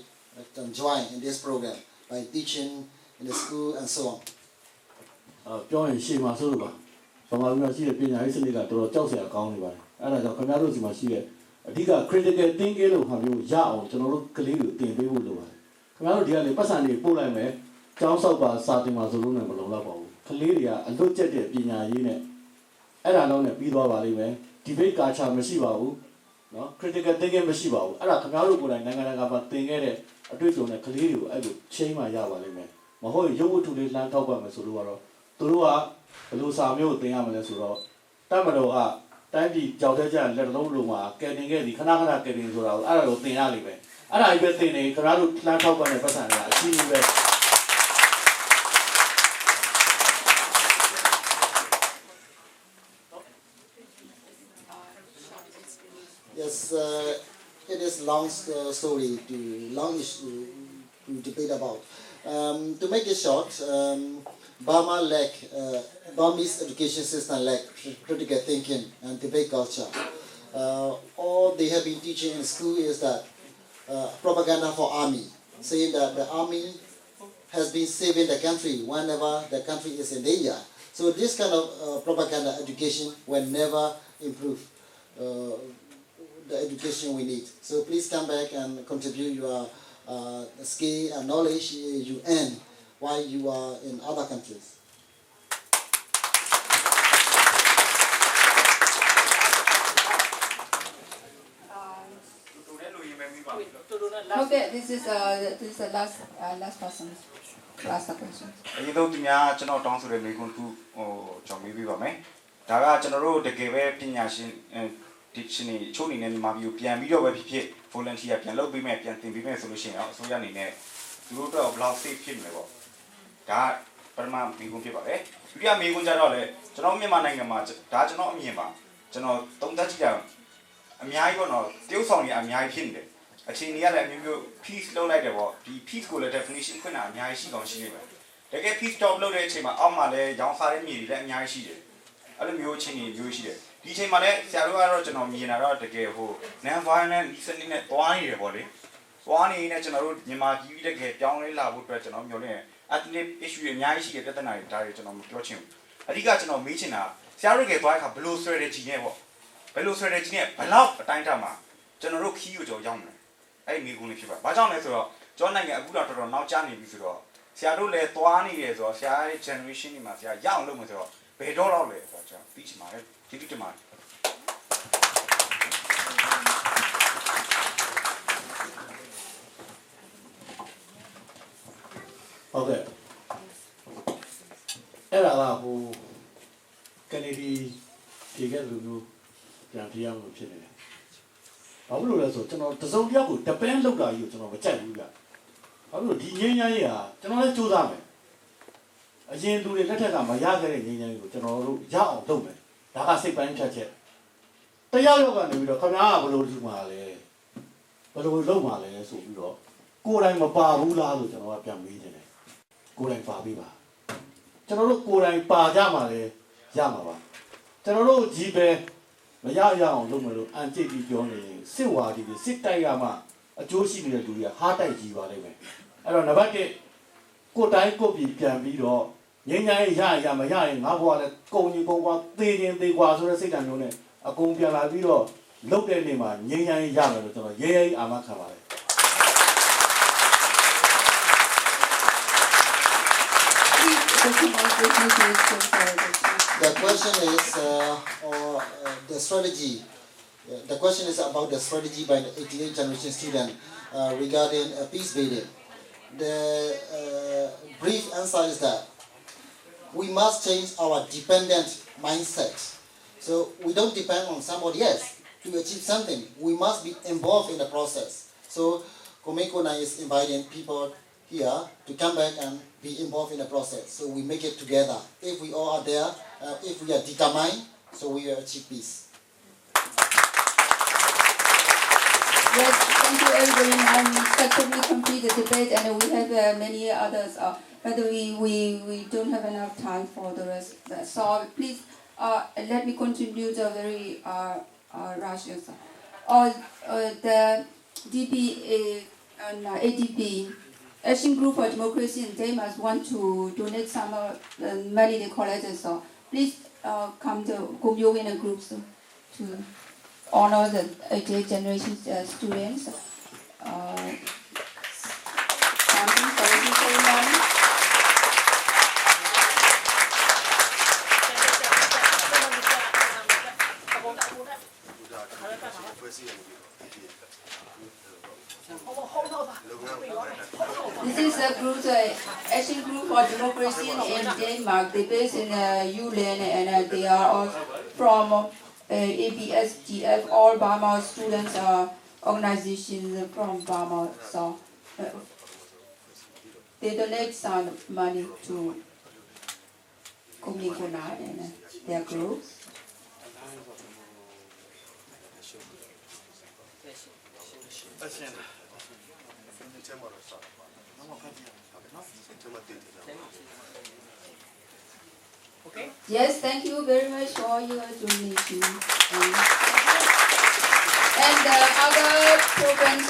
and join in this program by teaching in the school and so on. ပြောရင်ရှေ့မှာဆိုလို့ပါဗမာပြည်မှာရှိတဲ့ပညာရေးစနစ်ကတော်တော်ကြောက်စရာကောင်းနေပါတယ်အဲ့ဒါကြောင့်ခင်ဗျားတို့စီမှာရှိတဲ့အဓိက critical thinking လို့ဟာမျိုးရအောင်ကျွန်တော်တို့ကလေးတွေသင်ပေးဖို့လိုပါတယ်ခင်ဗျားတို့ဒီကနေပတ်စံတွေပို့လိုက်မယ်ကျောင်းဆောက်ပါစာတင်ပါဆိုလို့လည်းမလုံလောက်ပါဘူးကလေးတွေကအလွတ်ကျက်တဲ့ပညာရေးနဲ့အဲ့ဒါတော့လည်းပြီးသွားပါလိမ့်မယ် debate culture မရှိပါဘူးနော် critical thinking မရှိပါဘူးအဲ့ဒါခင်ဗျားတို့ကိုယ်တိုင်နိုင်ငံတကာမှာသင်ခဲ့တဲ့အတွေ့အကြုံနဲ့ကလေးတွေကိုအဲ့လိုချိန်မှရပါလိမ့်မယ်မဟုတ်ရင်ရုပ်ဝတ္ထုလေးလှမ်းထောက်ပါမယ်ဆိုလို့ကတော့သူတို့ကဘယ်လိုစာမျိုးကိုသင်ရမလဲဆိုတော့တတ်မတော်ကတိုင်းပြည်ကြောက်တဲ့ကြလက်လုံးလုံးမှာကယ်တင်ခဲ့သည်ခဏခဏကယ်တင်ဆိုတာကိုအဲ့ဒါကိုသင်ရလိမ့်မယ်အဲ့ဒါကြီးပဲသင်နေခင်ဗျားတို့လှမ်းထောက်ပါတဲ့ပတ်စံတွေကအရှိကြီးပဲ Yes, it is long story long issue to debate about. To make it short, Burmese education system lack critical thinking and debate culture. All they have been teaching in school is that propaganda for army, saying that the army has been saving the country whenever the country is in danger. So this kind of propaganda education will never improve the education we need. So please come back and contribute your skill and knowledge you earn while you are in other countries. Okay, this is the last person. Last question. အရင်ဆုံးဒီများကျွန်တော်တောင်းဆိုတဲ့မိကွန်းခုကျွန်တော်မေးပြပါမယ်။ဒါကကျွန်တော်တို့တကယ်ပဲပညာရှင်ဒီရှင်နေချိုးနေနေမြန်မာပြည်ကိုပြန်ပြီးတော့ပဲဖြစ်ဖြစ် volunteer ပြန်လုပ်ပေးမယ်ပြန်သင်ပေးမယ်ဆိုလို့ရှိရင်အစိုးရအနေနဲ့သူတို့တော့ဘယ်လောက် safe ဖြစ်မလဲပေါ့။ဒါပထမမိကွန်းဖြစ်ပါတယ်။ဒုတိယမိကွန်းကျတော့လေကျွန်တော်မြန်မာနိုင်ငံမှာဒါကျွန်တော်အမြင်ပါကျွန်တော်သုံးသပ်ကြည့်တာအများကြီးပေါ့နော်တရုတ်ဆောင်တွေအများကြီးဖြစ်နေတယ်။အခြေအနေကလည်းအမျိုးမျိုး peace လုပ်လိုက်တယ်ပေါ့ဒီ peace ကိုလည်း definition ဖွင့်တာအများကြီးရှိကောင်းရှိနေတယ်တကယ် peace talk လုပ်တဲ့အချိန်မှာအောက်မှာလည်းရောင်းစားတဲ့မြေတွေလည်းအများကြီးရှိတယ်အဲ့လိုမျိုးချင်းတွေမျိုးရှိတယ်ဒီအချိန်မှာလည်းဆရာတို့ကတော့ကျွန်တော်မြင်တာတော့တကယ်ဟို non violent listening နဲ့တွားနေတယ်ပေါ့လေတွားနေနေကျွန်တော်တို့မြန်မာပြည်တကယ်ပြောင်းလဲလာဖို့အတွက်ကျွန်တော်မျှော်လင့် ethnic issue တွေအများကြီးရှိတဲ့ပြဿနာတွေဒါတွေကျွန်တော်မပြောချင်ဘူးအဓိကကျွန်တော်မေးချင်တာဆရာတို့တကယ်တွားတဲ့အခါဘယ်လို strategy နဲ့ပေါ့ဘယ်လို strategy နဲ့ဘယ်လောက်အတိုင်းထားမှာကျွန်တော်တို့ခီးကိုကြောရောက်မလဲအဲ့ဒီမိကုန်းလေးဖြစ်ပါဘာကြောင့်လဲဆိုတော့ကျွန်တော်နိုင်ငံအခုတော့တော်တော်နောက်ကျနေပြီဆိုတော့ဆရာတို့လည်းသွားနေတယ်ဆိုတော့ဆရာရဲ့ generation တွေမှာဆရာရအောင်လုပ်မယ်ဆိုတော့ဘယ်တော့တော့လဲဆိုတော့ကျွန်တော်သိချင်ပါတယ်ကျေးဇူးတင်ပါတယ်ဟုတ်ကဲ့အဲ့ဒါကဟိုကနေဒီဒီကလူမျိုးဒီ ပြန်တရားမှုဖြစ်နေတယ်။ဘာလို့လဲဆိုကျွန်တော်တစုံတစ်ယောက်ကို depend လုပ်တာကြီးကိုကျွန်တော်မကြိုက်ဘူးဗျ။ဘာလို့ဒီငြိမ်းချမ်းရေးဟာကျွန်တော်လည်းစူးစမ်းမယ်။အရင်လူတွေလက်ထက်ကမရခဲ့တဲ့ငြိမ်းချမ်းရေးကိုကျွန်တော်တို့ရအောင်လုပ်မယ်။ဒါကစိတ်ပိုင်းဖြတ်ချက်။တရားရောက်ကနေပြီးတော့ခင်ဗျားကဘယ်လိုလုပ်မှာလဲ။ဘယ်လိုလုပ်မှာလဲဆိုပြီးတော့ကိုယ်တိုင်မပါဘူးလားလို့ကျွန်တော်ကပြန်မေးနေတယ်။ကိုယ်တိုင်ပါပြီပါ။ကျွန်တော်တို့ကိုယ်တိုင်ပါကြမှာလေရမှာပါ။ကျွန်တော်တို့ကြီးပဲမရရအောင်လုပ်မယ်လို့အန်ကြိတ်ပြီးပြောနေရင်စစ်ဝါဒီတွေစစ်တိုက်ရမှအကျိုးရှိနေတဲ့လူတွေကဟားတိုက်ကြီးပါလိမ့်မယ်အဲ့တော့နံပါတ်1ကိုတိုင်းကိုပြည်ပြန်ပြီးတော့ငြိမ်းချမ်းရေးရမရရင်ငါဘွားလည်းကုံကြီးကုံကွာသေးခြင်းသေးကွာဆိုတဲ့စိတ်ဓာတ်မျိုးနဲ့အကုန်ပြန်လာပြီးတော့လုတ်တဲ့နေ့မှာငြိမ်းချမ်းရေးရမယ်လို့ကျွန်တော်ရဲရဲအာမခံပါတယ် The question is the strategy. The question is about the strategy by the 88 generation student regarding peace building. The brief answer is that we must change our dependent mindset. So we don't depend on somebody else to achieve something. We must be involved in the process. So Komekona is inviting people here to come back and be involved in the process. So we make it together. If we all are there, if we are determined, so we will achieve peace. Yes, thank you everybody. Now we successfully complete the debate and we have many others, but we don't have enough time for the rest. So please let me continue the very rushes. The DPA and ADP, Action Group for Democracy in Denmark, want to donate some money they collected. So please come to Gomyo in groups to honor the 88 generation students. This is a group, Action Group for Democracy in Denmark. They based in Uland and they are all from ABSDF, all Burma students organizations from Burma. So they donate some money to Mkn and their groups. Okay. Yes, thank you very much for your donation. And other programs,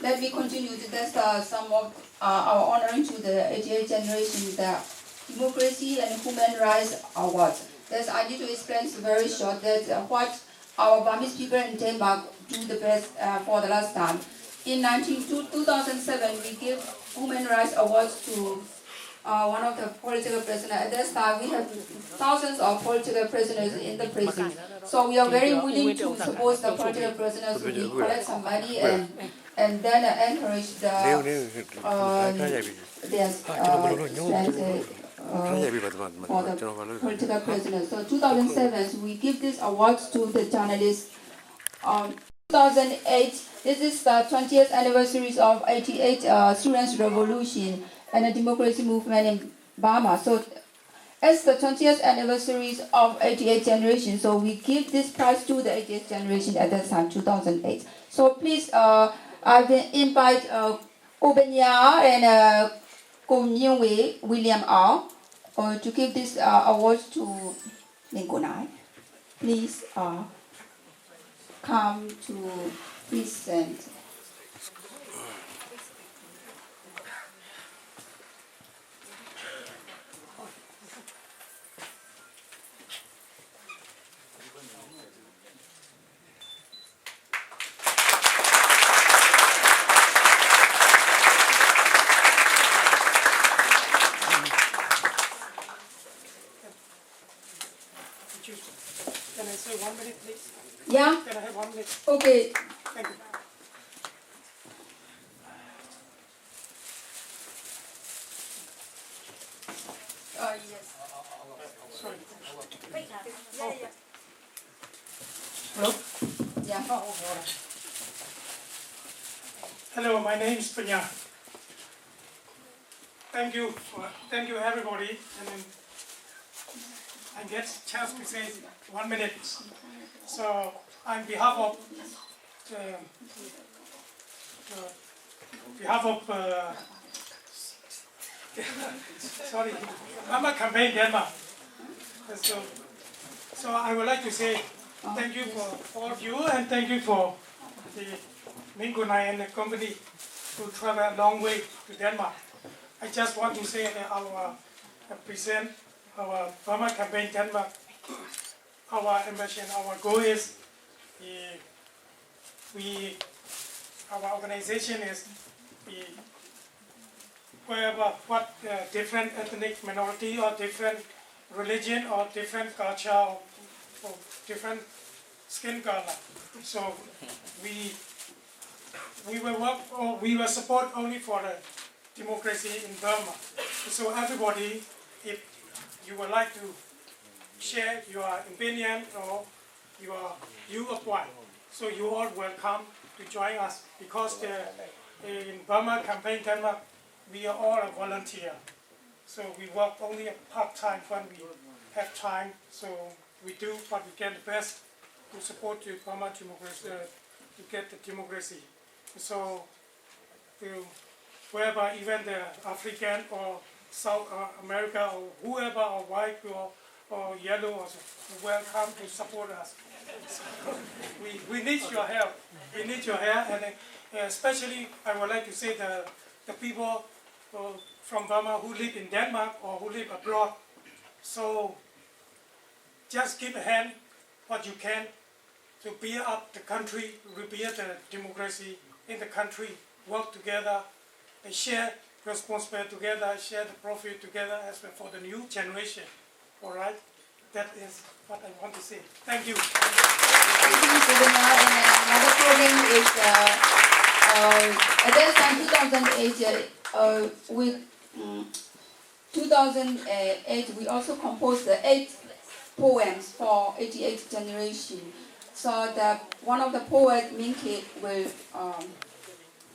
let me continue to test some of our honoring to the 88 generation, the Democracy and Human Rights Award. Thus, I need to explain very short that what our Burmese people in Denmark do the best for the last time. In 2007, we gave Human Rights Awards to one of the political prisoners. At this time, we have thousands of political prisoners in the prison. So we are very willing to support the political prisoners. We collect some money and then encourage their for the political prisoners. So 2007, we give these awards to the journalists. 2008, this is the 20th anniversary of 88 Students' Revolution and the democracy movement in Burma. So as the 20th anniversary of 88 generation, so we give this prize to the 88th generation at that time, 2008. So please, I will invite Obenya and Komyungwe William R. To give this award to Mkn. Please come to present. Can I say 1 minute, please? Yeah? Can I have 1 minute? Okay. Thank you. Yes. Sorry. Yeah, yeah. Hello? Yeah. Hello, my name is Panya. Thank you everybody. And I get a chance to say 1 minute. So on behalf of sorry, Mkn Campaign Denmark. So I would like to say thank you for all of you, and thank you for the Mkn and the company to travel a long way to Denmark. I just want to say that our present our Burma Campaign Denmark, our ambition, our goal is our organization is wherever what different ethnic minority or different religion or different culture or different skin color. So we will work or we will support only for the democracy in Burma. So everybody, if you would like to share your opinion or your viewpoint, so you all welcome to join us, because in Burma Campaign Denmark, we are all a volunteer. So we work only part-time when we have time. So we do what we can best to support the Burma democracy, to get the democracy. So wherever even the African or South America or whoever, or white or yellow, also welcome to support us. So we need your help. We need your help, and especially I would like to say the people from Burma who live in Denmark or who live abroad. So just give a hand what you can to build up the country, rebuild the democracy in the country, work together, and share responsibility together, share the profit together as well for the new generation. All right? That is what I want to say. Thank you. Thank you, Sudhima. And another program is at that time, 2008, with 2008, we also composed the 8 poems for 88th generation. So one of the poets, Mkn, will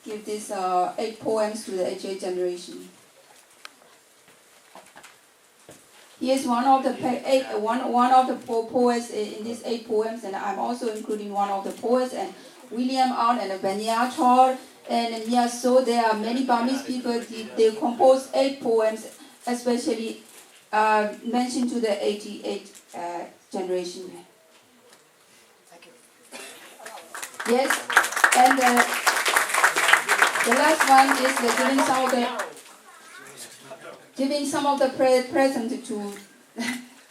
give these 8 poems to the 88th generation. He is one of the poets in these 8 poems, and I'm also including one of the poets, and William Out and Benya Chor and Mia So. There are many Burmese people. They composed 8 poems, especially mentioned to the 88th generation. Yes, and the last one is giving some of the present to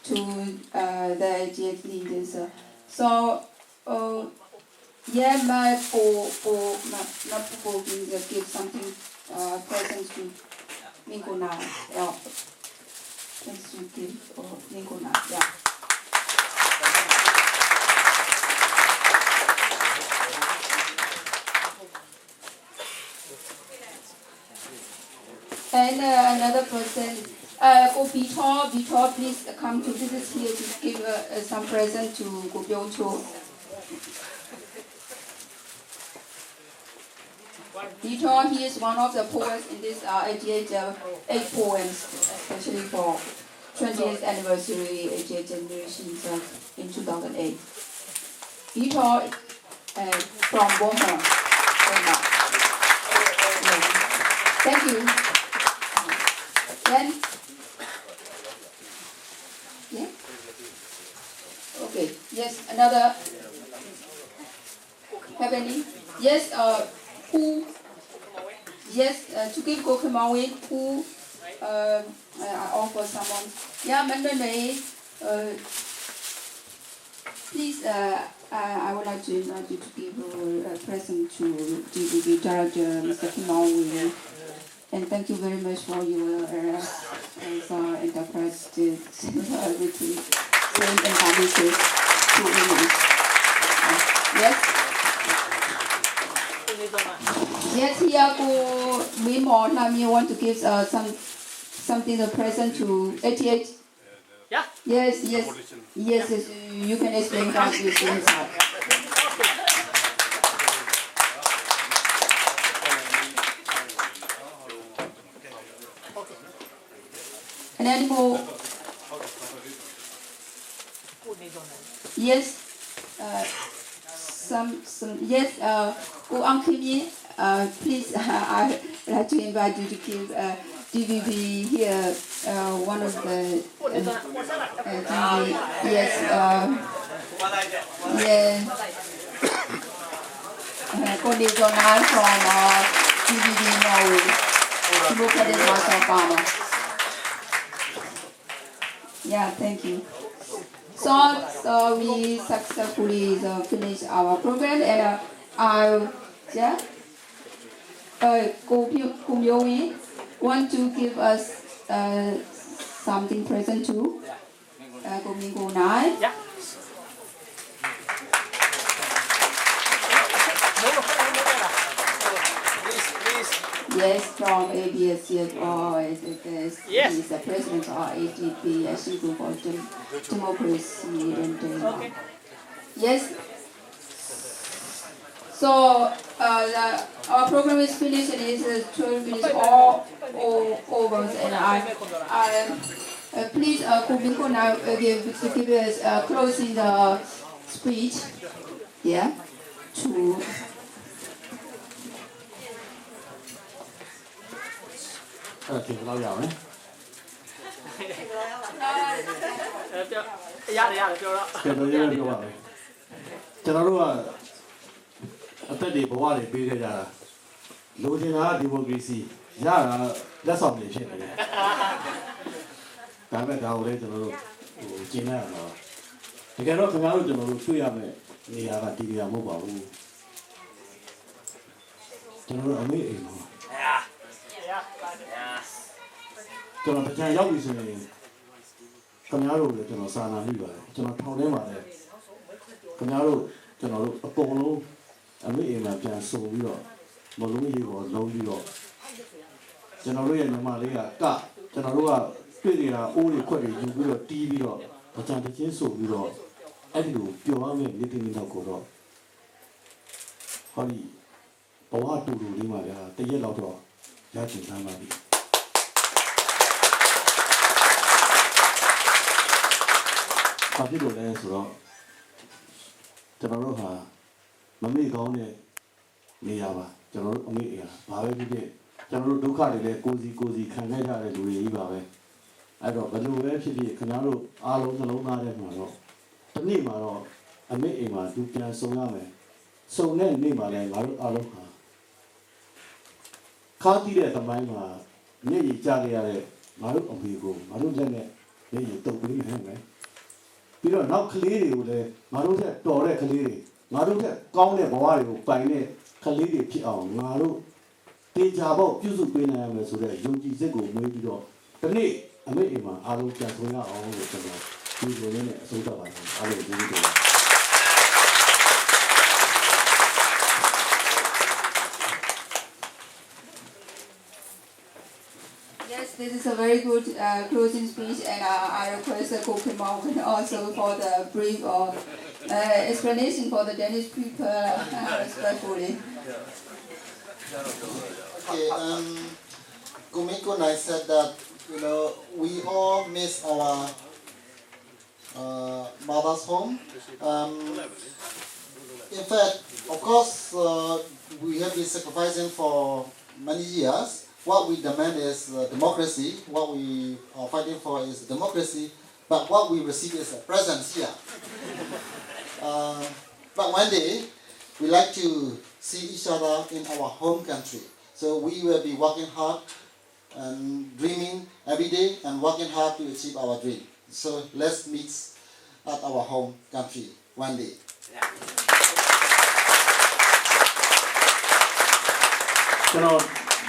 the 88 leaders. So give something present to Mkn now. Yeah. Thanks to give Mkn now. Yeah. And another person, Vitor, please come to visit here to give some present to Go Byung Cho. Vitor, he is one of the poets in this 8 poems, especially for 20th anniversary 88th generation in 2008. Vitor from Burma. Thank you. Then, yeah. Okay. Yes. Another. Have any? Yes. Who? Yes. To give Gokumawe. Who? I offer someone. Yeah, Mandalay. Please. I would like to invite you to give a present to DVD Director Mr. Kimawe. And thank you very much for your enterprise to everything. Same encourages to women. Yes? Yes, here we more time you want to give something a present to 88. Yeah. Yes. You can explain how you inside. any more? Yes. Some yes. Uncle Me, please. I would like to invite you to give DVB here. One of the DVB. Yes. Yeah. Colleagues online from DVB Norway. Democratic Master Farmer. Yeah, thank you. So we successfully finished our program, and Kum Yowi want to give us something present too. Kum Nai. Yeah. Yes, from ABS, yes, yes. He's the president of ATP, Asian for Democracy and yes. So our program is finished and it's 12 minutes all over, and please Kumiko now give us closing the speech, yeah, to. Okay, hello, y'all. A study for what it be losing our democracy. Yeah, that's all they say. I'm at our later China. You cannot come out to Tuyame, the Avatia mobile. General Amazing.ကျွန်တော်တရားရောက်ပြီဆိုရင်ခင်ဗျားတို့လည်းကျွန်တော်စာနာမိပါတယ်ကျွန်တော်ထောင်ထဲမှာလည်းခင်ဗျားတို့ကျွန်တော်တို့အကုန်လုံးအမေအိမ်မှာပြန်စုံပြီးတော့မလုံးကြီးကိုလုံးပြီးတော့ကျွန်တော်တို့ရဲ့ညီမလေးကကျွန်တော်တို့ကတွေ့နေတာအိုးတွေခွက်တွေယူပြီးတော့တီးပြီးတော့ပကြံတချင်းဆိုပြီးတော့အဲ့ဒီလိုပျော်ရမယ့်နေ့တစ်နေ့တော့ကိုတော့ဟောဒီဘဝတူတူလေးမှာဗျာတရက်လောက်တော့ရချင်သားပါပြီဘာဖြစ်လို့လဲဆိုတော့ကျွန်တော်တို့ဟာမမေ့ကောင်းတဲ့နေရာပါကျွန်တော်တို့အမေ့အရာဘာပဲဖြစ်ဖြစ်ကျွန်တော်တို့ဒုက္ခတွေလည်းကိုစီခံခဲ့ကြတဲ့လူတွေကြီးပါပဲအဲ့တော့ဘယ်လိုပဲဖြစ်ဖြစ်ခင်ဗျားတို့အားလုံးနှလုံးသားထဲမှာတော့ဒီနေ့မှာတော့အမေ့အိမ်မှာသူပြန်ဆုံရမယ်ဆုံတဲ့နေ့မှာလည်းငါတို့အားလုံးဟာခါးတီးတဲ့သမိုင်းမှာမျက်ရည်ကျခဲ့ရတဲ့ငါတို့အမေကိုငါတို့လက်နဲ့မျက်ရည်တုပ်ပြီးဟဲ့မယ်ပြီးတော့နောက်ကလေးတွေကိုလည်းငါတို့ထက်တော်တဲ့ကလေးတွေငါတို့ထက်ကောင်းတဲ့ဘဝတွေကိုပိုင်တဲ့ကလေးတွေဖြစ်အောင်ငါတို့တင်ကြဖို့ပြုစုပေးနိုင်ရမယ်ဆိုတဲ့ယုံကြည်စိတ်ကိုမွေးပြီးတော့ဒီနေ့အမေအိမ်မှာအားလုံးပြန်ဆုံးရအောင်လို့ကျွန်တော်ဒီလိုလေးနဲ့အဆုံးသတ်ပါတယ်အားလုံးကျေးဇူးတင်ပါတယ် Yes, this is a very good closing speech, and I request the Pokemon also for the brief explanation for the Danish people, respectfully. Okay, Kumiko and I said that we all miss our mother's home. In fact, of course, we have been sacrificing for many years. What we demand is democracy. What we are fighting for is democracy. But what we receive is a presence here. But one day, we like to see each other in our home country. So we will be working hard and dreaming every day and working hard to achieve our dream. So let's meet at our home country one day.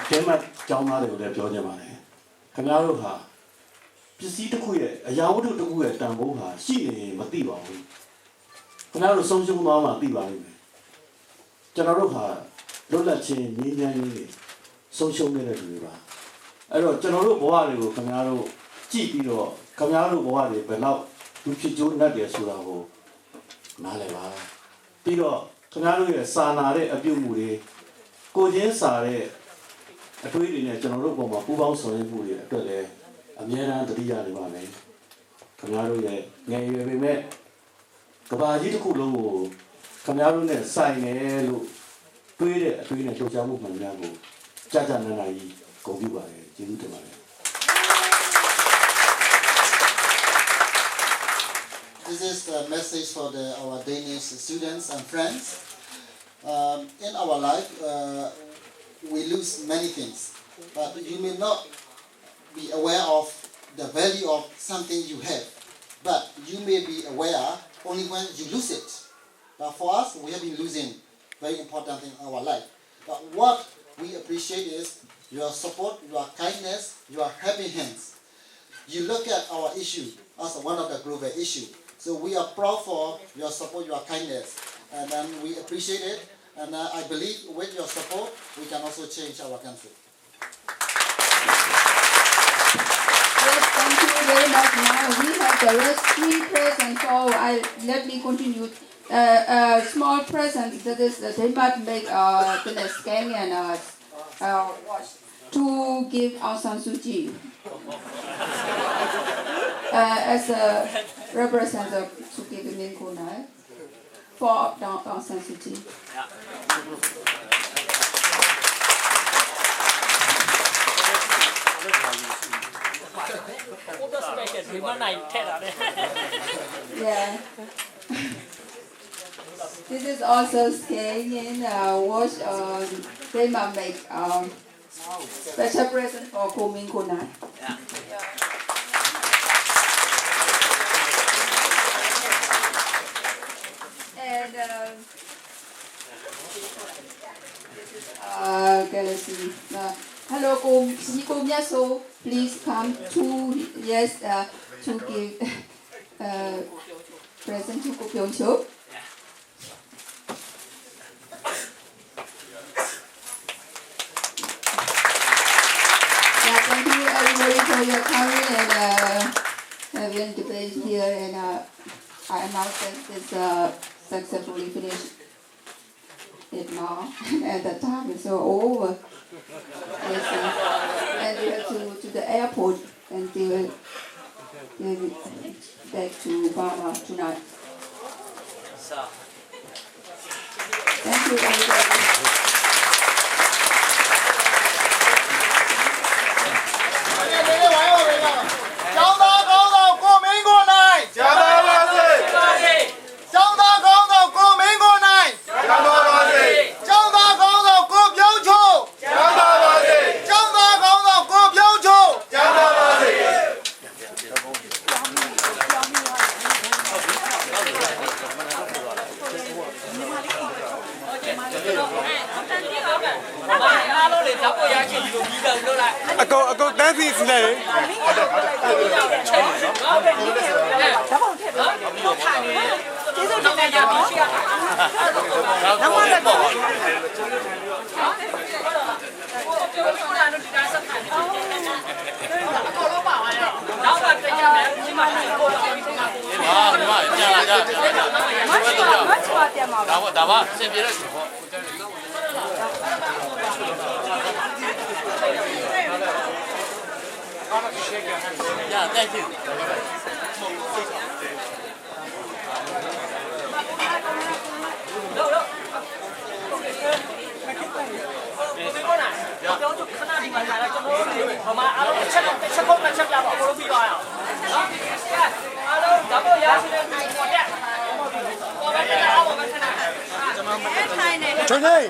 Came at John Mario de Jojamane. Canaro ha. Pc to queer, a yawu to queer Tamboha, she Matiba. Canaro social mama Tiba. Janaroha, Lola Chin, Nini, social media. I wrote General Boario, Canaro, Chipiro, Canaro Boario, but now to Chijo Nadia Suravo. Maleva. Piro, Canaro, Sanare, Abumuri, Cojen Sare. အထွေးတွေနဲ့ကျွန်တော်တို့ပုံမှာပူးပေါင်းဆောင်ရွက်မှုတွေအတွက်လည်း အများအားတတိယနေပါမယ်ခင်ဗျားတို့ရဲ့ငယ်ရွယ်ပေမဲ့ကဘာကြီးတစ်ခုလုံးကိုခင်ဗျားတို့နဲ့ဆိုင်တယ်လို့တွေးတဲ့အတွေးနဲ့လှုပ်ရှားမှုမှန်များကိုကြာကြာနာနာကြီးဂုဏ်ပြုပါတယ်ကျေးဇူးတင်ပါတယ် This is the message for our Danish students and friends. In our life, we lose many things, but you may not be aware of the value of something you have, but you may be aware only when you lose it. But for us, we have been losing very important things in our life. But what we appreciate is your support, your kindness, your helping hands. You look at our issue as one of the global issues. So we are proud for your support, your kindness, and then we appreciate it. And I believe with your support, we can also change our country. Yes, thank you very much. Now we have the rest 3 presents. So let me continue. A small present that is they might make the scan and watch to give Aung San Suu Kyi as a representative to give Mkn for Aung San Suu Kyi. Yeah. This is also scanning watch. They might make special present for Mkn. And this is Galaxy. Hello, Nico, please come to to give present to Pyongcho. Thank you everybody for your coming and having debate here, and I announce that it's successfully finished it now, and the time is so over. Yes, and we have to the airport and they will back to Burma tonight. Thank you everybody. Ako dance is này. Yeah, thank you. Trời ơi.